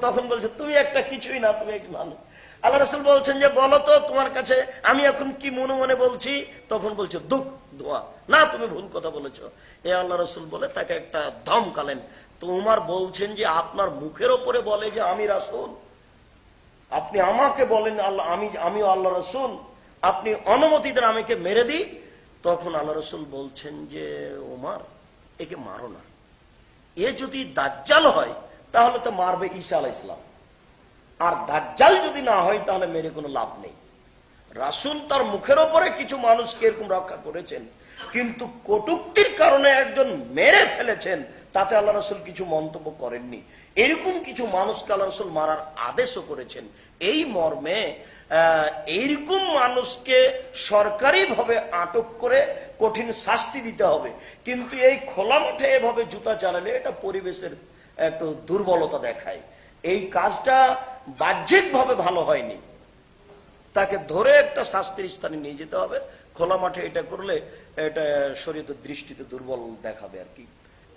তখন বলছে, তুমি একটা কিছুই না, তুমি এক মানুষ। আল্লাহ রাসূল বলছেন যে বলো তো তোমার কাছে আমি এখন কি মনে মনে বলছি? তখন বলছে দুঃখ ধোয়া, না তুমি ভুল কথা বলেছ। এ আল্লাহ রাসূল বলে তাকে একটা ধমকালেন। তো উমর বলছেন যে আপনার মুখের ওপরে বলে যে আমি রাসূল, আপনি আমাকে বলেন আল্লাহ, আমিও আল্লাহ রাসূল, আপনি অনুমতি দেন আমাকে মেরে দিই। তখন আল্লাহ রাসূল বলছেন যে উমর, একে মারো না, এ যদি দাজ্জাল হয় তাহলে তো মারবে ঈসা আলাইহিস সালাম, আর দাজ্জাল যদি না হয় তাহলে মেরে কোনো লাভ নেই। রাসূল তার মুখের ওপরে কিছু মানুষকে এরকম রক্ষা করেছেন, কিন্তু কটূক্তির কারণে একজন মেরে ফেলেছেন, তাতে আল্লাহ রাসূল কিছু মন্তব্য করেননি। এরকম কিছু মানুষকে আল্লাহ রাসূল মারার আদেশও করেছেন। এই মর্মে এইরকম মানুষকে সরকারিভাবে আটক করে কঠিন শাস্তি দিতে হবে। কিন্তু এই খোলা মাঠে এভাবে জুতা চালালে এটা পরিবেশের একটু দুর্বলতা দেখায়। এই কাজটা বাহ্যিকভাবে ভালো হয়নি, তাকে ধরে একটা শাস্তির স্থানে নিয়ে যেতে হবে। খোলা মাঠে এটা করলে এটা শরীয়তের দৃষ্টিতে দুর্বল দেখাবে আর কি,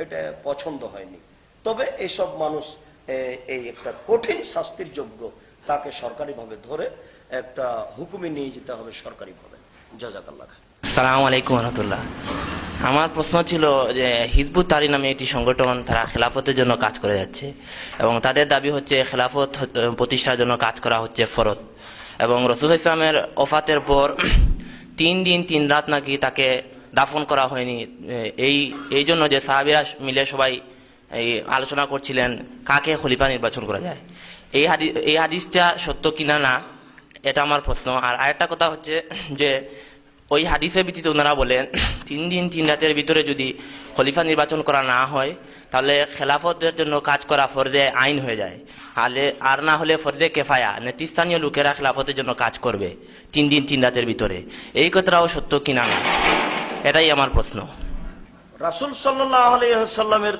এটা পছন্দ হয়নি। তবে এইসব মানুষ এই একটা কঠিন শাস্তির যোগ্য, তাকে সরকারিভাবে ধরে একটা হুকুমে নিয়ে যেতে হবে সরকারিভাবে। জাযাকাল্লাহ। আসসালামু আলাইকুম রহমতুল্লাহ। আমার প্রশ্ন ছিল যে হিজবুত তাহরীর নামে একটি সংগঠন, তারা খেলাফতের জন্য কাজ করে যাচ্ছে এবং তাদের দাবি হচ্ছে খেলাফত প্রতিষ্ঠার জন্য কাজ করা হচ্ছে ফরজ, এবং রাসূল সাল্লাল্লাহু আলাইহি ওয়াসাল্লামের ওফাতের পর 3 দিন 3 রাত নাকি তাকে দাফন করা হয়নি। এই জন্য যে সাহাবীরা মিলে সবাই এই আলোচনা করছিলেন কাকে খলিফা নির্বাচন করা যায়, এই হাদিসটা সত্য কিনা না, এটা আমার প্রশ্ন। আর আরেকটা কথা হচ্ছে যে ওই হাদিসের ভিত্তিতে ওনারা বলেন 3 দিন 3 রাতের ভিতরে যদি খলিফা নির্বাচন করা না হয় তাহলে খেলাফতের জন্য কাজ করা ফরজে আইন হয়ে যায়, আর না হলে ফরজে কেফায়া, নেতৃস্থানীয় লোকেরা খেলাফতের জন্য কাজ করবে 3 দিন 3 রাতের ভিতরে। এই কথাটাও সত্য কিনা না, এটাই আমার প্রশ্ন। রাসূল সাল্লাল্লাহু আলাইহি ওয়াসাল্লামের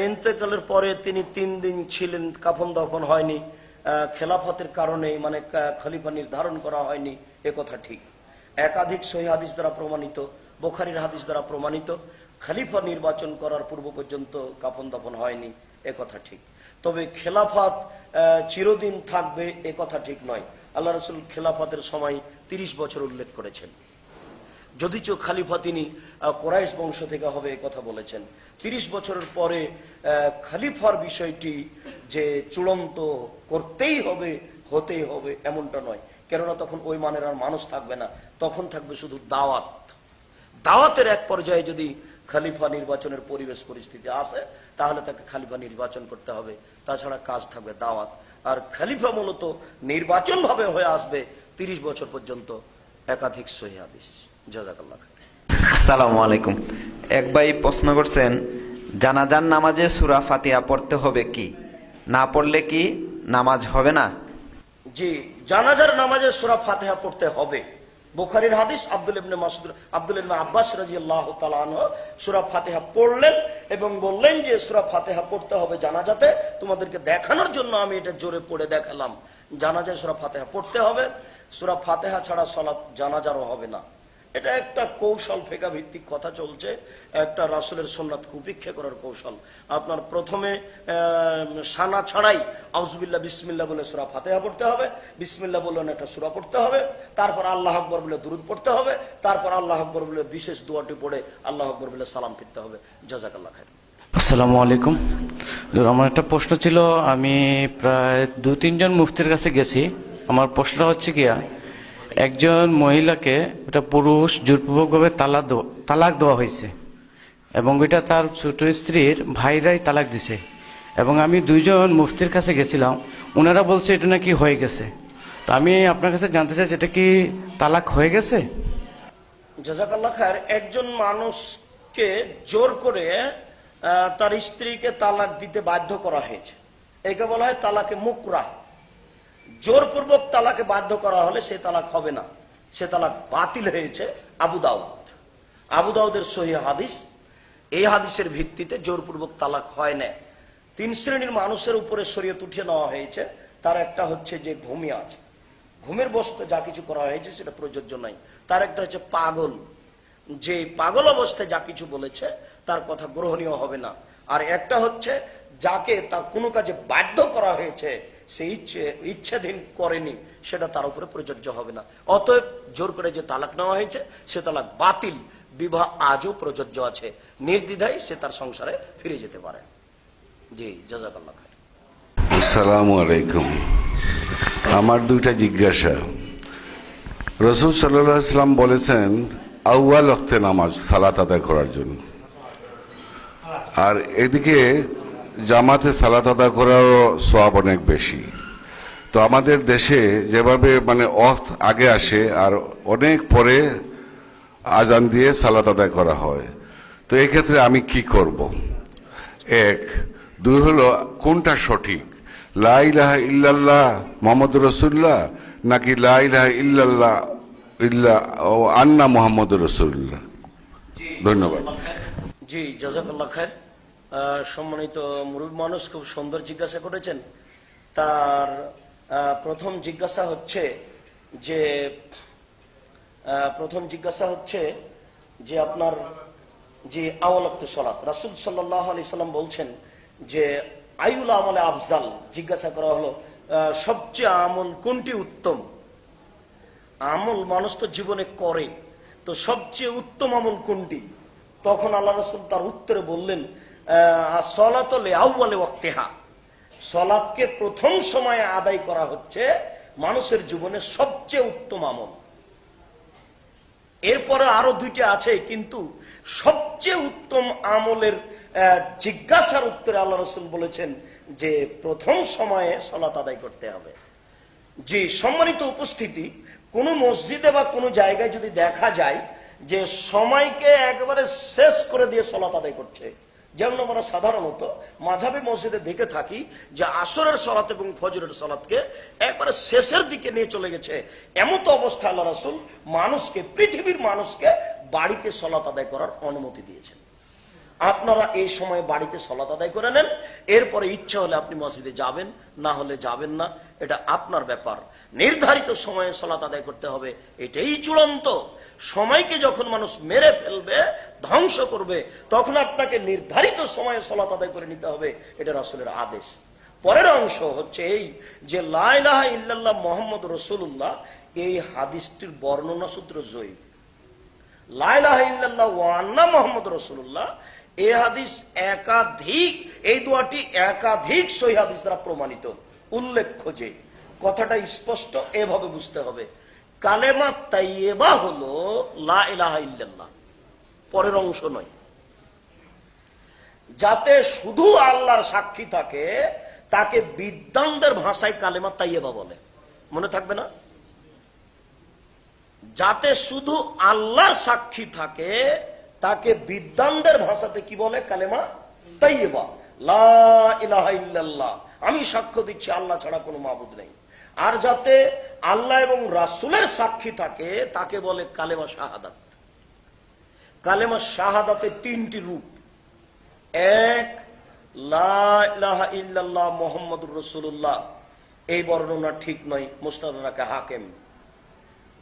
ইন্তেকালের পরে তিনি 3 দিন ছিলেন, কাফন দাফন হয়নি, খেলাফতের কারণে মানে খলিফা নির্ধারণ করা হয়নি, এ কথা ঠিক। একাধিক সহিহ হাদিস দ্বারা প্রমাণিত, বুখারীর হাদিস দ্বারা প্রমাণিত, খলিফা নির্বাচন করার পূর্ব পর্যন্ত কাফন দাফন হয়নি, এ কথা ঠিক। তবে খেলাফত চিরদিন থাকবে এ কথা ঠিক নয়। আল্লাহ রাসূল খেলাফতের সময় 30 বছর উল্লেখ করেছেন। যদিচ খালিফা তিনি কোরাইশ বংশ থেকে হবে এই কথা বলেছেন। 30 বছরের পরে খালিফার বিষয়টি যে চূড়ান্ত করতেই হবে, হতেই হবে এমনটা নয়, কেননা তখন ওই মানের আর মানুষ থাকবে না, তখন থাকবে শুধু দাওয়াত। দাওয়াতের এক পর্যায়ে যদি খলিফা নির্বাচনের পরিবেশ পরিস্থিতি আসে তাহলে তাকে খলিফা নির্বাচন করতে হবে, তাছাড়া কাজ থাকবে দাওয়াত। আর খলিফা মূলত নির্বাচন ভাবে হয়ে আসবে 30 বছর পর্যন্ত। একাধিক সহিহ হাদিস। জাযাকাল্লাহ খাইর। আসসালামু আলাইকুম। এক ভাই প্রশ্ন করছেন, জানাজার নামাজে সূরা ফাতিহা পড়তে হবে কি? না পড়লে কি নামাজ হবে না? জি, জানাজার নামাজে সূরা ফাতিহা পড়তে হবে। বুখারীর হাদিস, আব্দুল ইবনে আব্বাস রাদিয়াল্লাহু তাআলা আনহু সূরা ফাতিহা পড়লেন এবং বললেন যে সূরা ফাতিহা পড়তে হবে জানাজাতে। তোমাদেরকে দেখানোর জন্য আমি এটা জোরে পড়ে দেখালাম। জানাজায় সূরা ফাতিহা পড়তে হবে। সূরা ফাতিহা ছাড়া সালাত জানাজারও হবে না। এটা একটা কৌশল, ফিকহ ভিত্তিক কথা চলছে, একটা রাসূলের সুন্নাতকে উপেক্ষা করার কৌশল। আপনার প্রথমে সানা ছাড়াই আউযুবিল্লাহ বিসমিল্লাহ বলে সূরা ফাতিহা পড়তে হবে, বিসমিল্লাহ বলে একটা সূরা পড়তে হবে, তারপর আল্লাহু আকবার বলে দুরূদ পড়তে হবে, তারপর আল্লাহু আকবার বলে বিশেষ দোয়াটি পড়ে আল্লাহু আকবার বলে সালাম ফিরতে হবে। জাযাকাল্লাহ খাইর। আসসালামু আলাইকুম। আমার একটা প্রশ্ন ছিল, আমি প্রায় 2-3 জন মুফতির কাছে গেছি। আমার প্রশ্নটা হচ্ছে গিয়া, একজন মহিলাকে একটা পুরুষ জোরপূর্বকভাবে তালাক দেওয়া হয়েছে এবং এটা তার ছোট স্ত্রীর ভাইরাই তালাক দিছে, এবং আমি 2 জন মুফতির কাছে গেছিলাম, ওনারা বলছে এটা নাকি হয়ে গেছে। তো আমি আপনার কাছে জানতে চাইছি, এটা কি তালাক হয়ে গেছে? জাযাকাল্লাহ খাইর। একজন মানুষকে জোর করে তার স্ত্রীকে তালাক দিতে বাধ্য করা হয়েছে, একে বলা হয় তালাকে মুকরাহ। জোরপূর্বক তালাকে বাধ্য করা হলে সে তালাক হবে না, সে তালাক বাতিল হয়েছে। আবু দাউদের সহিহ হাদিস, এই হাদিসের ভিত্তিতে জোরপূর্বক তালাক হয় না। 3 শ্রেণীর মানুষের উপরে শরীয়ত উঠিয়ে নেওয়া হয়েছে। তার একটা হচ্ছে যে ঘুমিয়ে আছে, ঘুমের বসতে যা কিছু করা হয়েছে সেটা প্রযোজ্য নাই। তার একটা হচ্ছে পাগল, যে পাগল অবস্থায় যা কিছু বলেছে তার কথা গ্রহণীয় হবে না। আর একটা হচ্ছে যাকে তা কোনো কাজে বাধ্য করা হয়েছে, সে ইচ্ছাধীন করেনি, সেটা তার উপরে প্রযোজ্য হবে না। অতএব জোর করে যে তালাক নেওয়া হয়েছে সে তালাক বাতিল। বিবাহ আজও প্রযোজ্য আছে, নির্দ্বিধায় সে তার সংসারে ফিরে যেতে পারে। জি, জাযাকাল্লাহ খাইর। আসসালামু আলাইকুম। আমার 2টা জিজ্ঞাসা। রাসূল সাল্লাল্লাহু আলাইহি ওয়াসাল্লাম বলেছেন আউয়াল ওয়াক্তে নামাজ সালাত আদায় করার জন্য, আর এদিকে জামাতে সালাত আদায় করারও সওয়াব অনেক বেশি। তো আমাদের দেশে যেভাবে ওয়াক্ত আগে আসে আর অনেক পরে আজান দিয়ে সালাত আদায় করা হয়, তো এই ক্ষেত্রে আমি কি করব? 1, 2 হলো কোনটা সঠিক, লা ইলাহা ইল্লাল্লাহ মুহাম্মাদুর রাসূলুল্লাহ নাকি লা ইলাহা ইল্লাল্লাহ আন্না মুহাম্মাদুর রাসূলুল্লাহ? ধন্যবাদ। জি, জাযাকাল্লাহ খাইর। সম্মানিত মুরব্বী মানুষ খুব সুন্দর জিজ্ঞাসা করেছেন। তার প্রথম জিজ্ঞাসা হচ্ছে যে আপনার যে আউয়াল ওয়াক্তে সালাত, রাসূল সাল্লাল্লাহু আলাইহি সাল্লাম বলছেন যে আইউল আমলে আফজাল। জিজ্ঞাসা করা হলো সবচেয়ে আমল কোনটি উত্তম? আমল মানুষ তো জীবনে করে, তো সবচেয়ে উত্তম আমল কোনটি? তখন আল্লাহ রাসূল তার উত্তরে বললেন আসসালাতু লিআউয়ালি ওয়াক্তিহা, সালাতকে প্রথম সময়ে আদায় করা হচ্ছে মানুষের জীবনের সবচেয়ে উত্তম আমল। এরপরে আরো 2টা আছে, কিন্তু সবচেয়ে উত্তম আমলের জিজ্ঞাসার উত্তরে আল্লাহ রাসূল বলেছেন যে প্রথম সময়ে সালাত আদায় করতে হবে। জি, সম্মানিত উপস্থিতি, কোন মসজিদে বা কোনো জায়গায় যদি দেখা যায় যে সময়কে একেবারে শেষ করে দিয়ে সালাত আদায় করছে, যেমন আমরা সাধারণত মাযহাবী মসজিদে দেখে থাকি যে আসরের সালাত এবং ফজরের সালাতকে একবারে শেষের দিকে নিয়ে চলে গেছে, এমত অবস্থা আল্লাহ রাসূল পৃথিবীর মানুষকে বাড়িতে সালাত আদায় করার অনুমতি দিয়েছেন। আপনারা এই সময় বাড়িতে সালাত আদায় করে নেন, এরপরে ইচ্ছা হলে আপনি মসজিদে যাবেন, না হলে যাবেন না, এটা আপনার ব্যাপার। নির্ধারিত সময়ে সালাত আদায় করতে হবে, এটাই চূড়ান্ত। সময়কে যখন মানুষ মেরে ফেলবে, ধ্বংস করবে, তখন আপনাকে নির্ধারিত সময়ে সালাত আদায় করে নিতে হবে, এটা রাসূলের আদেশ। পরের অংশ হচ্ছে এই যে লা ইলাহা ইল্লাল্লাহ মুহাম্মাদুর রাসূলুল্লাহ, এই হাদিসটির বর্ণনা সূত্র জয়ীফ। লা ইলাহা ইল্লাল্লাহ ওয়া আন্না মুহাম্মাদুর রাসূলুল্লাহ, এই হাদিস একাধিক, এই দোয়াটি একাধিক সহিহ হাদিস দ্বারা প্রমাণিত। উল্লেখ্য যে কথাটা স্পষ্ট এভাবে বুঝতে হবে, কালেমা তাইয়্যিবা হলো লা ইলাহা ইল্লাল্লাহ, পরের অংশ নয়। যাতে শুধু আল্লাহর সাক্ষী থাকে তাকে বিদ্বানদের ভাষায় কালেমা তাইয়্যিবা বলে, মনে থাকবে না? যাতে শুধু আল্লাহর সাক্ষী থাকে তাকে বিদ্বানদের ভাষাতে কি বলে? কালেমা তাইয়্যিবা, লা ইলাহা ইল্লাল্লাহ, আমি সাক্ষ্য দিচ্ছি আল্লাহ ছাড়া কোনো মাবুদ নেই। আর যাতে আল্লাহ এবং রাসূলের সাক্ষী থাকে তাকে বলে কালেমা শাহাদাত। কালেমা শাহাদাতের তিনটি রূপ। এক, লা ইলাহা ইল্লাল্লাহ মুহাম্মাদুর রাসূলুল্লাহ, এই বর্ণনা ঠিক নয়, মুসনাদ রাখে হাকিম।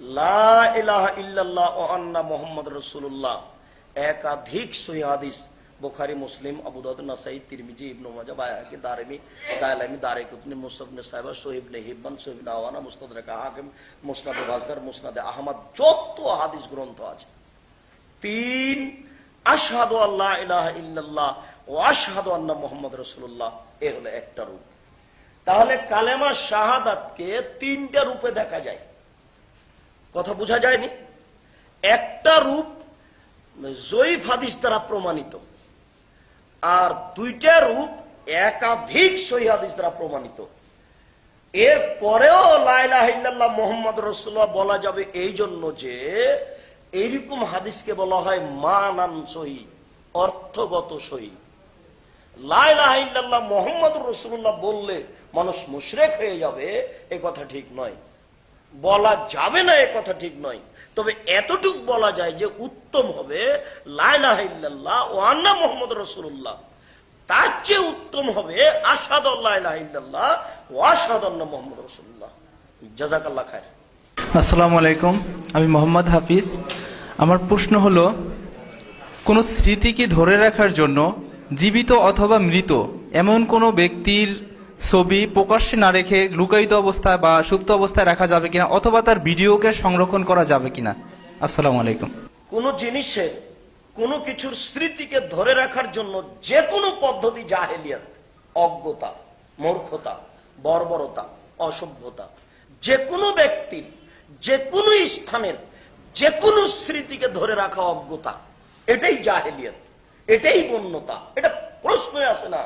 লা ইলাহা ইল্লাল্লাহ ওয়া আন্না মুহাম্মাদুর রাসূলুল্লাহ, একাধিক সহিহ হাদিস, বুখারী, মুসলিম, আবু দাউদ, নাসাই, তিরমিজি, ইবনে মাজাহ, বায়হাকি, দারিমি, দায়লামি, দারিকুতনি, মুসনাদ ইবনে সাহিবা, সহিহ ইবনে হিব্বান, সহিহ ইবনে আওয়ানা, মুসনাদ রাখে হাকিম, মুসনাদে বাজ্জার, মুসনাদে আহমদ, যত হাদিস গ্রন্থ আছে। তিন, আশহাদু আল্লা ইলাহা ইল্লাল্লাহ ওয়া আশহাদু আন্না মুহাম্মাদুর রাসূলুল্লাহ, এ হলো একটা রূপ। তাহলে কালেমা শাহাদাতকে তিনটা রূপে দেখা যায়, কথা বোঝা যায়নি? একটা রূপ জয়ীফ হাদিস দ্বারা প্রমাণিত, আর দুইটা রূপ একাধিক সহিহ হাদিস দ্বারা প্রমাণিত। এর পরেও লা ইলাহা ইল্লাল্লাহ মুহাম্মাদুর রাসূলুল্লাহ বলা যাবে এই জন্য যে এইরকম হাদিসকে বলা হয় মানান সহিহ, অর্থগত সহিহ। লা ইলাহা ইল্লাল্লাহ মুহাম্মাদুর রাসূলুল্লাহ বললে মানুষ মুশরিক হয়ে যাবে, এই কথা ঠিক নয়। বলা যাবে না, এই কথা ঠিক নয়। তবে এতটুক বলা যায় যে উত্তম হবে লা ইলাহা ইল্লাল্লাহ ওয়া আন্না মুহাম্মাদুর রাসূলুল্লাহ, তার চেয়ে উত্তম হবে আশহাদু আল্লা ইলাহা ইল্লাল্লাহ ওয়া আশহাদু আন্না মুহাম্মাদুর রাসূলুল্লাহ। জাযাকাল্লাহ খায়র। আসসালামু আলাইকুম, আমি মোহাম্মদ হাফিজ। আমার প্রশ্ন হলো, কোন স্মৃতিকে ধরে রাখার জন্য জীবিত অথবা মৃত এমন কোন ব্যক্তির ছবি প্রকাশ্যে না রেখে লুকায়িত অবস্থায় বা সুপ্ত অবস্থায় রাখা যাবে কিনা, অথবা তার ভিডিওকে সংরক্ষণ করা যাবে কিনা? আসসালামু আলাইকুম। কোন জিনিসের, কোন কিছুর স্মৃতিকে ধরে রাখার জন্য যে কোনো পদ্ধতি জাহেলিয়াত, অজ্ঞতা, মূর্খতা, বর্বরতা, অসভ্যতা। যে কোনো ব্যক্তির, যে কোনো স্থানের যে কোনো স্মৃতিকে ধরে রাখা অজ্ঞতা, এটাই জাহেলিয়াত, এটাই গণ্যতা, এটা প্রশ্নই আসে না।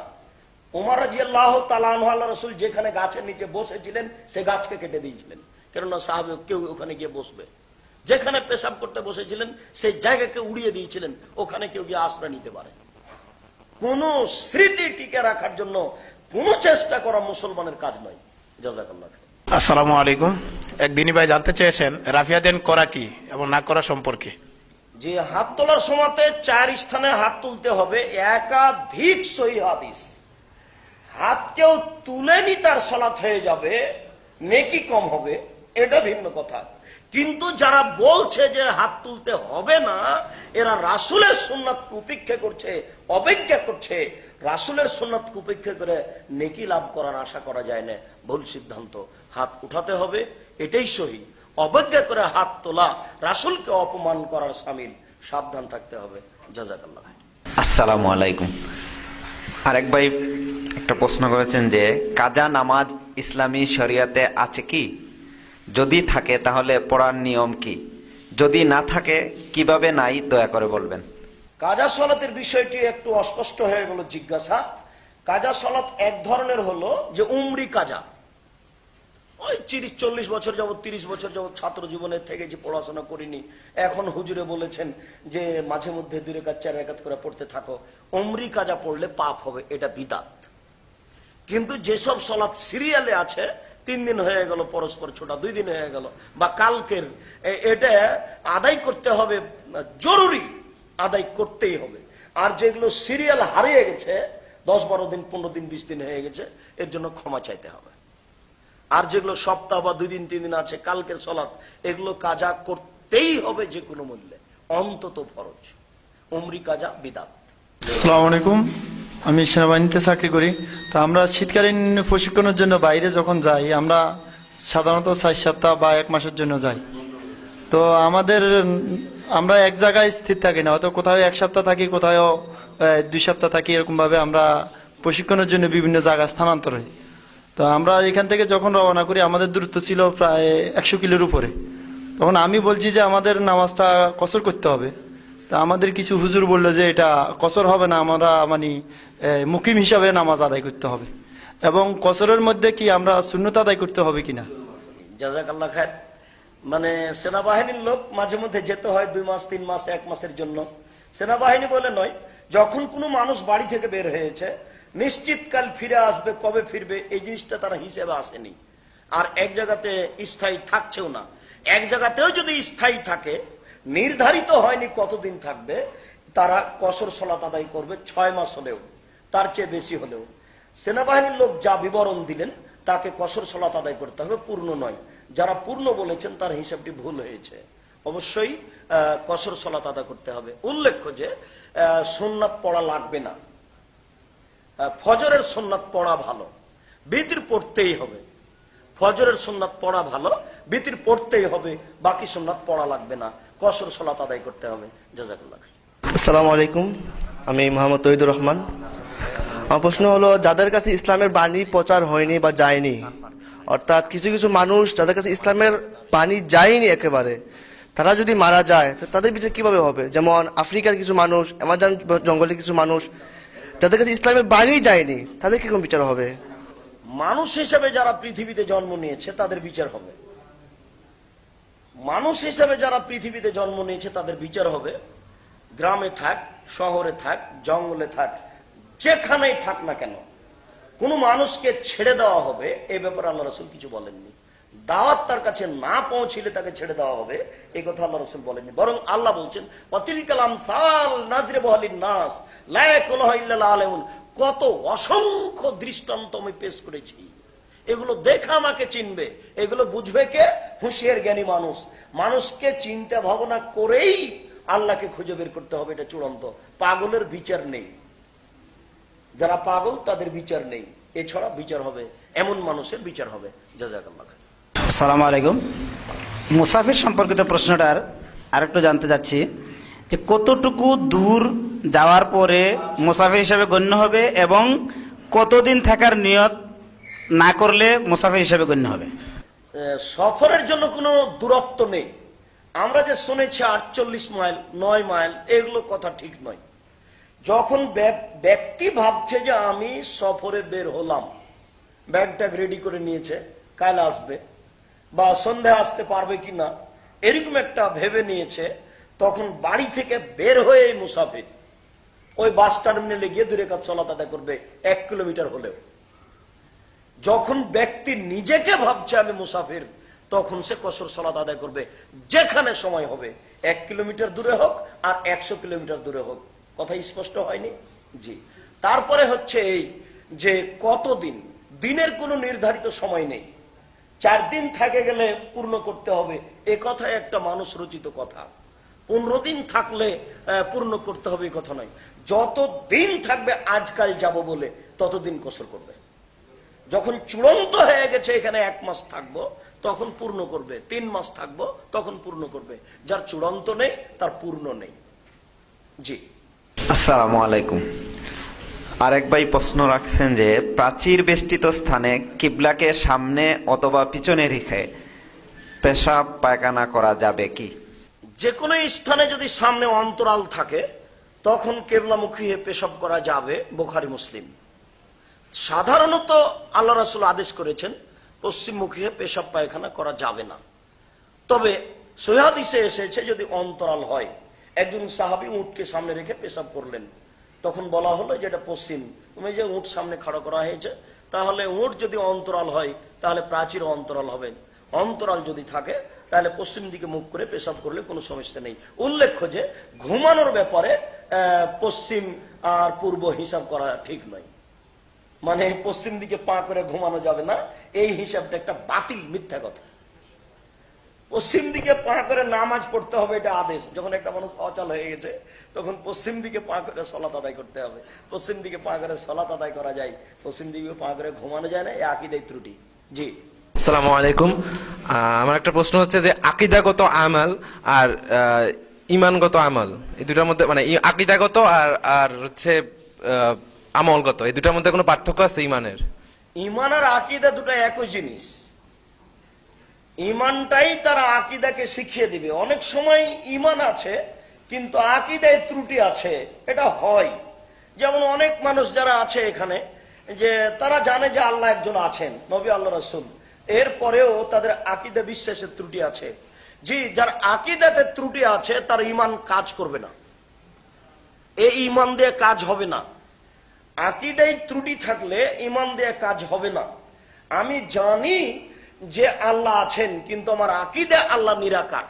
ওমর রাদিয়াল্লাহু তাআলা আনহু, আল্লাহর রাসূল যেখানে গাছের নিচে বসেছিলেন সে গাছকে কেটে দিয়েছিলেন, কেননা সাহাবী কেউ ওখানে গিয়ে বসবে। যেখানে পেশাব করতে বসেছিলেন সেই জায়গাকে উড়িয়ে দিয়েছিলেন, ওখানে কেউ গিয়ে আশ্রয় নিতে পারে। কোন স্মৃতি টিকে রাখার জন্য কোন চেষ্টা করা মুসলমানের কাজ নয়। জাযাকাল্লাহ। আসসালামু আলাইকুম। একদিনই ভাই জানতে চেয়েছেন রাফিয়া দেন করা কি এবং না করা সম্পর্কে। যে হাত তোলার সময়তে 4 স্থানে হাত তুলতে হবে, একাধিক সহিহ হাদিস। হাত কেউ তুলেনি তার সালাত হয়ে যাবে, নেকি কম হবে, এটা ভিন্ন কথা। কিন্তু যারা বলছে যে হাত তুলতে হবে না, এরা রাসূলের সুন্নাতকে উপেক্ষা করছে, অবজ্ঞা করছে। রাসূলের সুন্নাতকে উপেক্ষা করে নেকি লাভ করার আশা করা যায় না, ভুল সিদ্ধান্ত। হাত উঠাতে হবে, এটাই সহিহ। অবজ্ঞা করে হাত তোলা রাসূলকে অপমান করার শামিল, সাবধান থাকতে হবে। জাযাকাল্লাহ। আসসালামু আলাইকুম। আরেক ভাই একটা প্রশ্ন করেছেন যে কাজা নামাজ ইসলামী শরিয়াতে আছে কি? যদি থাকে তাহলে পড়ার নিয়ম কি? যদি না থাকে কিভাবে নাই, দয়া করে বলবেন। কাজা সালাতের বিষয়টি একটু অস্পষ্ট হয়ে গেল জিজ্ঞাসা। কাজা সালাত এক ধরনের হলো যে উমরি কাজা। ওই 30-40 বছর যাবত, 30 বছর যাবত ছাত্র জীবনে থেকে যে পড়াশোনা করিনি, এখন হুজুরে বলেছেন যে মাঝে মধ্যে 2 রাকাত 4 রাকাত করে পড়তে থাকো। উমরি কাজা পড়লে পাপ হবে, এটা বিদআত। কিন্তু যেসব সালাত সিরিয়ালে আছে, 3 দিন হয়ে গেল পরস্পর ছোটা, 2 দিন হয়ে গেল, বা কালকের, এটা আদায় করতে হবে, জরুরি আদায় করতেই হবে। আর যেগুলো সিরিয়াল হারিয়ে গেছে, 10-12 দিন, 15 দিন, 20 দিন হয়ে গেছে, এর জন্য ক্ষমা চাইতে হবে। আর যেগুলো সপ্তাহ বা 2 দিন 3 দিন আছে, কালকের সালাত, এগুলো কাজা করতেই হবে যে কোনো মূল্যে, অন্তত ফরজ। উমরি কাজা বিদআত। আসসালামু আলাইকুম, আমি সেনাবাহিনীতে চাকরি করি। তো আমরা শীতকালীন প্রশিক্ষণের জন্য বাইরে যখন যাই, আমরা সাধারণত 4 সপ্তাহ বা 1 মাসের জন্য যাই। তো আমাদের আমরা এক জায়গায় স্থির থাকি না, হয়তো কোথাও 1 সপ্তাহ থাকি, কোথাও 2 সপ্তাহ থাকি, এরকম ভাবে আমরা প্রশিক্ষণের জন্য বিভিন্ন জায়গায় স্থানান্তর হই। তো আমরা এখান থেকে যখন রওনা করি আমাদের দূরত্ব ছিল প্রায় 100 কিলোর উপরে। তখন আমি বলছি যে আমাদের নামাজটা কসর করতে হবে। তা আমাদের কিছু হুজুর বললো যে এটা কসর হবে না, আমরা মানে মুকিম হিসাবে নামাজ আদায় করতে হবে, এবং কসরের মধ্যে কি আমরা সুন্নত আদায় করতে হবে কিনা। জাযাকাল্লাহ খায়ের। মানে সেনাবাহিনীর লোক মাঝে মধ্যে যেতে হয় 2 মাস 3 মাস 1 মাসের জন্য। সেনাবাহিনী বলে নয়, যখন কোনো মানুষ বাড়ি থেকে বের হয়েছে নিশ্চিত কাল ফিরে আসবে, কবে ফিরবে এই জিনিসটা তারা হিসেবে আসেনি, আর এক জায়গাতে স্থায়ী থাকছেও না। এক জায়গাতেও যদি স্থায়ী থাকে, নির্ধারিত হয়নি কতদিন থাকবে, তারা কসর সালাত আদায় করবে 6 মাস হলেও, তার চেয়ে বেশি হলেও। সেনাবাহিনীর লোক যা বিবরণ দিলেন তাকে কসর সালাত আদায় করতে হবে, পূর্ণ নয়। যারা পূর্ণ বলেছেন তার হিসাবটি ভুল হয়েছে, অবশ্যই কসর সালাত আদায় করতে হবে। উল্লেখ্য যে সুন্নাত পড়া লাগবে না, ফজরের সুন্নাত পড়া ভালো, বিতির পড়তেই হবে। ফজরের সুন্নাত পড়া ভালো, বিতির পড়তেই হবে, বাকি সুন্নাত পড়া লাগবে না, কসর সালাত আদায় করতে হবে। জাযাকাল্লাহ। আসসালামু আলাইকুম, আমি মোহাম্মদ তৌহিদুর রহমান। আমার প্রশ্ন হলো, যাদের কাছে ইসলামের বাণী প্রচার হয়নি বা যায়নি, অর্থাৎ কিছু কিছু মানুষ যাদের কাছে ইসলামের বাণী যায়নি একেবারে, তারা যদি মারা যায় তো তাদের বিচার কিভাবে হবে? যেমন আফ্রিকার কিছু মানুষ, অ্যামাজন জঙ্গলের কিছু মানুষ যাদের কাছে ইসলামের বাণী যায়নি, তাদের কিরকম বিচার হবে? মানুষ হিসেবে যারা পৃথিবীতে জন্ম নিয়েছে তাদের বিচার হবে। মানুষ হিসেবে যারা পৃথিবীতে জন্ম নিয়েছে তাদের বিচার হবে। গ্রামে থাক, শহরে থাক, জঙ্গলে থাক, যেখানেই থাক না কেন, কোন মানুষকে ছেড়ে দেওয়া হবে এই ব্যাপারে আল্লাহ রাসূল কিছু বলেননি। দাওয়াত তার কাছে না পৌঁছিলে তাকে ছেড়ে দেওয়া হবে এই কথা আল্লাহ রাসূল বলেননি। বরং আল্লাহ বলছেন, ওয়াতিলকাল আমসাল নাযরিবুহা লিন-নাস লা ইয়াকুলুহা ইল্লাল আলিমুন। কত অসংখ্য দৃষ্টান্ত আমি পেশ করেছি, এগুলো দেখে আমাকে চিনবে, এগুলো বুঝবে কে? হুঁশিয়ার জ্ঞানী মানুষ। মানুষকে চিন্তা ভাবনা করেই আল্লাহকে খুঁজে বের করতে হবে, এটা চূড়ান্ত। পাগলের বিচার নেই, যারা পাগল তাদের বিচার নেই, এছাড়া বিচার হবে এমন মানুষের বিচার হবে। জাযাকাল্লাহ। আসসালামু আলাইকুম। মুসাফির সম্পর্কিত প্রশ্নটার আরেকটু জানতে চাচ্ছি যে কতটুকু দূর যাওয়ার পরে মুসাফির হিসাবে গণ্য হবে এবং কতদিন থাকার নিয়ত না করলে মুসাফির হিসাবে গণ্য হবে? সফরের জন্য কোনো দূরত্ব নেই। আমরা যে শুনেছি 48 মাইল 9 মাইল, এগুলো কথা ঠিক নয়। যখন ব্যক্তি ভাবছে যে আমি সফরে বের হলাম, ব্যাগটা রেডি করে নিয়েছে, কাল আসবে বা সন্ধ্যা আসতে পারবে কিনা এরকম একটা ভেবে নিয়েছে, তখন বাড়ি থেকে বের হয়ে মুসাফির ওই বাস টার্মিনালে গিয়ে 2 রাকাত সালাত আদায় করবে, 1 কিলোমিটার হলেও। যখন ব্যক্তি নিজেকে ভাবছে আমি মুসাফির, তখন সে কসর সালাত আদায় করবে, যেখানে সময় হবে, 1 কিলোমিটার দূরে হোক আর 100 কিলোমিটার দূরে হোক। কথা স্পষ্ট হয়নি? জি। তারপরে হচ্ছে এই যে কতদিন, দিনের কোনো নির্ধারিত সময় নেই। 4 দিন থেকে গেলে পূর্ণ করতে হবে, এ কথা একটা মানুষ রচিত কথা। 15 দিন থাকলে পূর্ণ করতে হবে এই কথা নয়। যত দিন থাকবে আজকাল যাব বলে ততদিন কসর করবে। যখন চূড়ান্ত হয়ে গেছে এখানে 1 মাস থাকবো তখন পূর্ণ করবে, 3 মাস থাকবো তখন পূর্ণ করবে। যার চূড়ান্ত নেই তার পূর্ণ নেই। জি। আসসালামু আলাইকুম। আরেক ভাই প্রশ্ন রাখছেন যে প্রাচীর বেষ্টিত স্থানে কিবলাকে সামনে অথবা পিছনে রেখে পেশাব পায়খানা করা যাবে কি? যে কোনো স্থানে যদি সামনে অন্তরাল থাকে তখন কেবলামুখী হয়ে পেশাব করা যাবে, বুখারী মুসলিম। সাধারণত আল্লাহ রাসূল আদেশ করেছেন পশ্চিমমুখী হয়ে পেশাব পায়খানা করা যাবে না। তবে সহিহ হাদিসে এসেছে যদি অন্তরাল হয়, একজন সাহাবী উটকে সামনে রেখে পেশাব করলেন, তখন বলা হলো যে এটা পশ্চিম, তুমি যে উট সামনে খাড়া করা হয়েছে, তাহলে উট যদি অন্তরাল হয় তাহলে প্রাচীর অন্তরাল হবে। অন্তরাল যদি থাকে তাহলে পশ্চিম দিকে মুখ করে পেশাব করলে কোনো সমস্যা নেই। উল্লেখ্য যে ঘুমানোর ব্যাপারে পশ্চিম আর পূর্ব হিসাব করা ঠিক নয়, মানে পশ্চিম দিকে পা করে ঘুমানো যাবে না, এই হিসাবটা একটা বাতিল, মিথ্যা কথা। পশ্চিম দিকে পা করে নামাজ পড়তে হবে, এটা আদেশ। যখন একটা মানুষ অচল হয়ে গেছে তখন পশ্চিম দিকে পা করে সালাত আদায় করতে হবে। পশ্চিম দিকে পা করে সালাত আদায় করা যায়, পশ্চিম দিকে পা করে ঘুমানো যায় না, এই আকীদায় ত্রুটি। জি। আসসালামু আলাইকুম। আমার একটা প্রশ্ন হচ্ছে যে আকীদাগত আমাল আর ইমানগত আমল, এই দুটার মধ্যে মানে আকীদাগত আর আর হচ্ছে আমলগত, এই দুটার মধ্যে কোনো পার্থক্য আছে ইমানের? ইমান আর আকীদা দুটো একই জিনিস। ইমানটাই তারা আকীদাকে শিখিয়ে দিবে। অনেক সময় ইমান আছে কিন্তু আকীদায় ত্রুটি আছে, এটা হয়। যেমন অনেক মানুষ যারা আছে এখানে, যে তারা জানে যে আল্লাহ একজন আছেন, নবী আল্লাহ রাসূল, এরপরেও তাদের আকীদা বিশ্বাসের ত্রুটি আছে। জি, যার আকীদাতে ত্রুটি আছে তার ইমান কাজ করবে না, এই ইমান দিয়ে কাজ হবে না। আকীদায় ত্রুটি থাকলে ইমান দিয়ে কাজ হবে না। আমি জানি যে আল্লাহ আছেন কিন্তু আমার আকীদা আল্লাহ নিরাকার,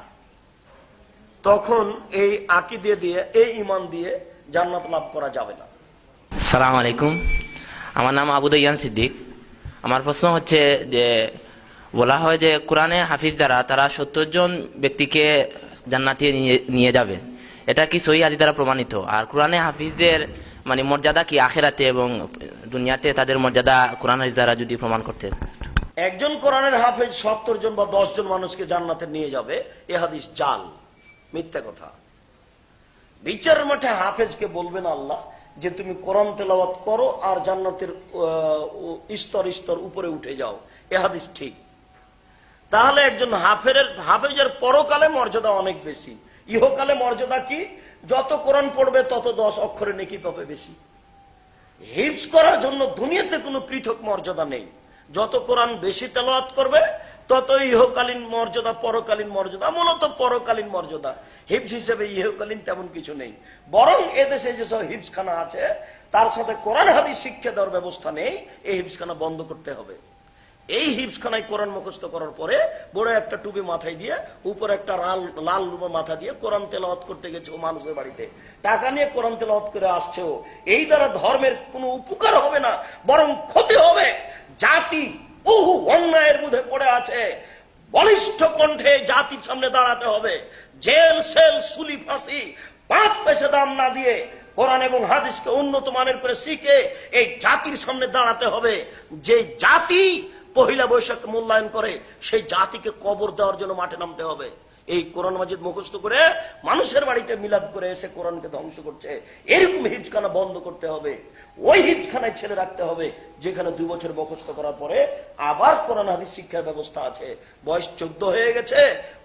তখন এই আকীদা দিয়ে, এই ইমান দিয়ে জান্নাত লাভ করা যাবে না। সালাম আলাইকুম, আমার নাম আবু দয়ান সিদ্দিক। আমার প্রশ্ন হচ্ছে যে বলা হয় যে কোরআনে হাফিজ দ্বারা তারা 70 জন ব্যক্তিকে জান্নাতে নিয়ে যাবে, এটা কি সহিহ হাদিস দ্বারা প্রমাণিত? আর কোরআনে হাফিজদের মানে মর্যাদা কি আখিরাতে এবং দুনিয়াতে তাদের মর্যাদা কোরআন হাদিস দ্বারা যদি প্রমাণ করতে? একজন কোরআনের হাফেজ 70 জন বা 10 জন মানুষকে জান্নাতে নিয়ে যাবে, এ হাদিস জাল, মিথ্যা কথা। বিচারের মাঠে হাফেজকে বলবেন আল্লাহ যে তুমি কোরআন তেলাওয়াত করো আর জান্নাতের স্তর স্তর উপরে উঠে যাও, এ হাদিস ঠিক। তাহলে একজন হাফেজের পরকালে মর্যাদা অনেক বেশি। ইহকালে মর্যাদা কি? যত কোরআন পড়বে তত 10 অক্ষরে নেকি পাবে বেশি। হিফজ করার জন্য দুনিয়াতে কোনো পৃথক মর্যাদা নেই। যত কোরআন বেশি তেলাওয়াত করবে তত ইহকালীন মর্যাদা, পরকালীন মর্যাদা, মূলত পরকালীন মর্যাদা। হিফজ হিসেবে ইহকালীন তেমন কিছু নেই। বরং এদেশে যেসব হিফজখানা আছে তার সাথে কোরআন হাদিস শিক্ষা দেওয়ার ব্যবস্থা নেই, এই হিফজখানা বন্ধ করতে হবে। এই হিফজখানায় কোরআন মুখস্থ করার পরে বড় একটা টুপি মাথায় দিয়ে, উপরে একটা লাল মাথা দিয়ে কোরআন তেলাওয়াত করতে গেছে ও মানুষের বাড়িতে, টাকা নিয়ে কোরআন তেলাওয়াত করে আসছে ও। এই দ্বারা ধর্মের কোনো উপকার হবে না, বরং ক্ষতি হবে। জাতি বহু অন্যায়ের মধ্যে পড়ে আছে, বলিষ্ঠ কণ্ঠে জাতির সামনে দাঁড়াতে হবে। জেল, সেল, সুলি, ফাঁসি 5 পয়সা দাম না দিয়ে কোরআন এবং হাদিসকে উন্নত মানের করে শিখে এই জাতির সামনে দাঁড়াতে হবে। যে জাতি পহিলা বৈশাখ মূল্যায়ন করে সেই জাতিকে কবর দেওয়ার জন্য মাঠে নামতে হবে। এই কোরআন মাজিদ মুখস্থ করে মানুষের বাড়িতে মিলাদ করে এসে কোরআনকে ধ্বংস করছে, এরকম হিফজখানা বন্ধ করতে হবে। ওই হিফজখানায় ছেলে রাখতে হবে যেখানে 2 বছর মুখস্থ করার পরে আবার কোরআন হাদিস শিক্ষার ব্যবস্থা আছে। বয়স 14 হয়ে গেছে,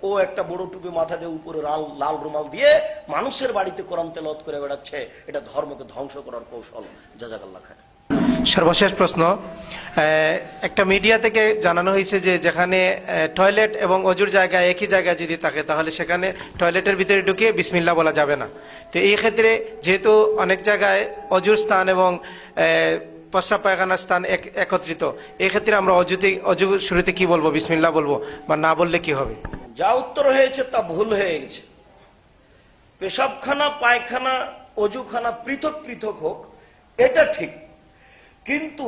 ও একটা বড় টুপি মাথা দিয়ে উপরে লাল রুমাল দিয়ে মানুষের বাড়িতে কোরআন তেলাওয়াত করে বেড়াচ্ছে, এটা ধর্মকে ধ্বংস করার কৌশল। জাযাকাল্লাহ খায়র। সর্বশেষ প্রশ্ন, একটা মিডিয়া থেকে জানানো হয়েছে যে যেখানে টয়লেট এবং অজুর জায়গা একই জায়গায় যদি থাকে তাহলে সেখানে টয়লেটের ভিতরে ঢুকে বিসমিল্লাহ বলা যাবে না। তো এই ক্ষেত্রে যেহেতু অনেক জায়গায় অজুর স্থান এবং প্রস্রাব পায়খানার স্থান একত্রিত, এই ক্ষেত্রে আমরা অজু শুরুতে কি বলবো, বিসমিল্লাহ বলবো বা না বললে কি হবে? যা উত্তর হয়েছে তা ভুল হয়ে গেছে। পেশাবখানা, পায়খানা, অজুখানা পৃথক পৃথক হোক, এটা ঠিক, কিন্তু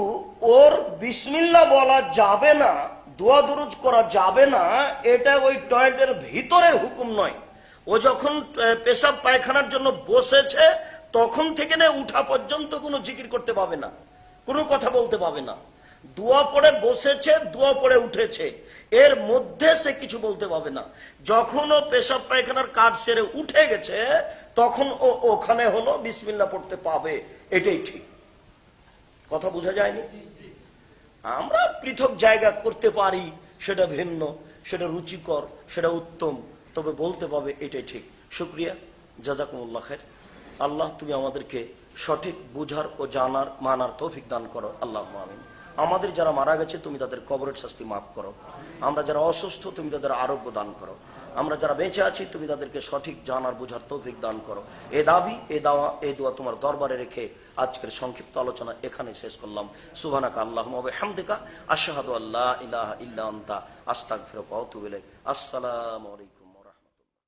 ওর বিসমিল্লাহ বলা যাবে না, দোয়া দরুদ করা যাবে না, এটা ওই টয়লেটের ভিতরের হুকুম নয়। ও যখন পেশাব পায়খানার জন্য বসেছে তখন থেকে না উঠা পর্যন্ত কোনো জিকির করতে পাবে না, কোনো কথা বলতে পাবে না। দোয়া পড়ে বসেছে, দোয়া পড়ে উঠেছে, এর মধ্যে সে কিছু বলতে পাবে না। যখন ও পেশাব পায়খানার কাজ সেরে উঠে গেছে তখন ও ওখানে হলো বিসমিল্লাহ পড়তে পাবে, এটাই ঠিক। কথা বোঝা যায়নি? আমরা পৃথক জায়গা করতে পারি, সেটা ভিন্ন, সেটা রুচিকর, সেটা উত্তম, তবে বলতে পাবে, এটাই ঠিক। শুকরিয়া, জাযাকুমুল্লাহ খায়র। আল্লাহ তুমি আমাদেরকে সঠিক বুঝার ও জানার মানার তৌফিক দান করো, আল্লাহ আমিন। আমাদের যারা মারা গেছে তুমি তাদের কবরের শাস্তি মাফ করো। আমরা যারা অসুস্থ তুমি তাদের আরোগ্য দান করো। আমরা যারা বেঁচে আছি তুমি তাদেরকে সঠিক জানার বুঝার তৌফিক দান করো। এ দাবি, এ দাওয়া, এই দোয়া তোমার দরবারে রেখে আজকের সংক্ষিপ্ত আলোচনা এখানে শেষ করলাম। সুবহানাকা আল্লাহুম্মা ওয়া বিহামদিকা আশহাদু আল্লা ইলাহা ইল্লা আনতা আস্তাগফিরুকা ওয়া আতুবু ইলাইক। আসসালামু আলাইকুম।